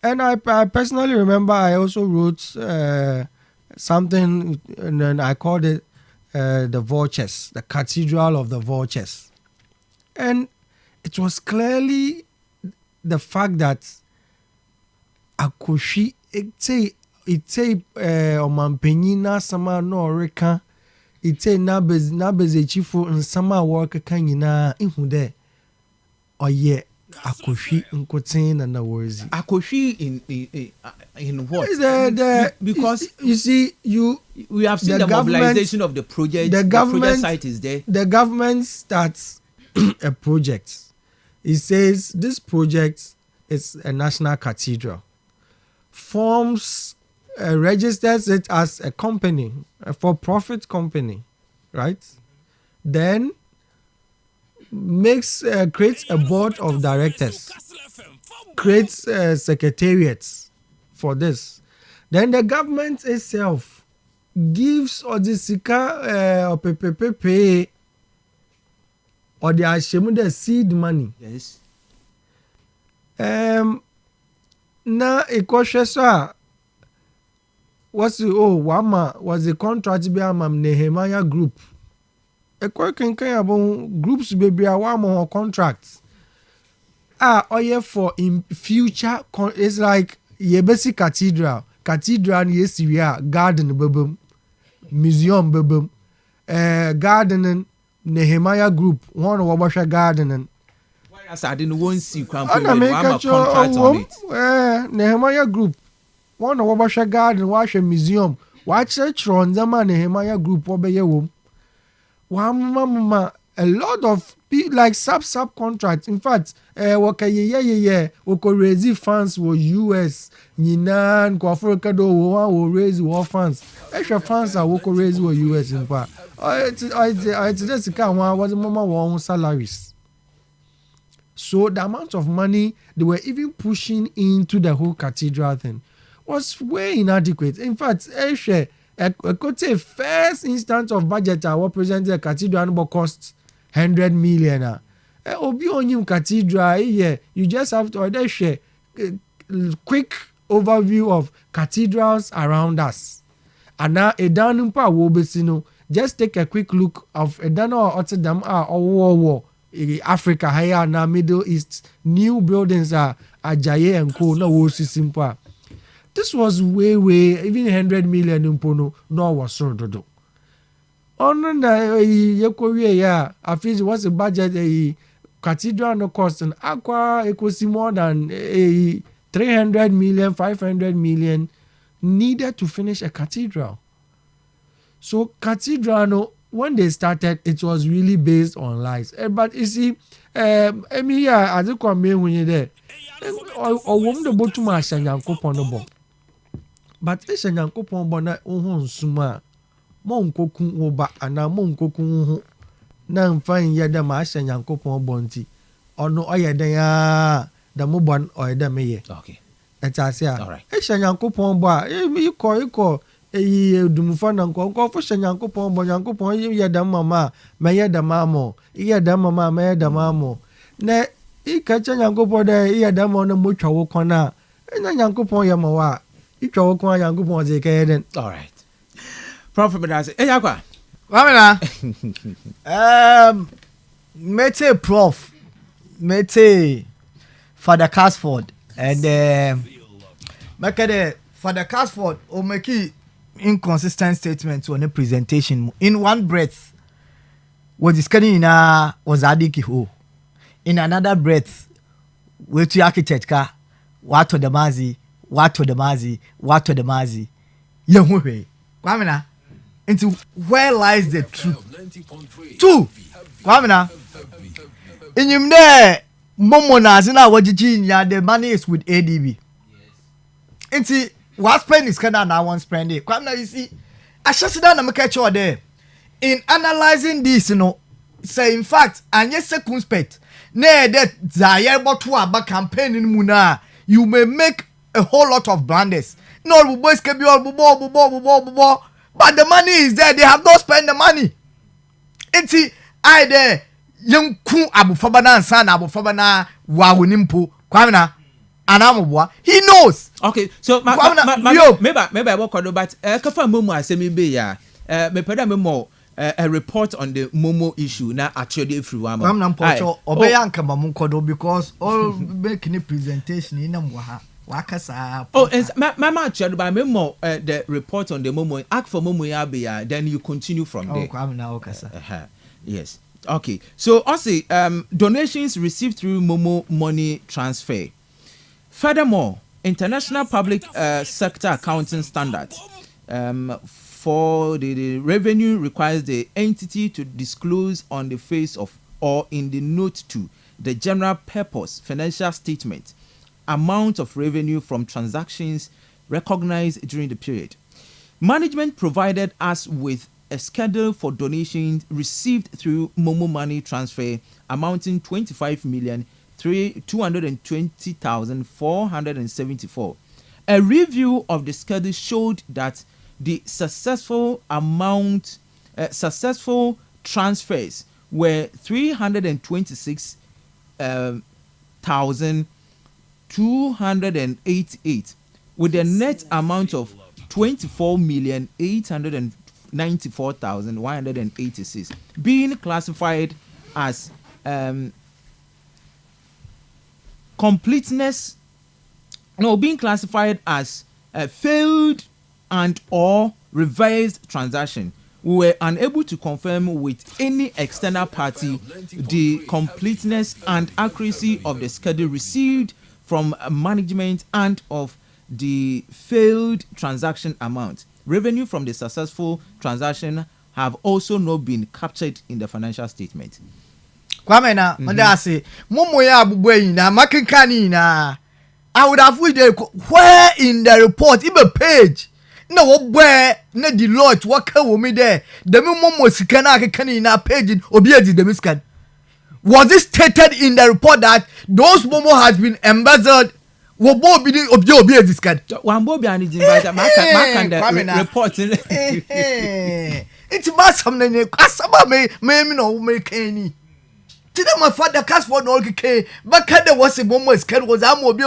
Speaker 3: And I personally remember I also wrote something, and then I called it the vultures, the Cathedral of the Vultures. And it was clearly the fact that Akoshi ite omampanyina sama no reka ite na bezechifo nsama work kan nyina ihu de oye Akoshi nkotin na worzi.
Speaker 1: Akoshi in what? Because
Speaker 3: you see
Speaker 1: we have seen the mobilization of the project. The project site is there.
Speaker 3: The government starts a project. It says this project is a national cathedral. Forms registers it as a company, a for-profit company, right? Then creates a board of directors, creates secretariats for this. Then the government itself gives Odisika or PPP or the Ashemu seed money.
Speaker 1: Yes.
Speaker 3: Na ekoshesa was the contract be amam Nehemiah group. Groups baby a contracts. Oye for in future it's like yebesi cathedral yes we are garden bebum museum bebum gardening Nehemiah group one wabasha gardening.
Speaker 1: As I didn't want to see contract on it.
Speaker 3: Nehemiah group one wabasha garden wash a museum watch church zama Nehemiah group obeye wom. A lot of people like sub contracts. In fact, we could raise funds for US, Ninan, Africa, we raise war funds. Extra funds we could raise for US. In fact, it's just was mama one salaries. So the amount of money they were even pushing into the whole cathedral thing was way inadequate. In fact, I could say first instance of budget I will present the cathedral cost 100 million. Obi onyim cathedral here. You just have to share quick overview of cathedrals around us. And now Edanumpa Wobesino, just take a quick look of Edano or Otterdam or Africa higher now Middle East. New buildings are Ajaye and Co. No Wosi Simpa. This was way even 100 million impono no was so do. On the after what's the budget a cathedral no cost and aqua equals more than 300 million 500 million needed to finish a cathedral. So cathedral no when they started it was really based on lies. But you see Emiya as a come when you there or woman the bottom no but it's a Yankopon bona ohun suma mon kokun oba ana mon kokun ho na mfan yeda ma asha Yankopon bonti ono oyeda ya da mo bon oyeda meye.
Speaker 1: Okay.
Speaker 3: That's all right. Asha Yankopon ba iko edumfa na nko fo sha Yankopon bo Yankopon yeda mama me yeda mamo yeda mama me yeda mamo na ikacha Yankopon da yeda mo na mo twa wo kona na Yankopon ya mawa. All
Speaker 1: right. Prophet Benazir. Hey, Yakwa.
Speaker 5: Mete prof. Mete Father Casford and Father Casford will make inconsistent statements on a presentation. In one breath, was discussing was Adiki Ho. In another breath, which the architect ka what to the mazi, what to the mazi, what to the mazi. Yamuhe. Kwamina. Into where lies the truth? Two. Kwamina. In him there, Momo Nazina Wajijinya, the money is with ADB. Into what spend is kind of now one spend it. Kwamina, you see, I just down and catch you there. In analyzing this, you know, say in fact, and yes, circumspect. Nay, that Zaire Botua campaign in Muna, you may make a whole lot of blunders. No, boys can be all but the money is there. They have not spent the money. It's I there. Young Kun Abu Fabana and San Abu Fabana Wawunimpu Kwamina Anamwa. He knows.
Speaker 1: Okay, so maybe I walk on, but Kafa Momo I say me be ya. Me peda me more. A report on the Momo issue now actually through
Speaker 5: I'm not sure Obeyanka Mamunkodo because all making a presentation in Amwaha Wakasa.
Speaker 1: Oh, and Mama actually by me more the report on the Momo act for Momo Yabia, then you continue from there. Yes. Okay. So also donations received through Momo money transfer. Furthermore, international public sector accounting standards for the revenue requires the entity to disclose on the face of or in the note to the general purpose financial statement amount of revenue from transactions recognized during the period. Management provided us with a schedule for donations received through Momo money transfer amounting 25,220,474. A review of the schedule showed that the successful transfers were 326,288 with a net amount of 24,894,186 being classified as failed and or revised transaction. We were unable to confirm with any external party the completeness and accuracy of the schedule received from management and of the failed transaction amount. Revenue from the successful transaction have also not been captured in the financial statement.
Speaker 5: Kwame na say Momo ya abubuyi na makinkani na I would have wished where in the report in the page no where na the Lord what can me there the Momo sikana kekani na page obiedi the miskan. Was it stated in the report that those Momo has been embezzled? Wobo bidi obiedi skan.
Speaker 1: Wambo bi ani jimba makan the report.
Speaker 5: It's masam ne asaba me no me keni. Today my father cast for no okay, but there was a Momo skan was amobi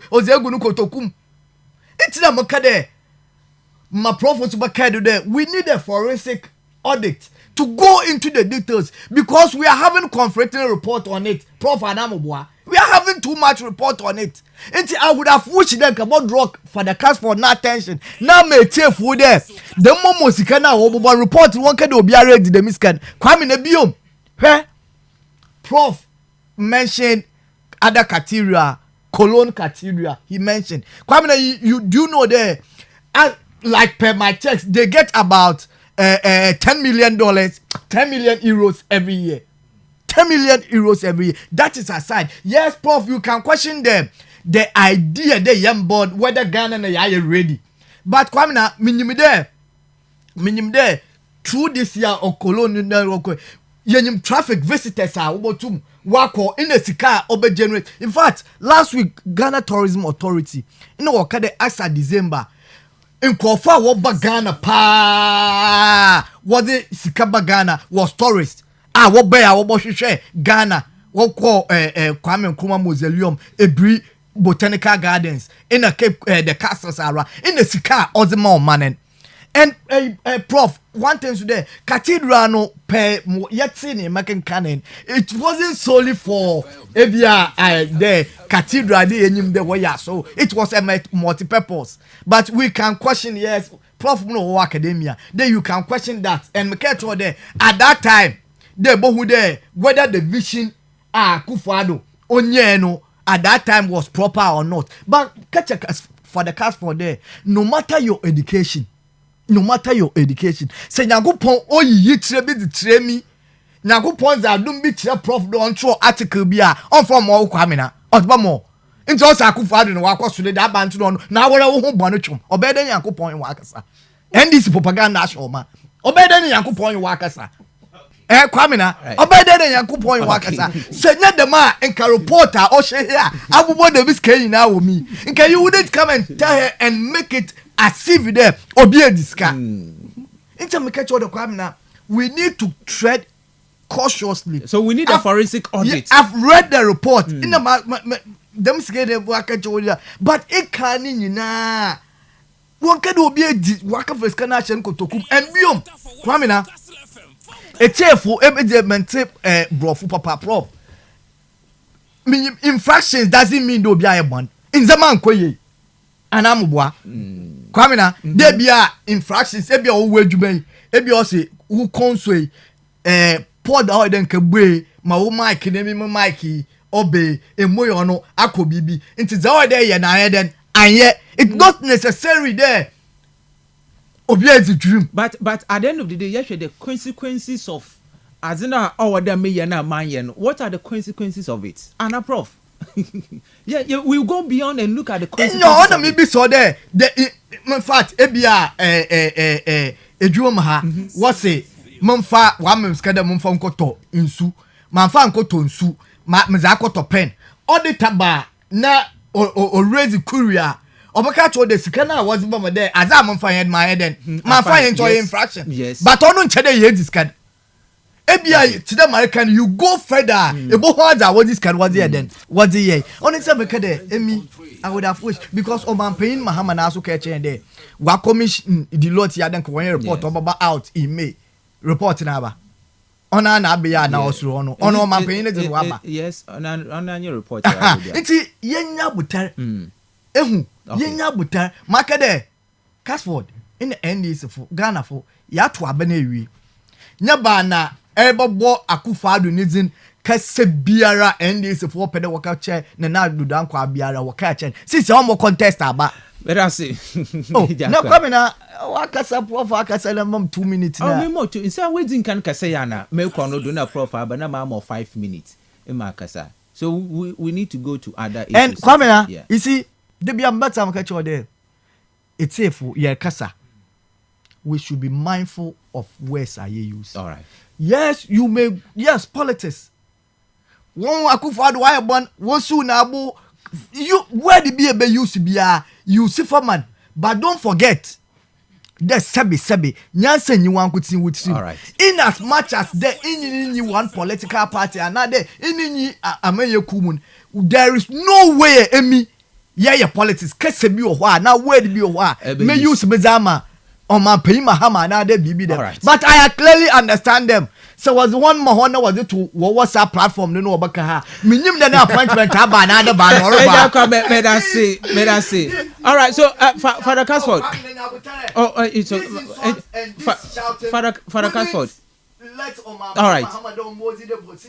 Speaker 5: ozegu no kotokum. It's na makade. My prophet there. We need a forensic audit to go into the details because we are having conflicting report on it. Prof Anamoboa, we are having too much report on it. And I would have wished them about rock for the cast for no attention. Now me take for there. The Momo sikana obobo report one can be ready the miscan. Kwame Nebium. Where Prof mentioned other criteria, colon criteria. He mentioned. Kwame, you do know there. Like per my checks, they get about $10 million, 10 million euros every year. 10 million euros every year. That is aside. Yes, Prof, you can question them. The idea they young board whether Ghana and are ready. But Kwamina, minimum there through this year or colonial yenim traffic visitors are obotum wako in the sika obe generate. In fact, last week Ghana Tourism Authority in the wakade asa December in Kofa woba Ghana pa was it Sikaba Ghana was tourist woba wobo hwehwe Ghana woko Kwame Nkrumah Mausoleum Ebri Botanical Gardens in the Cape the Castles ara in the Sika Ozima manen And prof, one thing today, cathedral no per yet seen in American canon. It wasn't solely for the cathedral the way so it was a multi-purpose. But we can question, yes, prof no academia. Then you can question that. And me there at that time, the bohu there whether the vision Kufado Onyeno at that time was proper or not. But for the cast for there, no matter your education, say Nagupon oyi trebi the tremi, Nagupon za dum bi tre prof don throw article bia on from all kwamina, otbamo. Into us Akufado no wakwa sule da bantu no na wora wo ho bonu twom. Obeden Yakupon wakasa. NDC propaganda show ma. Obeden Yakupon wakasa. Kwamina, obeden Yakupon wakasa. Say na the man enka reporter o she here. Abubo de biskay na wo mi. Enka you wouldn't come and tell her and make it as if there obi a diska. Into me catch all the Kwamina. We need to tread cautiously.
Speaker 1: So we need a forensic audit.
Speaker 5: I've read the report. In the them scared but it can't na one can be a work of a scanation kotokum and biom Kwamina a cheerful evidence brofu papa prof infractions doesn't mean do be a one in the man koye and amubwa Kwamina there be infractions ebi o wedwuma ebi o say who console pour the oil then kebwe ma wo mic na mi mic obey emoyo no akobibi into the other day na then and yet it's not necessary there obi a dream
Speaker 1: but at the end of the day yes the consequences of azina or the me na man what are the consequences of it and a prof yeah we'll go beyond and look at the consequences
Speaker 5: no maybe so there the in fact ebia edwom ha what say momfa wa memskada momfa nkoto nsu manfa nkoto nsu ma mzakoto pen auditor ba na o raise courier obaka to the sika na was bomb there as am fan my head man fan into infraction
Speaker 1: yes
Speaker 5: but onu nchede ye discard ebia to the American you go further ebo how what discard was there then what the year onu say make there emi I would have wished because o man paying Mahama na so catch there wa commission the lot ya den ko report about out in May report na ba ona na abia na osuro ono man paying the waba
Speaker 1: yes ona your report
Speaker 5: iti yenya butar ehu yenya butar makade Kastle in the NDC for Ghana for ya to abana ewi nya ba na ebobo Akufado nizin kase biara NDC for pede waka che na dudan kwa biara waka che since omo contest aba
Speaker 1: better say
Speaker 5: na Kwamina wakasa prof wakasa na mam 2 minutes na
Speaker 1: me mo to insa wedding kan kasa ya na me kwa no do na prof aba na ma 5 minutes e ma kasa so we need to go to other issues
Speaker 5: and Kwamina you see the be ambata am catch there it's safe yeah kasa we should be mindful of words are used
Speaker 1: all right
Speaker 5: yes you may yes politics one Akufado why born one soon abu you where the be use bia you see for man but don't forget the sebi nyansa nyi wan kuti wuti
Speaker 1: all right
Speaker 5: in as much as there in one political party another in ameye kumun there is no way emi yeah politics kese bi o hwa na word bi o hwa may use bezama on my pay Mahama na de bibi them
Speaker 1: right.
Speaker 5: But I clearly understand them. So was one Mahona was it to WhatsApp platform no baka ha minim the appointment aba na de ba no ba
Speaker 1: may I say all right so Father Kastle it's Father Kastle all right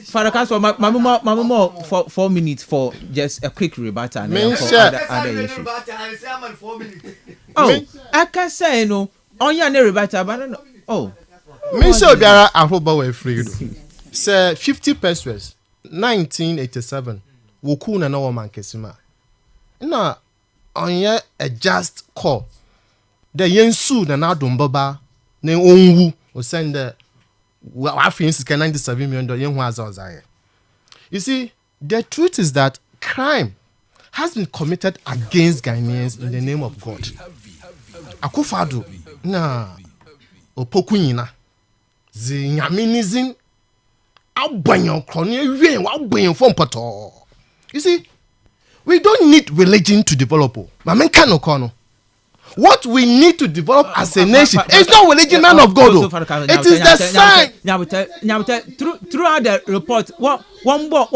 Speaker 1: Father Kastle my 4 minutes for just a quick rebuttal and for other issues oh I can say no on your rebuttal but no oh
Speaker 4: me say obiara ahoba we free do say 50 pesos 1987 woku na wo man kesima na onye a just call the yensu na adom baba na onwu o send wa fin sika $97 million yen hu azazaye. You see, the truth is that crime has been committed against Ghanaians in the name of God. Akufado na opokunyina zi nyaminizin abanyo kroni ewie wa abanyo fom poto. You see, we don't need religion to develop. Ma menka no kono. What we need to develop as a nation is not religion, man of God. It is the sign.
Speaker 1: Throughout the report, one more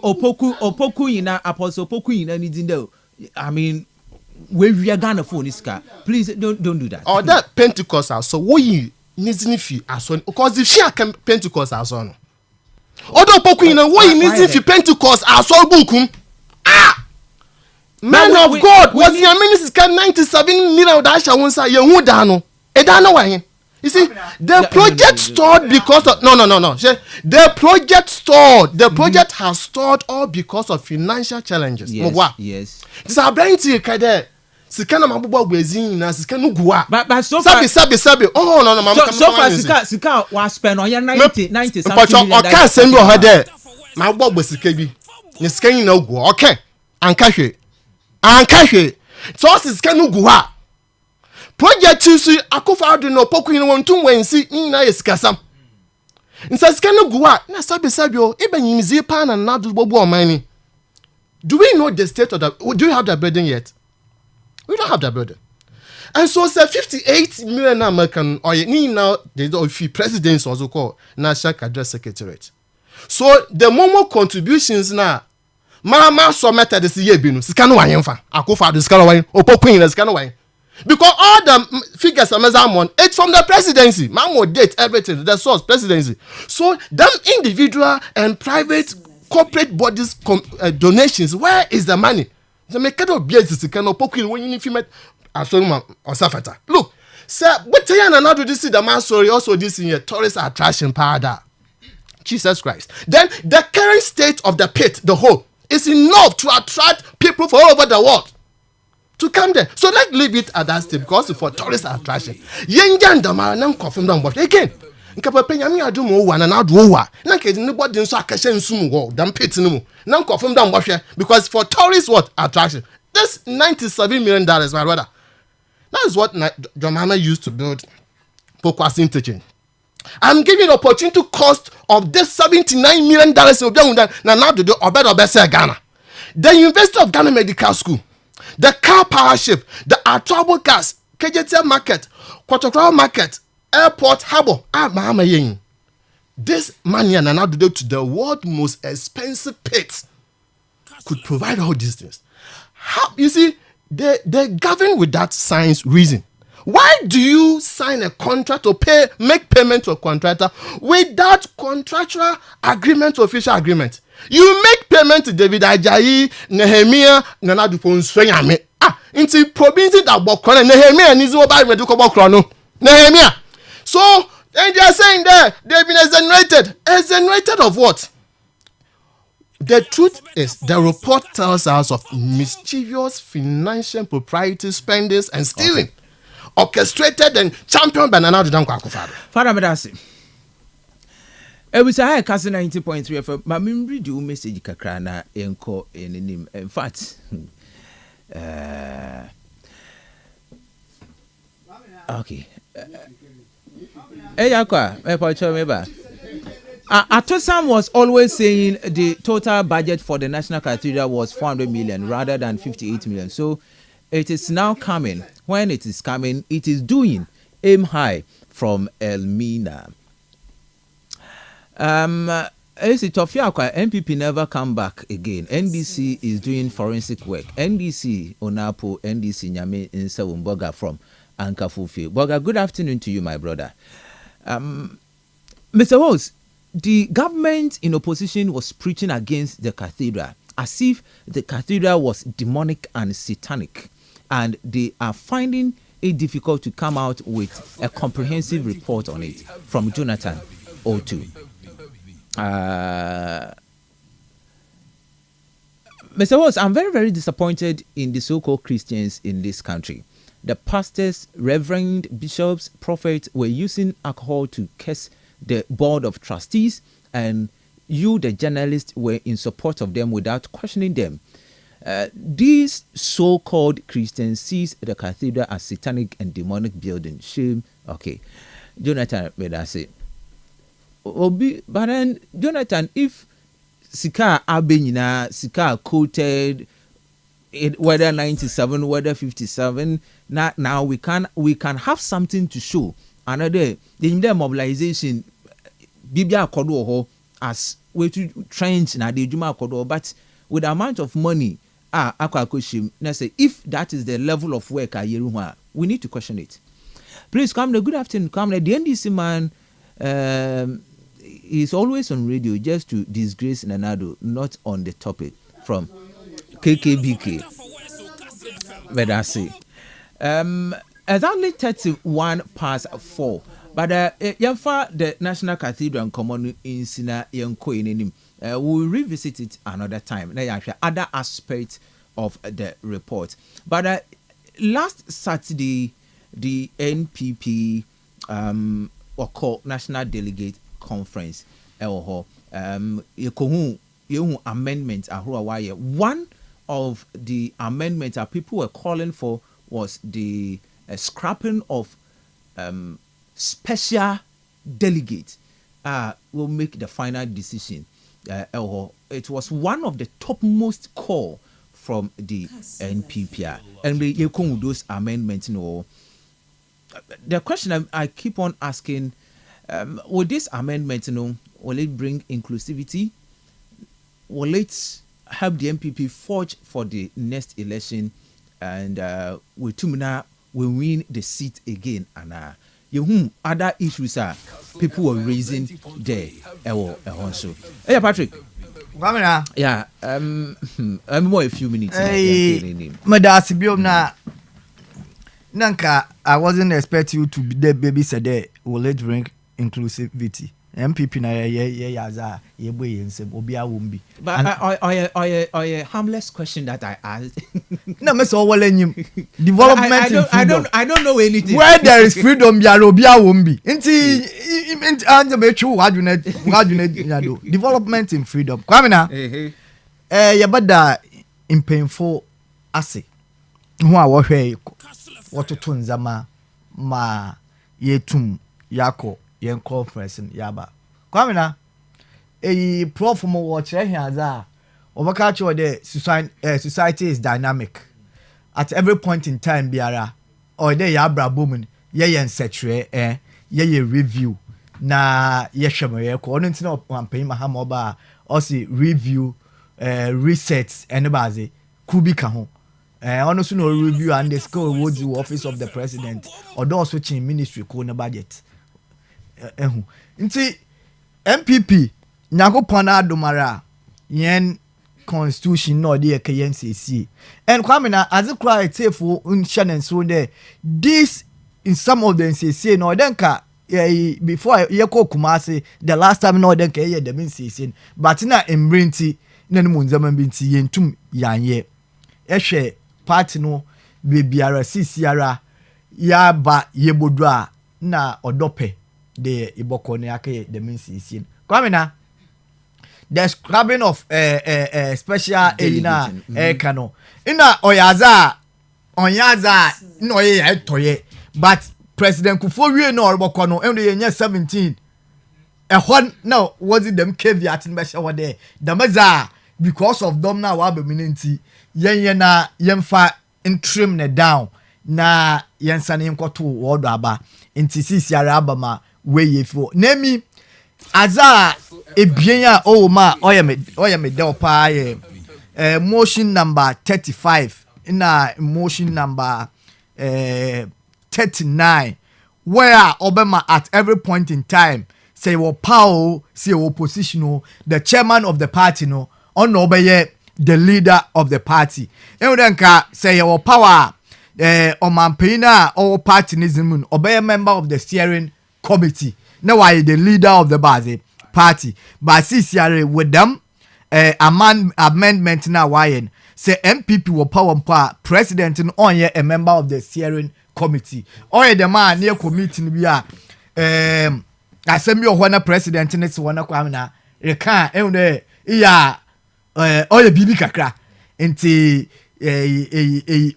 Speaker 1: opoku ina apostle opoku ina ni dindo. I mean, we are gonna phone this car. Please don't do that.
Speaker 4: Or that Pentecostal. So we need if as one because if she can Pentecost as one. Other opoku ina we need if Pentecost as one book. Man of God was your ministers can 97 million dash and say you dano. E dano wa hin. You see, the project stalled because of no. The project has stalled all because of financial challenges.
Speaker 1: Yes.
Speaker 4: This are plenty kade. Sika na mabubo gwezi na sika no gua.
Speaker 1: But so far
Speaker 4: sabi. Oh no mama.
Speaker 1: So far sika was spend on 90 something.
Speaker 4: But okay send me over there. Mabubo gwesika bi. Ni sika yin na gua. Okay. Ankahwe so sika no gu ha project su akofa adu no poku yin won tun wansi na yesikasam nsa sika no gu ha na sabi o ebenyimzi pa na nadu bobu omani. Do we know the state of the do we have that burden yet? We don't have that burden. And so say 58 million American or ni now the presidents also called National Cadre Secretariat. So the momo contributions now Mama so method this year binu sika no wan fa akofa do sika no wan opokun na sika no wan because all the figures are measurement it's from the presidency mamo date everything the source presidency so them individual and private corporate bodies donations where is the money the make of bias sika no opokun when you fit asonuma osafata look sir what you na do this the man sorry also this in your tourist attraction powder Jesus Christ then the current state of the pit the whole is enough to attract people from all over the world to come there. So let's leave it at that stage because for tourist attraction. Yenjan dama na confirm them but again. Nka penya mi adu mo wa na adu wa. Na ke nobody nso akahye nsum wo dam pit no mu. Na confirm them because for tourist what attraction. This $97 million my brother. That is what John Mahama used to build Pokwasi interchange. I'm giving opportunity cost of this $79 million now to do Obed Ghana. The University of Ghana Medical School, the car powership, the Atwabo cars, KJT market, Kwatokra market, airport harbor, Mahama Yin. This money and now to do to the world's most expensive pits could provide all these things. How you see they govern with that science reason. Why do you sign a contract or make payment to a contractor without contractual agreement, official agreement? You make payment to David Ajayi, Nehemiah, Nana Dupon Swayame. Into province that Bokron, Nehemiah needs to buy medical Bokrono. Nehemiah. So, and they are saying there, they've been exonerated. Exonerated of what? The truth is, the report tells us of mischievous financial propriety spendings and stealing. Okay. Orchestrated and championed by Nana Dudan Kwakufado.
Speaker 1: Father Medasi. Was a Kastle 90.3 FM. My memory do message Kakrana enko in him. In fact, okay. Atosam was always saying the total budget for the National Cathedral was 400 million rather than 58 million. So it is now coming. When it is coming, it is doing aim high from Elmina. NPP never come back again. NDC is doing forensic work. NDC Onapo, NDC Nyame Insewum Boga from Ankafufi. Boga, good afternoon to you, my brother. Mr. Host, the government in opposition was preaching against the cathedral as if the cathedral was demonic and satanic, and they are finding it difficult to come out with a comprehensive report on it from Jonathan O2. Mr. Host, I'm very, very disappointed in the so-called Christians in this country. The pastors, reverend, bishops, prophets were using alcohol to curse the board of trustees, and you, the journalists, were in support of them without questioning them. These so-called Christians sees the cathedral as satanic and demonic building. Shame. Okay. Jonathan, I say. But then, Jonathan, if Sika Abenina, Sika quoted, whether 97, whether 57. Now we can have something to show. Another the mobilization bibia akodo ho as we to trench na the juma akodo, but with the amount of money akwakoshim na say if that is the level of work we need to question it. Please come the good afternoon. Come the NDC man is always on radio just to disgrace Nanado, not on the topic. From KKBK. But I say exactly 31:4. But the National Cathedral and Common in Sina Yanko we'll revisit it another time. There are other aspects of the report. But last Saturday, the NPP or called National Delegate Conference, amendments are one of the amendments that people were calling for was the scrapping of special delegates. Will make the final decision. It was one of the topmost call from the NPP, and you come with those amendments. The question I keep on asking: with this amendment, will it bring inclusivity? Will it help the NPP forge for the next election, and will Tumina will win the seat again? And other issues are people were raising there. Also, hey Patrick. Yeah, I'm more a few minutes.
Speaker 5: Madasibiom Nanka, I wasn't expecting you to be there, baby said there. Will it bring inclusivity? MPP na yaza yeboy and said Obia wumbi.
Speaker 1: But a harmless question that I asked.
Speaker 5: No, Miss Owelenium. Development.
Speaker 1: I don't know anything.
Speaker 5: Where there is freedom, Obia wumbi. Inti anja mechu wadu development in freedom. Kwamina. Yabada in painful ase. Who are what to tunzama ma yetum yako. Yen conference yaba kwamina prof mo watch here za obaka cho the society is dynamic at every point in time biara or there ya brabomun ye nsetre ye review na ye hwemere ko ono ntina campaign mahama oba o si review reset anybaze kubika ho ono so no review and the score would do office of the president or those switching ministry ko na budget nti MPP nyakopon adomara yen constitution no de KNCC and kwamina as it cry tefo unshanen so there this in some of the NCC no denka before yeko kumase the last time no denka ye the NCC but na embrinti na no munzama binti yentum yanye ehwe party no bebiara sisiara ya ba yebodua na odope the iboko ne ake the NCC kwamina the scrubbing of special elina kano ina onyaza no ye toye but President Kufuor no oboko no em de 17 ehon now was it them caveat in besha wa there the maza because of them now wa be minenti yen na yemfa trim ne down na yensa ne nkoto wodo aba ntisi araba ma we yefo nemi aza ebienya ma oyeme del pa motion number 35 na motion number 39 where Obama at every point in time say wo power say opposition the chairman of the party no on obeye the leader of the party endenka say wo power omampina or partinism obey member of the steering committee now why the leader of the party but CCR with them amendment now why say MPP will power president on here a member of the steering committee or the man near committee we are I send me one president in this one kwamina e kan e ya oye bibi kakra enti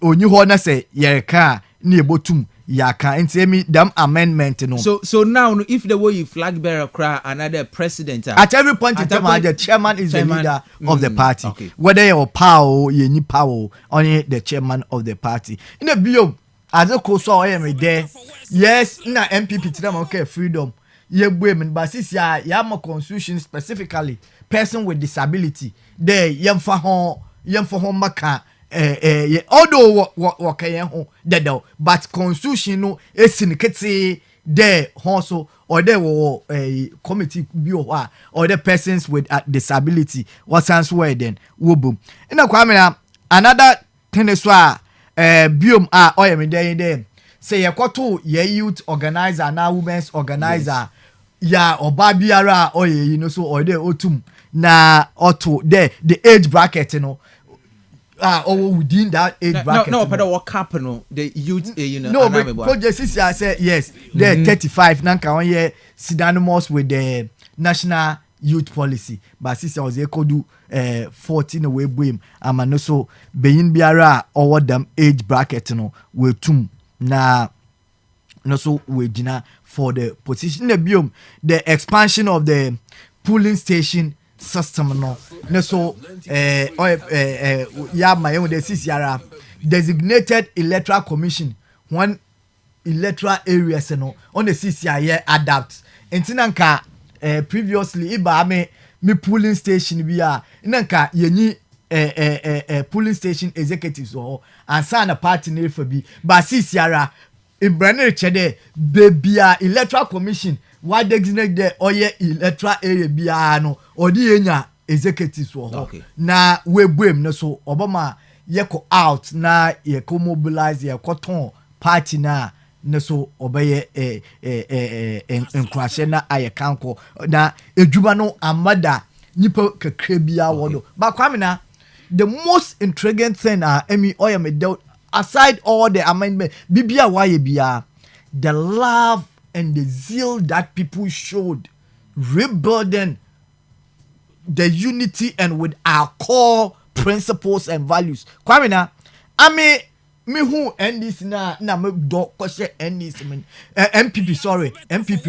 Speaker 5: onyi ho na say ye ka na ebotum yaka nti me them amendment no.
Speaker 1: So now if the way you flag bearer cry another president
Speaker 5: at every point in time the chairman is the leader of the party.
Speaker 1: Okay.
Speaker 5: Whether you're power you need power only the chairman of the party. In the bio as a so I am there. Yes, na MPP to them okay freedom. Ye women but since ya more constitution specifically person with disability there yem for home maka although what can ho dead but constitution no esin kete there also or there were a committee or the persons with disability what sounds where then wo boom ina kwamena another thing is why biom oyem there say yakoto ye youth organizer na women's organizer ya oba biara oye you know so or there otum na auto there the age bracket you know within that age bracket
Speaker 1: no but what happen the youth you know
Speaker 5: no but project I said yes there 35 nanka one year synonymous with the national youth policy but sister was do 14 away boom ama no so beyin biara over them age bracket no we tum na no so we gina for the position the biome the expansion of the polling station system no so yeah my own the CCR designated electoral commission one electoral areas no on the CCR adapt entinanka previously iba me polling station bia nanka yenyi polling station executives or and sign a party name for be but CCR Ibrahim Chede bebia electoral commission why designate there oye electoral area bia no odi enya executives wo
Speaker 1: okay.
Speaker 5: Na we buem no so obama yeko out na yeko mobilize yeko ton party na no so obeye enkwashe na ayekanko na edwuma no amada nipa kakra bia wodo ba kwamina the most intriguing thing emi oye me aside all the amendment bibia why bia the love and the zeal that people showed rebuilding the unity and with our core principles and values kwamina me who end this na me do kwese end this MPP sorry MPP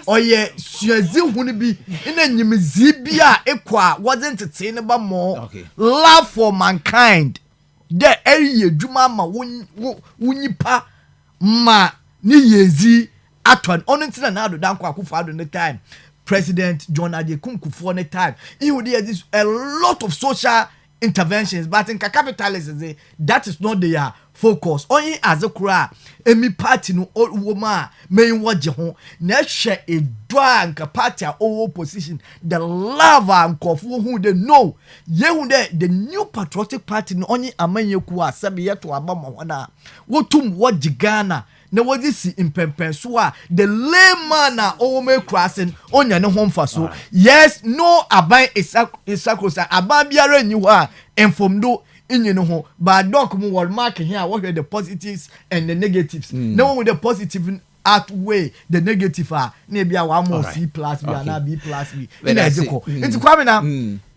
Speaker 5: oye suazi hu ni bi ina nyimizi bia ekwa wasn't sustainable more
Speaker 1: okay.
Speaker 5: Love for mankind the area dwuma ma wunyipa ma ni yezi aton ono ntina na adodan kwa akufo ado ne time President John Adekum Kufuor ne time he would do this a lot of social interventions but in capitalism that is not their focus only as a cry emi party no woman main waje ho na hwe edwa nka party a opposition the love and kofu who they know ye the new patriotic party no only amanye ku asabe yeto abama hona wotum waje Ghana na wadi si impempen so a the layman na ome crossing onya ne ho mfa so yes no aban isakrosa aban biara nyi ho a informdo inye no ho but doc mu word mark here what were the positives and the negatives no with the positive outweigh the negative na bia wa mo C+ bia na B+ B ina eziko nti kwame na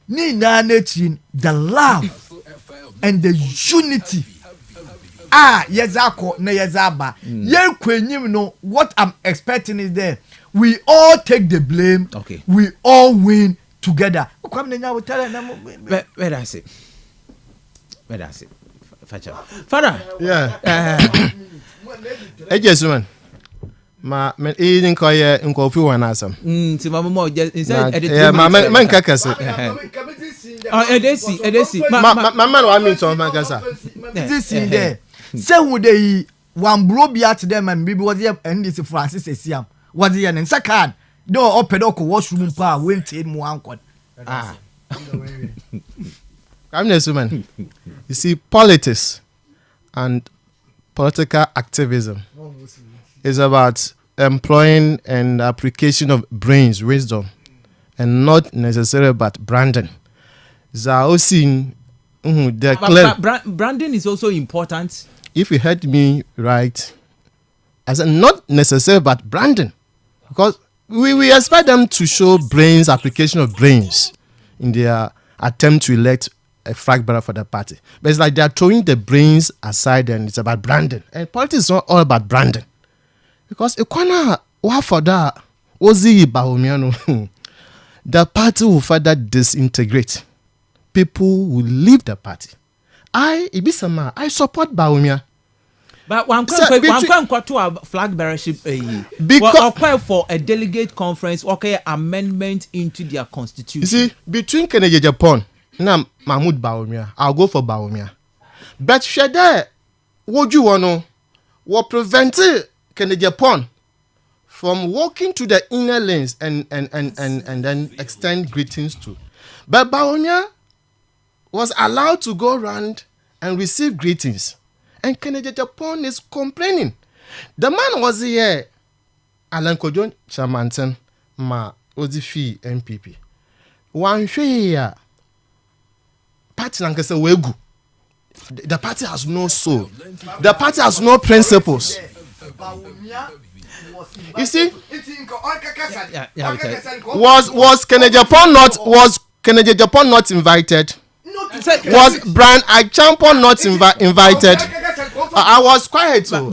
Speaker 5: ni na chin the love and the unity yezako na yezaba ye kwenyim no what I'm expecting is there we all take the blame
Speaker 1: okay.
Speaker 5: We all win together kwame na tell na
Speaker 1: where that's it Facha Father
Speaker 4: yeah man ma men in ko ye nko fi wan asam
Speaker 1: ti ma mo inside edit
Speaker 4: yeah ma man kakase
Speaker 1: edesi
Speaker 4: ma man wa mi so man kasa
Speaker 5: this in there say who dey one bro bi at them and bibi was here and this Francis Esiam was here in second do opedo ko washroom pa went in mu ankon
Speaker 4: I'm man. You see, politics and political activism is about employing and application of brains, wisdom, and not necessarily about branding.
Speaker 1: Branding is also important.
Speaker 4: If you heard me right, I said not necessarily about branding, because we expect them to show brains, application of brains in their attempt to elect a flag bearer for the party. But it's like they are throwing the brains aside and it's about branding. And politics is not all about branding. Because Ikwana, what for that? Ozi Bahumiano. The party will further disintegrate. People will leave the party. I support Bahumia.
Speaker 1: But one quite to a flag bearership because for a delegate conference, okay, amendment into their constitution.
Speaker 4: You see, between Kennedy Japan and Mahmoud Bahumia, I'll go for Bahumia. But Shade, what you want what prevented Kennedy Japan from walking to the inner lanes and then extend greetings to. But Bahumia was allowed to go around and receive greetings. And Kennedy Japan is complaining. The man was here. Alan Kojon Chamanton, ma Ozifi MPP. One share. Party Lankasa Wegu. The party has no soul. The party has no principles. You see? Was Kennedy Japan not invited? Was Brian Achampon not invited? I was quiet too.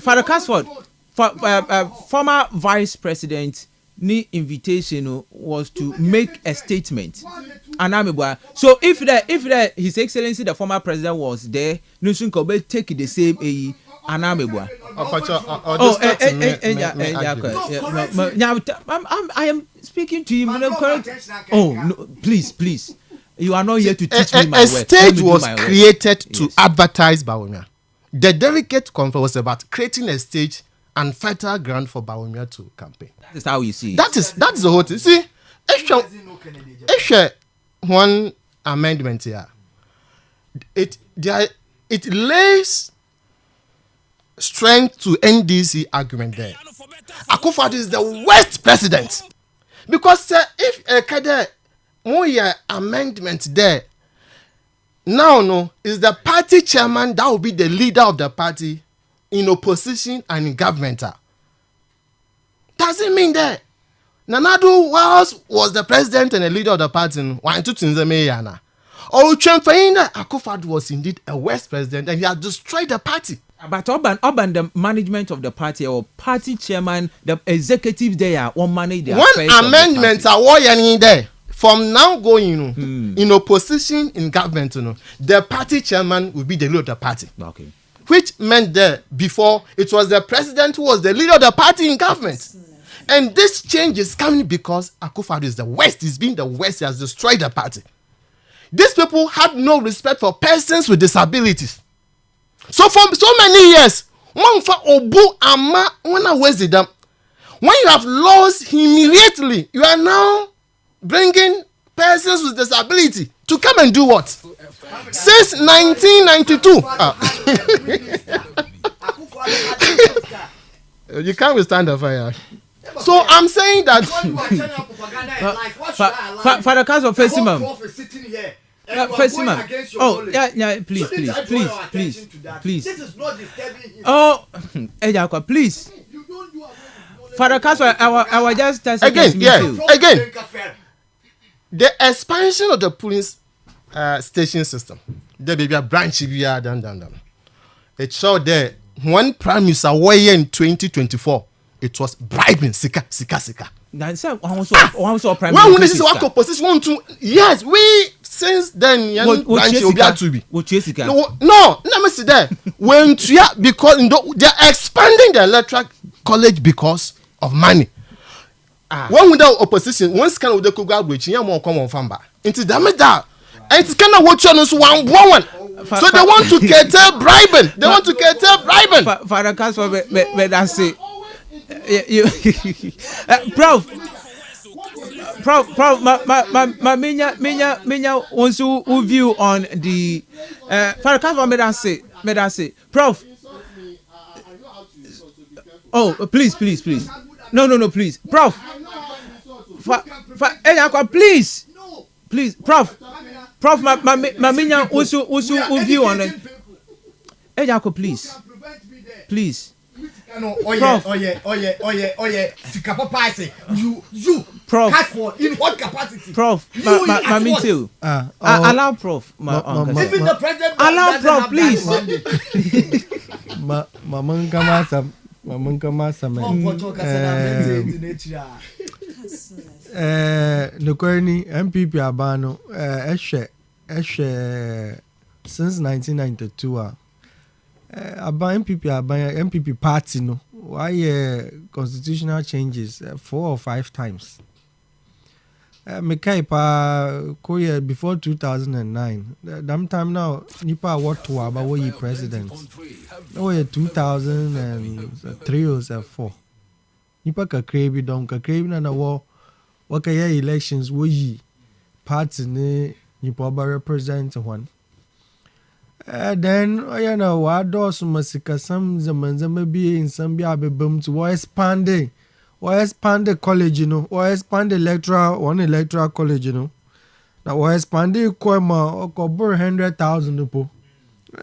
Speaker 1: Father Kastle, former vice president, ni invitation was to make a statement. So if His Excellency the former president was there, Nusun Kobe take the same Anamebwa. I am speaking to him. Oh no, please. You are not here to teach me my work.
Speaker 4: A stage was created to advertise Bahumia. The delegate conference was about creating a stage and fertile ground for Bahumia to campaign.
Speaker 1: That is how you see it.
Speaker 4: That is the whole thing. See, if one amendment here, it lays strength to NDC argument there. Akufo-Addo is the worst president because if a amendment there now is the party chairman that will be the leader of the party in opposition and in government. Does it mean that Nanado was the president and the leader of the party? Or Akufo-Addo was indeed a worst president and he has destroyed the party.
Speaker 1: But Urban, the management of the party or party chairman, the executive there won't manage their affairs.
Speaker 4: One amendment are warning there. From now going, in opposition in government, the party chairman will be the leader of the party.
Speaker 1: Okay.
Speaker 4: Which meant that before it was the president who was the leader of the party in government. And this change is coming because Akufo-Addo is the worst. He's been the worst. He has destroyed the party. These people had no respect for persons with disabilities. So for so many years, when you have lost immediately, you are now bringing persons with disability to come and do what? Since 1992. You can't withstand the fire. So I'm saying that.
Speaker 1: Father Kastle, face him. Face him. Oh, yeah, please.
Speaker 5: This is not disturbing him.
Speaker 1: Oh, please. Father Kastle, I was just
Speaker 4: again. The expansion of the police station system, there may be a branch here, done. It showed there one prime minister way in 2024. It was bribing sika.
Speaker 1: Yes,
Speaker 4: we since then branch will be to be. No, let me see there. When because they are expanding the electoral college because of money. When without opposition, once can the Kuga bridge, you won't come on Famba. Into damn it that. And it's kind of what you one. So they want to curtail bribing.
Speaker 1: Father Kastle, but that's it. Prof, minya wants to view on the Father Kastle made us say, Prof. Oh, please. No, please, Prof. Please, Prof. Minya also view on it. Ejako, please.
Speaker 5: Prof.
Speaker 1: Prof.
Speaker 5: Kastle, in what capacity?
Speaker 1: Prof,
Speaker 5: You at
Speaker 1: me
Speaker 5: what?
Speaker 1: too.
Speaker 3: Ah,
Speaker 1: Allow Prof.
Speaker 5: Even the president
Speaker 1: Allow
Speaker 5: doesn't
Speaker 1: Prof,
Speaker 5: have
Speaker 1: please.
Speaker 5: that mandate.
Speaker 3: Maman Kamasa. Maman Kamasa.
Speaker 5: Unfortunately, Kastle na nature.
Speaker 3: Nokorni MPP abano since 1992 aba MPP party no why constitutional changes 4 or 5 times. Mekai pa koye before 2009 that time now nipa what to about what president no 2003 or 4 nipa kakrebi don kakrebi na wo wakaya elections wo yi party ne nipa ba represent one. Then wa dos masika sam zaman bi in some bi abebam to wa expand the college expand electoral college na wa expand ko ma okobor 100,000 po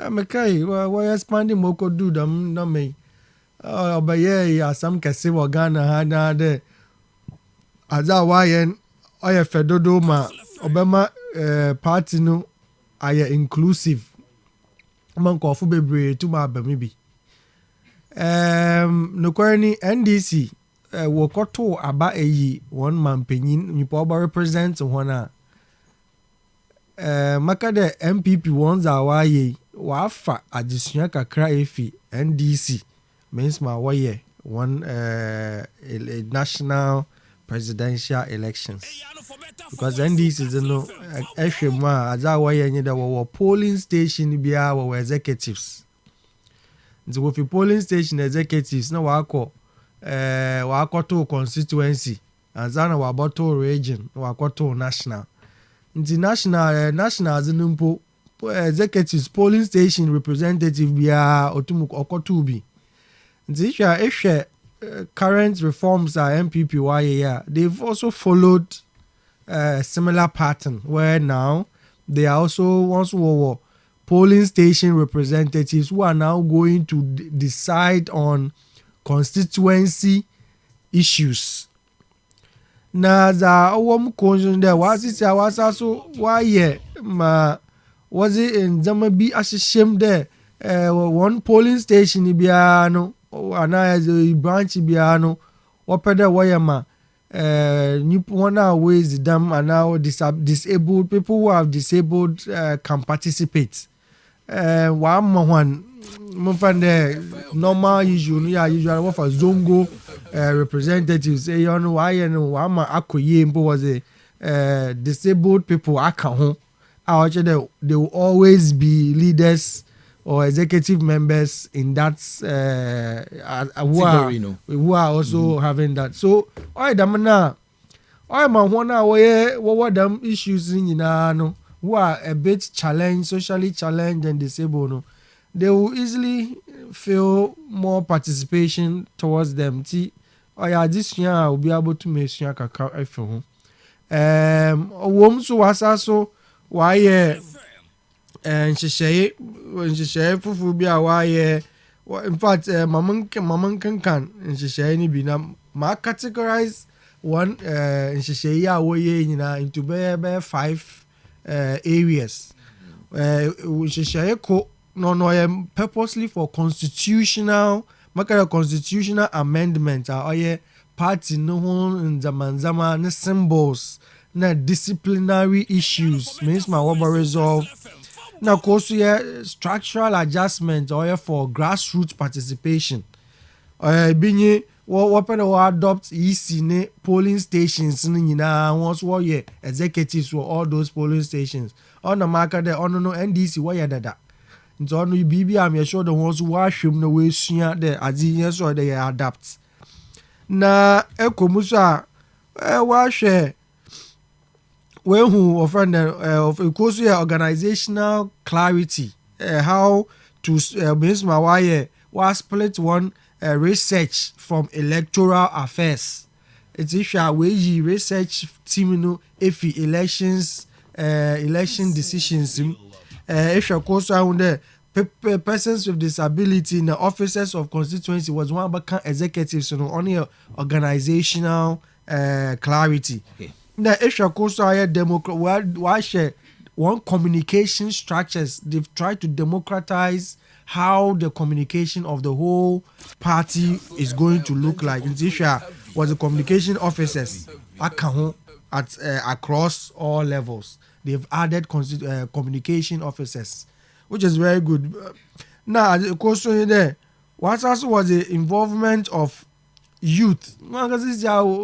Speaker 3: mekai wa expand mo ko do dam na me obaye asam kese wa Ghana ha na de aza wa yen oye fedodo ma obema party no aye inclusive man ko fu bebre to ma ba mi bi no kwani NDC wo koto aba eyi one man penyin nipa oba represent hona maka de MPP ones awaye wa fa adesua kakra efi NDC means ma waye one national presidential elections because NDC is no ehwema aza waye nyi de wo polling station bia wo executives nti wo fi polling station executives na wakoto constituency azana waboto region wakoto national nti national zinumpo executives polling station representative bia otumu okoto bi nti ehwe current reforms are MPP yeah they've also followed a similar pattern where now they are also once were polling station representatives who are now going to decide on constituency issues. Na za owom konjon de wasisi awasa so waye ma was it in zama bi ashishem de one polling station bia no ana branch bia no opede waye ma one ways them are now disabled people who have disabled can participate one normal usual for zongo representatives say you know why no akoye mpo was a disabled people aka ho they will always be leaders or executive members in that who are also having that. So I damna I ma wona what them issues in no who are a bit socially challenged and disabled no, they will easily feel more participation towards them. This year will be able to make sure kakao efo so wasa so why nhyehyɛe fufuo bi a wɔayɛ in fact maman kankan nhyehyɛe no bi na ma categorize one nhyehyɛe a wɔyɛ nyinaa into bɛyɛ 5 areas nhyehyɛe ko no purposely for constitutional amendment a ɔyɛ party no ho nzamanzama ne symbols na disciplinary issues means ma wɔbɔ resolve na koso yɛ structural adjustment or for grassroots participation binye wɔpɛ na wɔ adopt EC ne polling stations no nyinaa wɔn so wɔyɛ executives for all those polling stations ɔna maka dɛ ɔno no NDC wɔyɛ dada nti ɔno biribi a meyɛsɛ de wɔn so wɔahwɛm na wɔasua dɛ adze yɛ so de yɛ adapt na ɛkɔmu so a wɔahwɛ who offend of course organizational clarity how to means my why was split one research from electoral affairs. It's issue we research team no if elections election decisions if of course I there persons with disability in the officers of constituency was one back executives only organizational clarity. Na issue also higher democrat why share one communication structures. They've tried to democratize how the communication of the whole party is going to look like. In this issue was the communication officers at across all levels. They've added communication officers, which is very good. Now, the question there, what also was the involvement of youth? Because this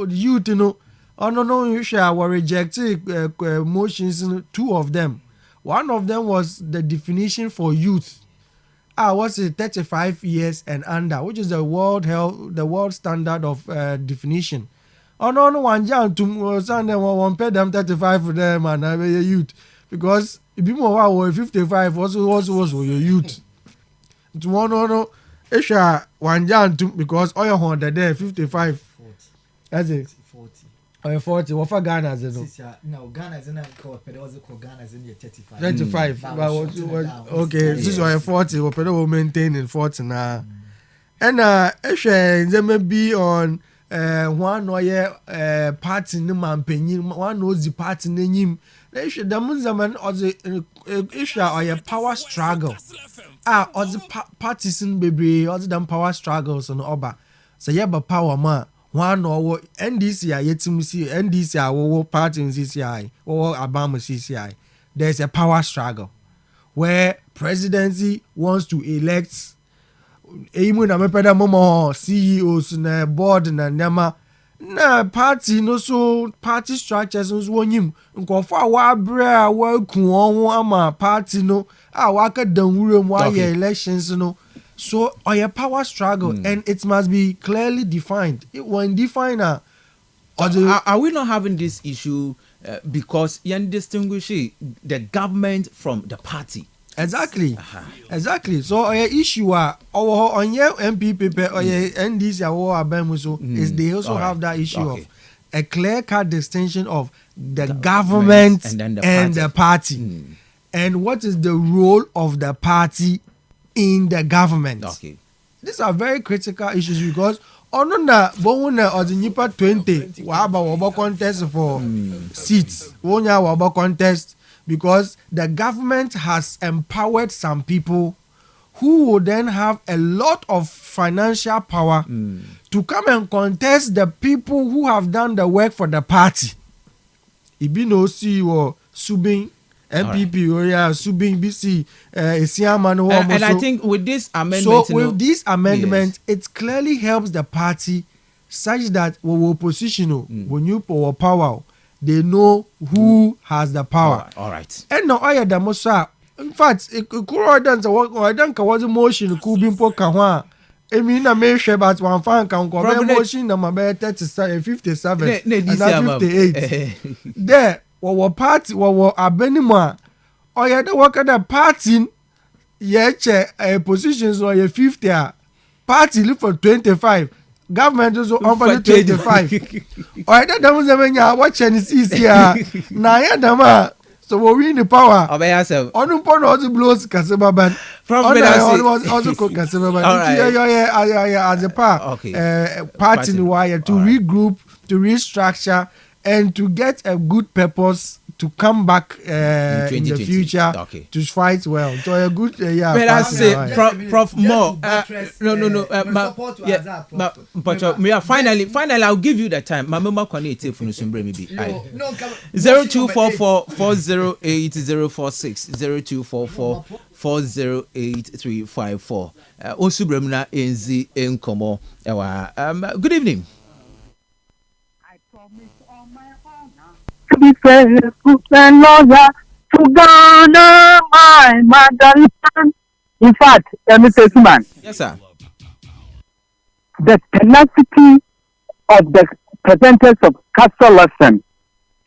Speaker 3: youth, you share were rejected motions, two of them. One of them was the definition for youth. What's it, 35 years and under, which is the world standard of definition. One young to send them one pay them 35 for them and a youth. Because if you more 55 also your youth. It's one young to because all your hundred there 55.
Speaker 5: 40.
Speaker 3: That's it.
Speaker 5: 40.
Speaker 3: Or 40. What for Ghana is it?
Speaker 5: No, Ghana is in called, but also called Ghana is in 35.
Speaker 3: 35. Okay, this is why 40. What will maintain in 40 now. And they may be on one or party no man penny, one knows the party name. They should the Munzaman or the issue or a power struggle. Or the partisan baby, or the power struggles on Oba. So, yeah, but power man. One or NDC, yet to see NDC, or party in CCI, or Obama CCI. There's a power struggle where presidency wants to elect CEOs na board na nema na party no so party structures no wonyim nkofo wa bra wa ku won ama party no wa ka danwure mu aye elections no so oya power struggle and it must be clearly defined. When defined are
Speaker 1: we not having this issue because you distinguish the government from the party?
Speaker 3: Exactly. So our issue on your MPP or your NDC or Abemuso is they also have that issue of a clear-cut distinction of the government and the party. And what is the role of the party in the government? These are very critical issues because Onunda Bowuna or the Nipa 20 Waba contest for seats. Wonya Waba contest. Because the government has empowered some people who will then have a lot of financial power to come and contest the people who have done the work for the party. Ibino CEO Subing MPP or Subing BC Isiamano.
Speaker 1: And I think with this amendment,
Speaker 3: this amendment, it clearly helps the party such that we will position when you power power. They know who has the power.
Speaker 1: All right.
Speaker 3: And no, I the Mosa. In fact, it could dance. I don't was a motion. Could be for Kawa. I mean, I may share about one fan can go motion number 37, 57, and 58. There, what party, what a benima. Or you the work at the party. Yet, a positions or a 50. Party look for 25. Government also offer 25. Or that was when you are watching this here. Now, Dama. So we win the power. On the point also blows Kasababan. Also cook Kasababan. As a party in the wire to regroup, to restructure, and to get a good purpose to come back in the future to fight well. So a good
Speaker 1: But I say, Prof. More. Finally, I'll give you the time. My mama connect from Nusumbre maybe. 0244 408 046 0244 408 Osubremna Enzi Enkomo. Good evening.
Speaker 2: To be faithful and loyal to Ghana, my motherland. In fact, Mr. Man.
Speaker 1: Yes, sir.
Speaker 2: The tenacity of the presenters of kastlefm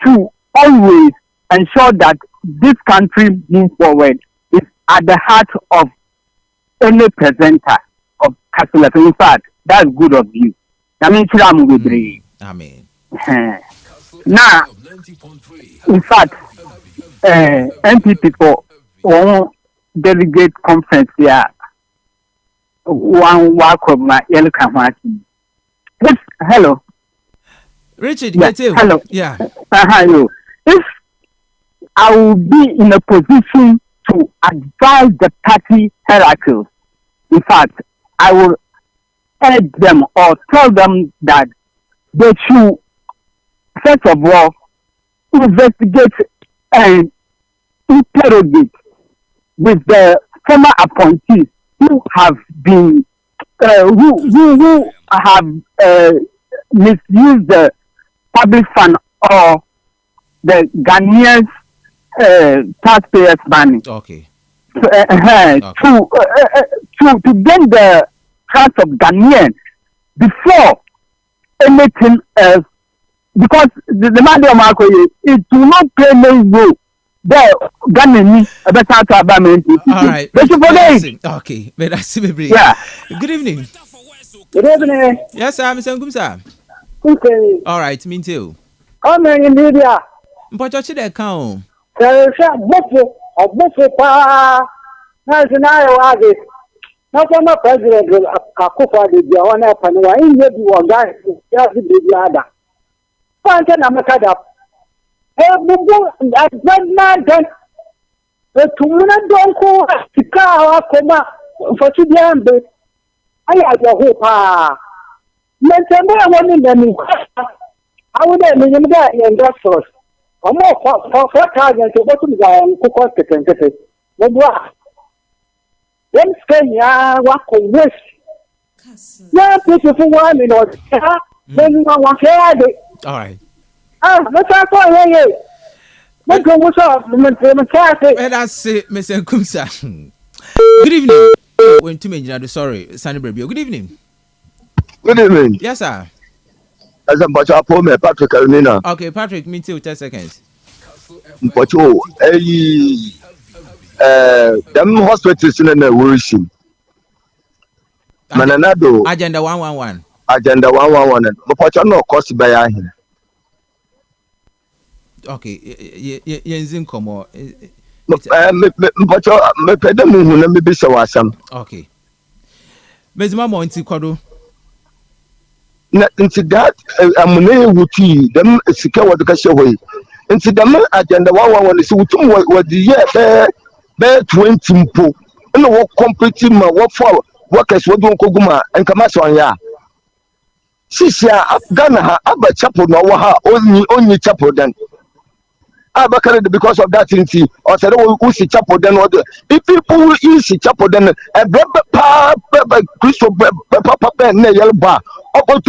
Speaker 2: to always ensure that this country moves forward is at the heart of any presenter of kastlefm. In fact, that's good of you. I mean,
Speaker 1: Amen.
Speaker 2: Now, in fact, MPP for one delegate conference here, one work of my hello.
Speaker 1: Richard,
Speaker 2: Yeah.
Speaker 1: get you.
Speaker 2: Hello.
Speaker 1: Yeah.
Speaker 2: Hello. If I will be in a position to advise the party hierarchy, in fact, I will urge them or tell them that they should, first of all, investigate and interrogate with the former appointees who have been who have misused the public fund or the Ghanaians taxpayers' money.
Speaker 1: Okay.
Speaker 2: To gain the trust of Ghanaians before anything else, because the money of Marco, it will not play no role. There, Ghanaian, a better to abandon.
Speaker 1: All right. Okay. But I see me.
Speaker 2: Yeah.
Speaker 1: Good evening.
Speaker 2: Good evening.
Speaker 1: Yes, sir. Mr. Ngumsa.
Speaker 2: Okay.
Speaker 1: All right. Me too.
Speaker 2: Come in media.
Speaker 1: Mpachochi de kan.
Speaker 2: Buffo pa. National wage. Na former president Akufo Addo on apanwa inye bi wonga ya bi bi ada. Pante na makada. Bubu adman dan. Tumuna donko tika akoma fotu biambe. Aya ho pa. Mentembe woni nani. Awude menyimda investors. Omo for 4,000 to bottom ga ko kete. Modwa. Them Kenya wako wish. Yeah, beautiful one in order. Then you want to add it.
Speaker 1: All right.
Speaker 2: Let's talk here. Let's go what's up,
Speaker 1: That's it, Mr. Ngumsa. Good evening. When to me, sorry, Sunny Baby. Good evening.
Speaker 10: Good evening.
Speaker 1: Yes, sir.
Speaker 10: As I'm Patrick Almina.
Speaker 1: Okay, Patrick, me too, 10 seconds.
Speaker 10: Mpacho, them hospitals in the worship. Mananado.
Speaker 1: Agenda 111.
Speaker 10: Agenda 111. Mpacho no cost by him.
Speaker 1: Okay, yenzin komo.
Speaker 10: Mpacho, me pedamu huna me bisa wasam.
Speaker 1: Okay. Bezima mo nti kwado.
Speaker 10: Na into that amune wuti them sika wadka shewoi. Into them agenda 111 is wutum wa the year be 20 mpo. No wo complete ma wo for workers wo don koguma enka so anya. Sisia Ghana ha aba chapel no wo ha only chapel then. Abakare because of that thing or said we see chapel then what if people use chapel then a pa Christo papa na yelba opo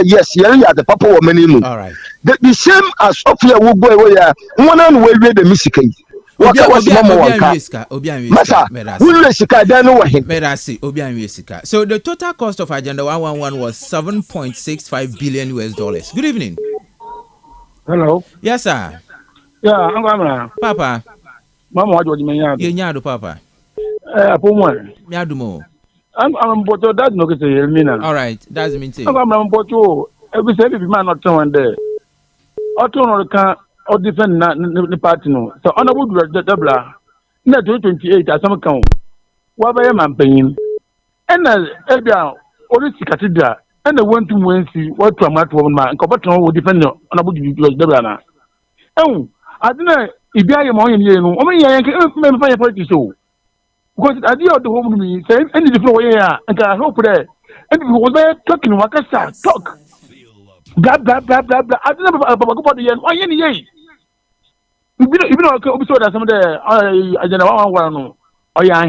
Speaker 10: yes yeah the papa wo many mu.
Speaker 1: All right.
Speaker 10: The same as Sophia will go away one and we read the music.
Speaker 1: So the total cost of Agenda 111 was $7.65 billion. Good evening.
Speaker 11: Hello.
Speaker 1: Yes, sir.
Speaker 11: Yeah, I'm going.
Speaker 1: Papa.
Speaker 11: Mama, what do you mean?
Speaker 1: You Papa.
Speaker 11: Pumwan.
Speaker 1: Miadumo.
Speaker 11: I'm Boto. That's no good to hear me now.
Speaker 1: All right. That's me too.
Speaker 11: I'm Boto. Every say if man not one there. Auto can or defend the party no. So honorable Debla. Net 28 as some count. What by a man paying? And Ebia or the cathedral. And the one to Wednesday, what to a matter of man, Copaton will defend honorable Debla. Oh, I don't know if you are more in you. Only I can find a party show. Because I did the home to me, say any different way, and I hope that. And we was there talking, Wakasa, talk. Blah, blah, blah, blah, blah. I don't know about the end. Why any day? You know, I saw that some of the agenda 111. Oh, yeah,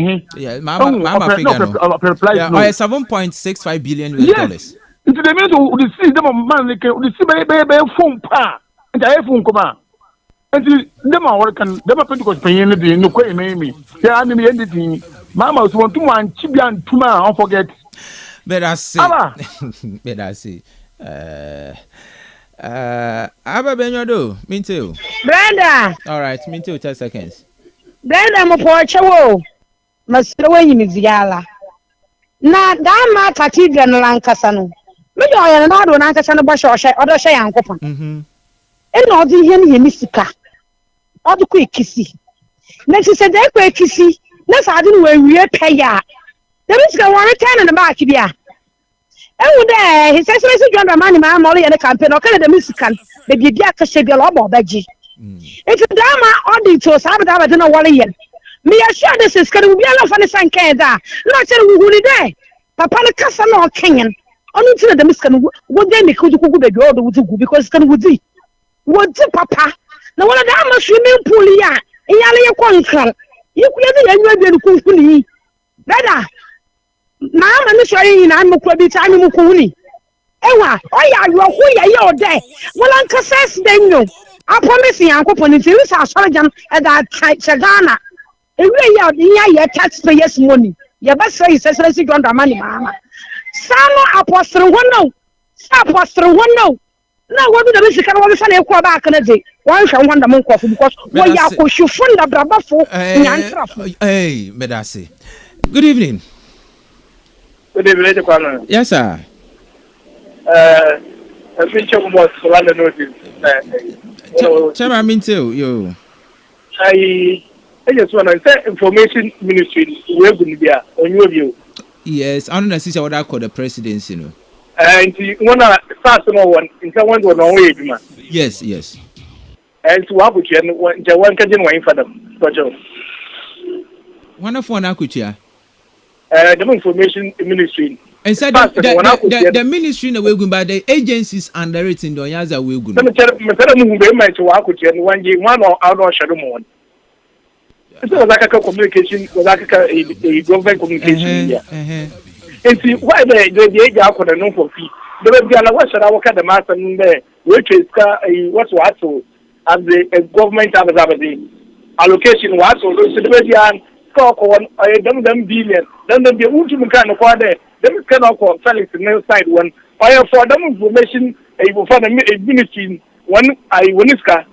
Speaker 1: Mama figure. $7.65 billion.
Speaker 11: Into the minute of the sea, them man, the sea by phone pa, and I have phone come. And them are working, them are Pentecost paying the no quay, maybe. Yeah, I mean, anything. Mama was 1 to 1, Chibian, 2 man, I'll forget.
Speaker 1: But I see. But I see. Abba Benyodo, me too.
Speaker 12: Brenda.
Speaker 1: All right, me too, 10 seconds.
Speaker 12: Brenda, mo pocho. Masrowe yimiziala. Na dama cathedral no lankasa no. Me yo ya na do lankasa no bo hye odo hye yankopon. E no di hie ni misika. Odo ko ekisi. Na si se de ko ekisi, na sa ade no we wie peya. De misika won return na ba ki bia. ewu de his excellency John Dramani Mahama all the campaign okay the musical the bibia ka she bi lo obo baji it's drama audit so sabe da ba de no wale yen me assure this is can we ala fa ne sanke da no chere wu ni de papa ne kasa na okenyen onu tire the musical wo de me kuju kugu be do do wugu because can wudi papa na wala da ma swimming pool ya iyale ye kwankran ye kuya de yanwa bi ku kuni dada na ama ne sori yin na mukwa bi ta mu kuni ewa oya yo ku ya ye ode wala nkasa denyo I promise yankopon nti wi sa sori jam e da chagana ewe ya ya taxpayers money ye ba say sesesi John Dramani Mahama sano apostle wono na wadu da bisika wadu sa na ekwa ba aka na de wan hwa wanda mon kwafo because wo ya koshufo nda brabafo nyantrafo
Speaker 1: medase. Good evening.
Speaker 11: Good evening, Kwame.
Speaker 1: Yes, sir.
Speaker 11: A feature was one notice.
Speaker 1: Chairman Mintel, yo.
Speaker 11: I just want to say information ministry where going to be on your view.
Speaker 1: Yes, I don't know what I call the presidency, you know.
Speaker 11: And you want to start one in someone to know it, man.
Speaker 1: Yes.
Speaker 11: And to have you one can wait for them.
Speaker 1: Wonderful, Nakucha.
Speaker 11: The information ministry.
Speaker 1: And said the ministry in the way by the agencies under it in the Yaza will go. One or out shadow one. It was like a communication, was like a government communication. And see why the age out for the non for fee. There will be a watch at our the master in there, which is what's what so as the government allocation was so the talk on them billion, then the ultimate kind of order, them cannot call Felix in the side one. I have for them information for the ministry one I winiska.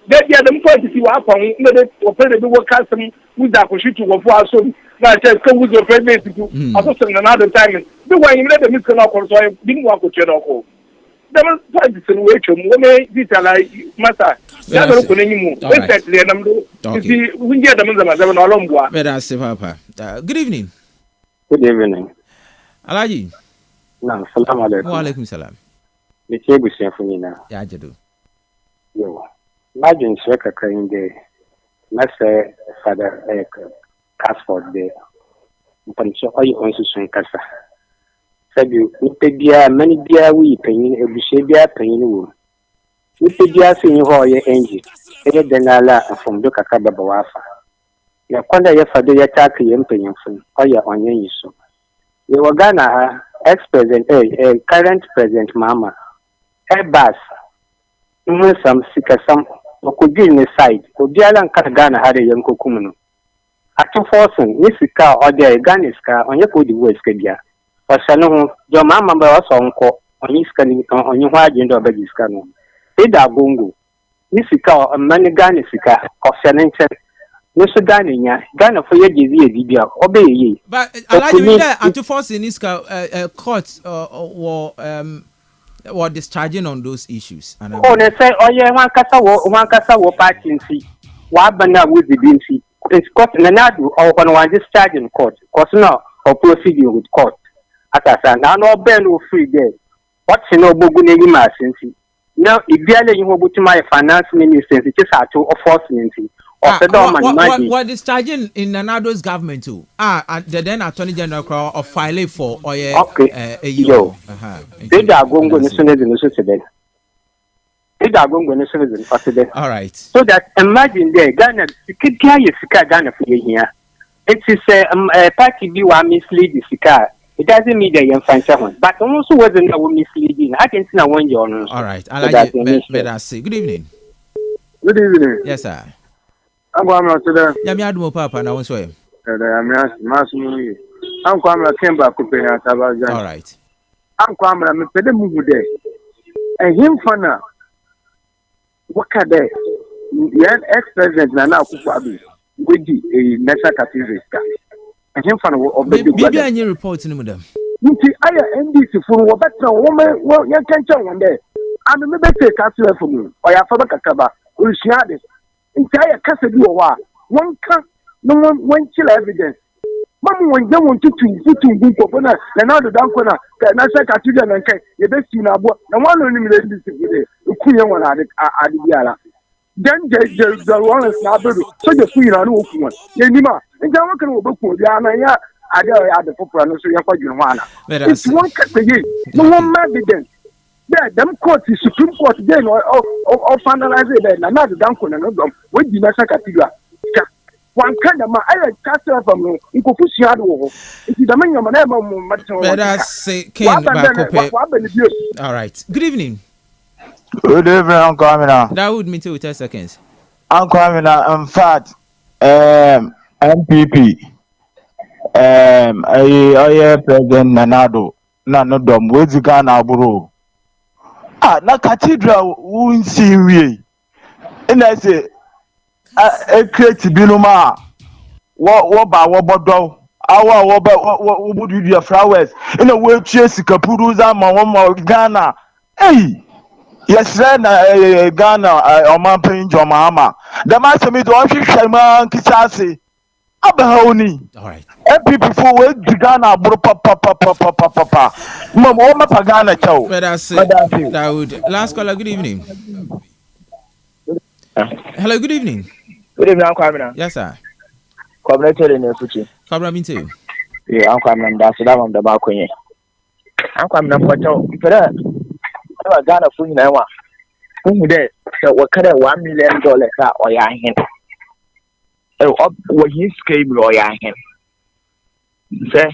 Speaker 1: That yeah, them point to see what happened, or play the work custom with that shoot to go for some. That says come with your president to also another time. The way you let the minister know, so I didn't want to channel. Them point to see which one detail like master. That's not anymore. Exactly, and I'm doing. See, we get them in the matter no longer. Papa. Good evening.
Speaker 13: Good evening.
Speaker 1: Alaji.
Speaker 13: No, salam alaikum.
Speaker 1: Wa alaikum salam.
Speaker 13: Me ce gusiya funina.
Speaker 1: Ya jado.
Speaker 13: Yo. Imagine sweka kainde. Masa father Kastle de. Mpancho ayi constitution kasa. Sabi nipa bia mani bia wi panyin ebushe bia panyin wo. Nipa bia se nyi ho ye enji. Eye denala afom do kaka baba wafa. Ya kwanda ye fado ya take ye mpanyin fun. Oya onye yiso. We were Ghana ex-president, current president Mama. Bas. Even some sick some could be in the side. Could be Alan Ghana had a young Kokumuno. After forcing Nisika or the Ganiska on your good words, Kabia. Or Shalom, your mamma was uncle on his scanning on your hard end of Bediscano. Peda Bungo. Nisika or Mani Ganisika or Shannon. Mr. Ghana for your GVA, obey ye.
Speaker 1: But I like you there to force in this court or discharging on those issues.
Speaker 13: Oh, they say, oh, yeah, one casa war party and see. What banana would be being see? It's court and another or one discharging court. Cause now or proceeding with court. As I said, now no Ben will free there. What's no Boguni Massensi? Now, if you are able to my finance minister, it is hard to force
Speaker 1: what is charging in another's government too? The then Attorney General of filing for a year.
Speaker 13: They are going to all
Speaker 1: right.
Speaker 13: So that imagine there, Ghana, Ghana for here. It is a party view mislead the Sika. It doesn't mean they are fine someone, but also wasn't misleading. I can see now when you're on.
Speaker 1: All right. I like it. Good evening.
Speaker 11: Good evening.
Speaker 1: Yes, sir.
Speaker 11: I'm going to
Speaker 1: Yamiadmo Papa, now so.
Speaker 11: I'm Kwame Kemba Kupenya Tabaja.
Speaker 1: All right.
Speaker 11: I'm Kwame, I'm a move there. And him for now. What can they? The ex-president Nana Kufabi with the Nessa Cathedral. And him for now.
Speaker 1: Maybe I need reports in them.
Speaker 11: I am NDC for what better woman. Well, you can't tell one day. I'm a maybe Kastle for me. Or your father Kakaba. Will she have it? Entire custody of one can't, no one chill evidence. Mamma, when you want to put in good for and now the Dankona, na sɛ cathedral na nka yɛbɛsi no aboa na wɔn no nim lɛ ndi si de kunye wɔn ade biara then the one is na bedo so the queen na no ku wɔn yɛnim a nka wɔn kan wɔ bɛku obi ana ya ade ade foforɔ no so yɛkɔdwene ho ana it's one category no one evidence yeah them court is supreme court then or finalize it na the danko na no dom we di na cathedral one kind of ma I Kastle from no nkofu sua de wo ho nti da manya ma na ma mu matin wo
Speaker 1: let us say Ken Bakope. All right, good evening.
Speaker 14: Good evening, Uncle Amina.
Speaker 1: That would mean 10 seconds.
Speaker 14: Uncle Amina, in fact, MPP, President Nanado, Nanodom, where's the Ghana bro? Na cathedral, won't see we. And I say, create Binuma, what do? What would you do flowers? In a way, chase Kapuruza, Mama, Ghana. Hey! Yes, na Ghana Oman Pinjo Mama. The master me to Shama Kisasi. Abahoni.
Speaker 1: All right.
Speaker 14: MPP for Ghana papa. Mama Pagana chow.
Speaker 1: Let us say Dawood. Last caller, good evening. Hello, good evening.
Speaker 15: Good evening, Uncle Amina.
Speaker 1: Yes, sir.
Speaker 15: Congratulations in your future.
Speaker 1: Congratulations.
Speaker 15: Yeah, Uncle Amina, that's the name of the balcony. Uncle Amina, Ghana for you now. Who there? So what kind of $1 million or your hand? Oh, what his came or your hand? Say,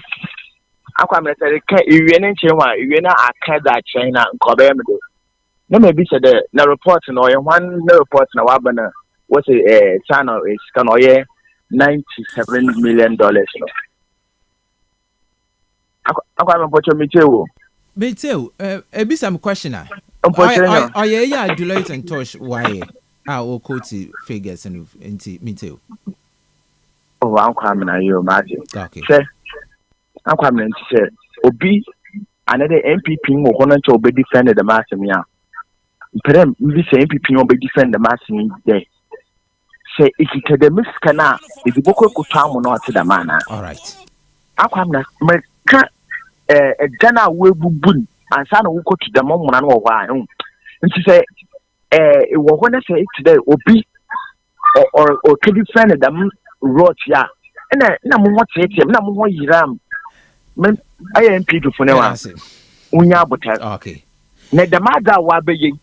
Speaker 15: I'm going to say, you ain't China, you ain't a Canada, China, and Kobe. No, maybe said the report, no, one report, no, Wabana, what's a channel is can or $97 million. I'm going to put your material.
Speaker 1: Me too. Be some questioner. Oh yeah, Deloitte and Tosh. Why? Our quote figures and me too.
Speaker 15: Oh, I'm coming. Are you imagine?
Speaker 1: Okay.
Speaker 15: Say, I'm coming to say, Obi, another MPP will want to be defended the master me. Perhaps this MPP will be defend the master me there. Say, if you take the miskana, if you go to town or not to the man.
Speaker 1: All right.
Speaker 15: I'm coming. Ghana we bun and son who go to the mom and why. And she say, it was when I say today, Obi or could you find them wrote ya? And I want to say, no more yiram. I am people for now. We are but
Speaker 1: okay.
Speaker 15: Net the mother wa be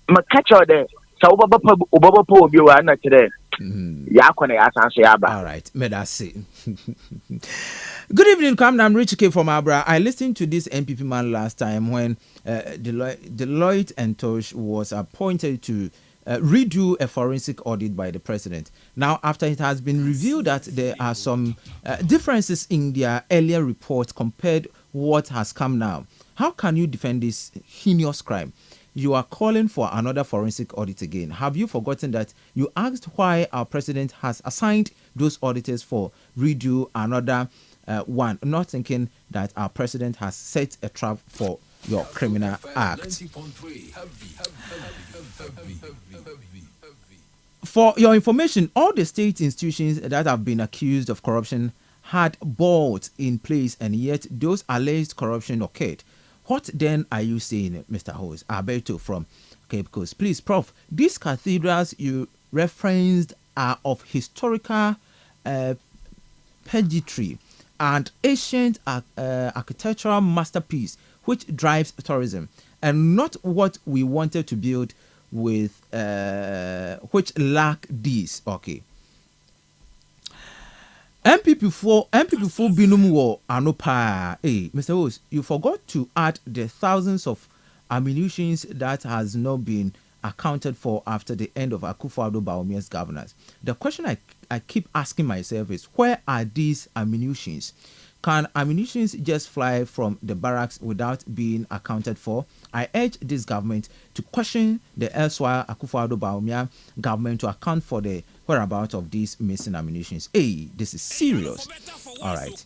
Speaker 15: my catch out there. So, Bobo, you are not today.
Speaker 1: All right, may I say. Good evening, Kamna. I'm Rich K from Abra. I listened to this MPP man last time when Deloitte and Tosh was appointed to redo a forensic audit by the president. Now, after it has been revealed that there are some differences in their earlier report compared what has come now, how can you defend this heinous crime? You are calling for another forensic audit again. Have you forgotten that you asked why our president has assigned those auditors for redo another one, not thinking that our president has set a trap for your criminal act? For your information, all the state institutions that have been accused of corruption had boards in place, and yet those alleged corruption occurred. What then are you saying, Mr. Hose? Alberto from Cape Coast. Please, Prof, these cathedrals you referenced are of historical pageantry and ancient architectural masterpiece which drives tourism, and not what we wanted to build with which lack these. Okay. MPP for binum war anopa. Hey, Mr. Hose, you forgot to add the thousands of ammunitions that has not been accounted for after the end of Akufo-Addo Bawumia's governance. The question I keep asking myself is, where are these ammunitions? Can ammunitions just fly from the barracks without being accounted for? I urge this government to question the elsewhere Akufo-Addo Bawumia government to account for the whereabouts of these missing ammunitions. Hey, this is serious. All right.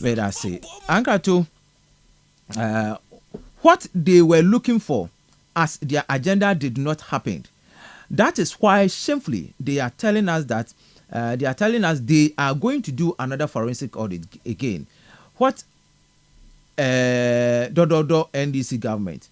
Speaker 1: Let us see. Ankratu, what they were looking for as their agenda did not happen. That is why shamefully they are telling us that they are going to do another forensic audit again. What Dododo NDC government.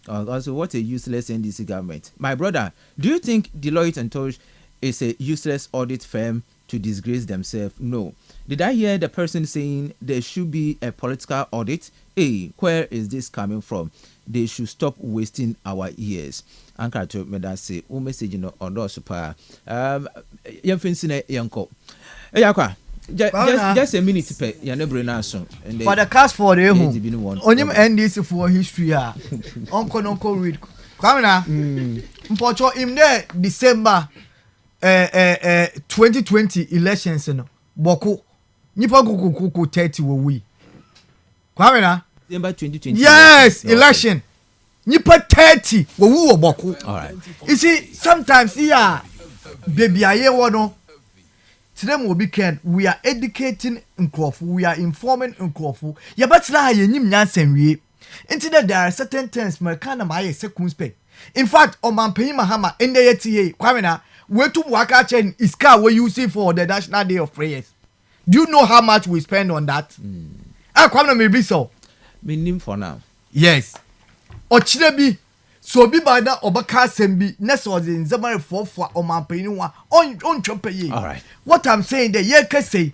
Speaker 1: Also, what a useless NDC government. My brother, do you think Deloitte and Touche is a useless audit firm to disgrace themselves? No. Did I hear the person saying there should be a political audit? Hey, where is this coming from? They should stop wasting our years. Anka to me that say, o message no odo super. Yemfinsine yanko. Yakwa. Just a minute pe ya ne bre na so.
Speaker 5: For the cast for the onyim NDC for history ah. Uncle read. Kwamina. Mpocho im there December 2020 elections no. Boko. Nipa kuku 30 wo wi. Kwamina.
Speaker 1: December 2020.
Speaker 5: Yes, election. Nipa 30 wo wu wo boko.
Speaker 1: All right.
Speaker 5: You see, sometimes here, baby, I hear one. Today will be can we are educating Nkrofu, we are informing Nkrofu. Ya but na ye nyim nyansen wie. Until there are certain things me kind of my circumspect. In fact, on man pay Mahama in the ETA, Kwamina, we to waka chain is car we using for the National Day of Prayers. Do you know how much we spend on that? Ah, Kwamina maybe so.
Speaker 1: Minim for now.
Speaker 5: Yes. Ochirebi so bi ba na obaka sembi na so the nzamare for omampani wa on chopeye.
Speaker 1: All right.
Speaker 5: What I'm saying there, ye can say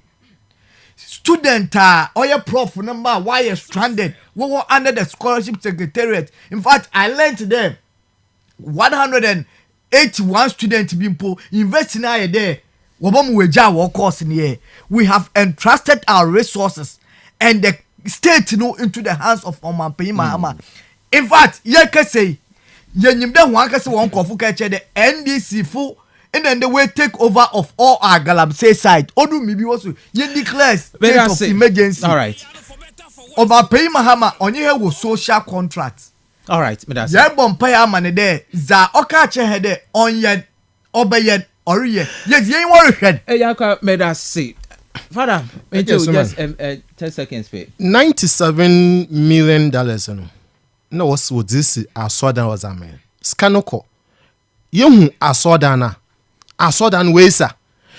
Speaker 5: student or your prof number why you stranded. We were under the scholarship secretariat. In fact, I learned them 181 students being investing there. We have entrusted our resources and the state into the hands of Omampei Mahama. In fact, ye can say ye nyimda one can say one kofu the NDC full. And then the way take over of all our Galamsey side. Odu mibi wasu ye declare state of emergency.
Speaker 1: All right.
Speaker 5: Omampei Mahama on here was social contract.
Speaker 1: All right.
Speaker 5: Ye bompay amane there. Za oka che there on yet obeyed or ye. Yes, ye worry head.
Speaker 1: Yaka made us see. Father, just 10 seconds.
Speaker 4: $97 million. No, what's what this? I saw that was a man. Scanoko. You I saw that. I saw that way, sir.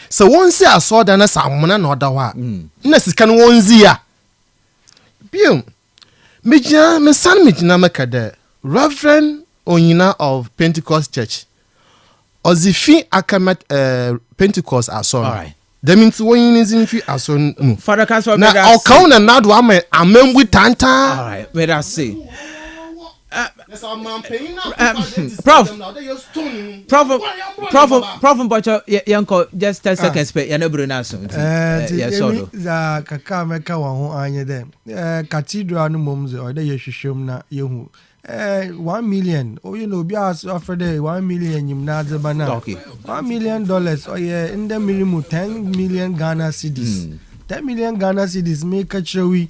Speaker 4: So once I saw that, someone another one. Next can one zia. Bill, Mijana, my son, Mijana Makade, Reverend Onyina of Pentecost Church. Ozifi Akamat Pentecost are sorry.
Speaker 1: All right.
Speaker 4: That means when is in fi aso.
Speaker 1: Father Kastle,
Speaker 4: now I'll count and not one man. I'm with Tanta.
Speaker 1: All right. Let us see. Prof, Bocho, Yanko, just 10 seconds. Pay, you're Bruno.
Speaker 3: Za kaka meka wa ho anye dem. Cathedral no mums or the yeshishum na yehu. 1 million. Oh, you know, be as offer day 1 million yim na zebana.
Speaker 1: Okay.
Speaker 3: $1 million. Oh yeah, in the minimum 10 million Ghana cedis. 10 million Ghana cedis make a chewy.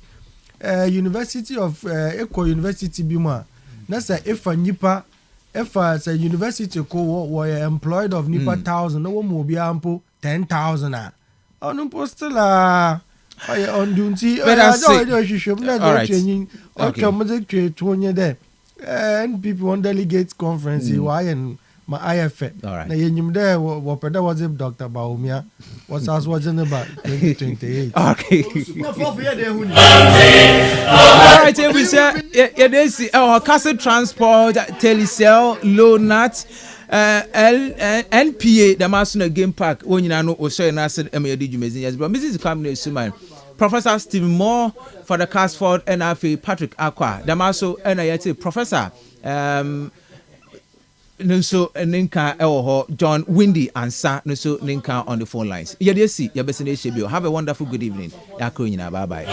Speaker 3: University of Eco University Bima. That's if a nipa, if a university co were employed of nipa 1,000, no one will be ample 10,000. Oh, no postal on duty.
Speaker 1: All right.
Speaker 3: Okay, and people on delegate conference, why and my IFA.
Speaker 1: All right.
Speaker 3: Now, you there, what was it, Dr. Baumia? What's us watching about 2028?
Speaker 1: Okay.
Speaker 5: No prof here there.
Speaker 1: All right, we say our Kastle Transport, Telecel, Lonat, NPA, the Master Game Park, when you know, or say, and I said, yes, but Mrs. Kamine Suman, Professor Stephen Moore for the Castle and NFA Patrick Aqua, the Master, and I say, Professor, so Ninka John Windy and Sa so Ninka on the phone lines. Yeah, see your best. Have a wonderful good evening. Bye bye.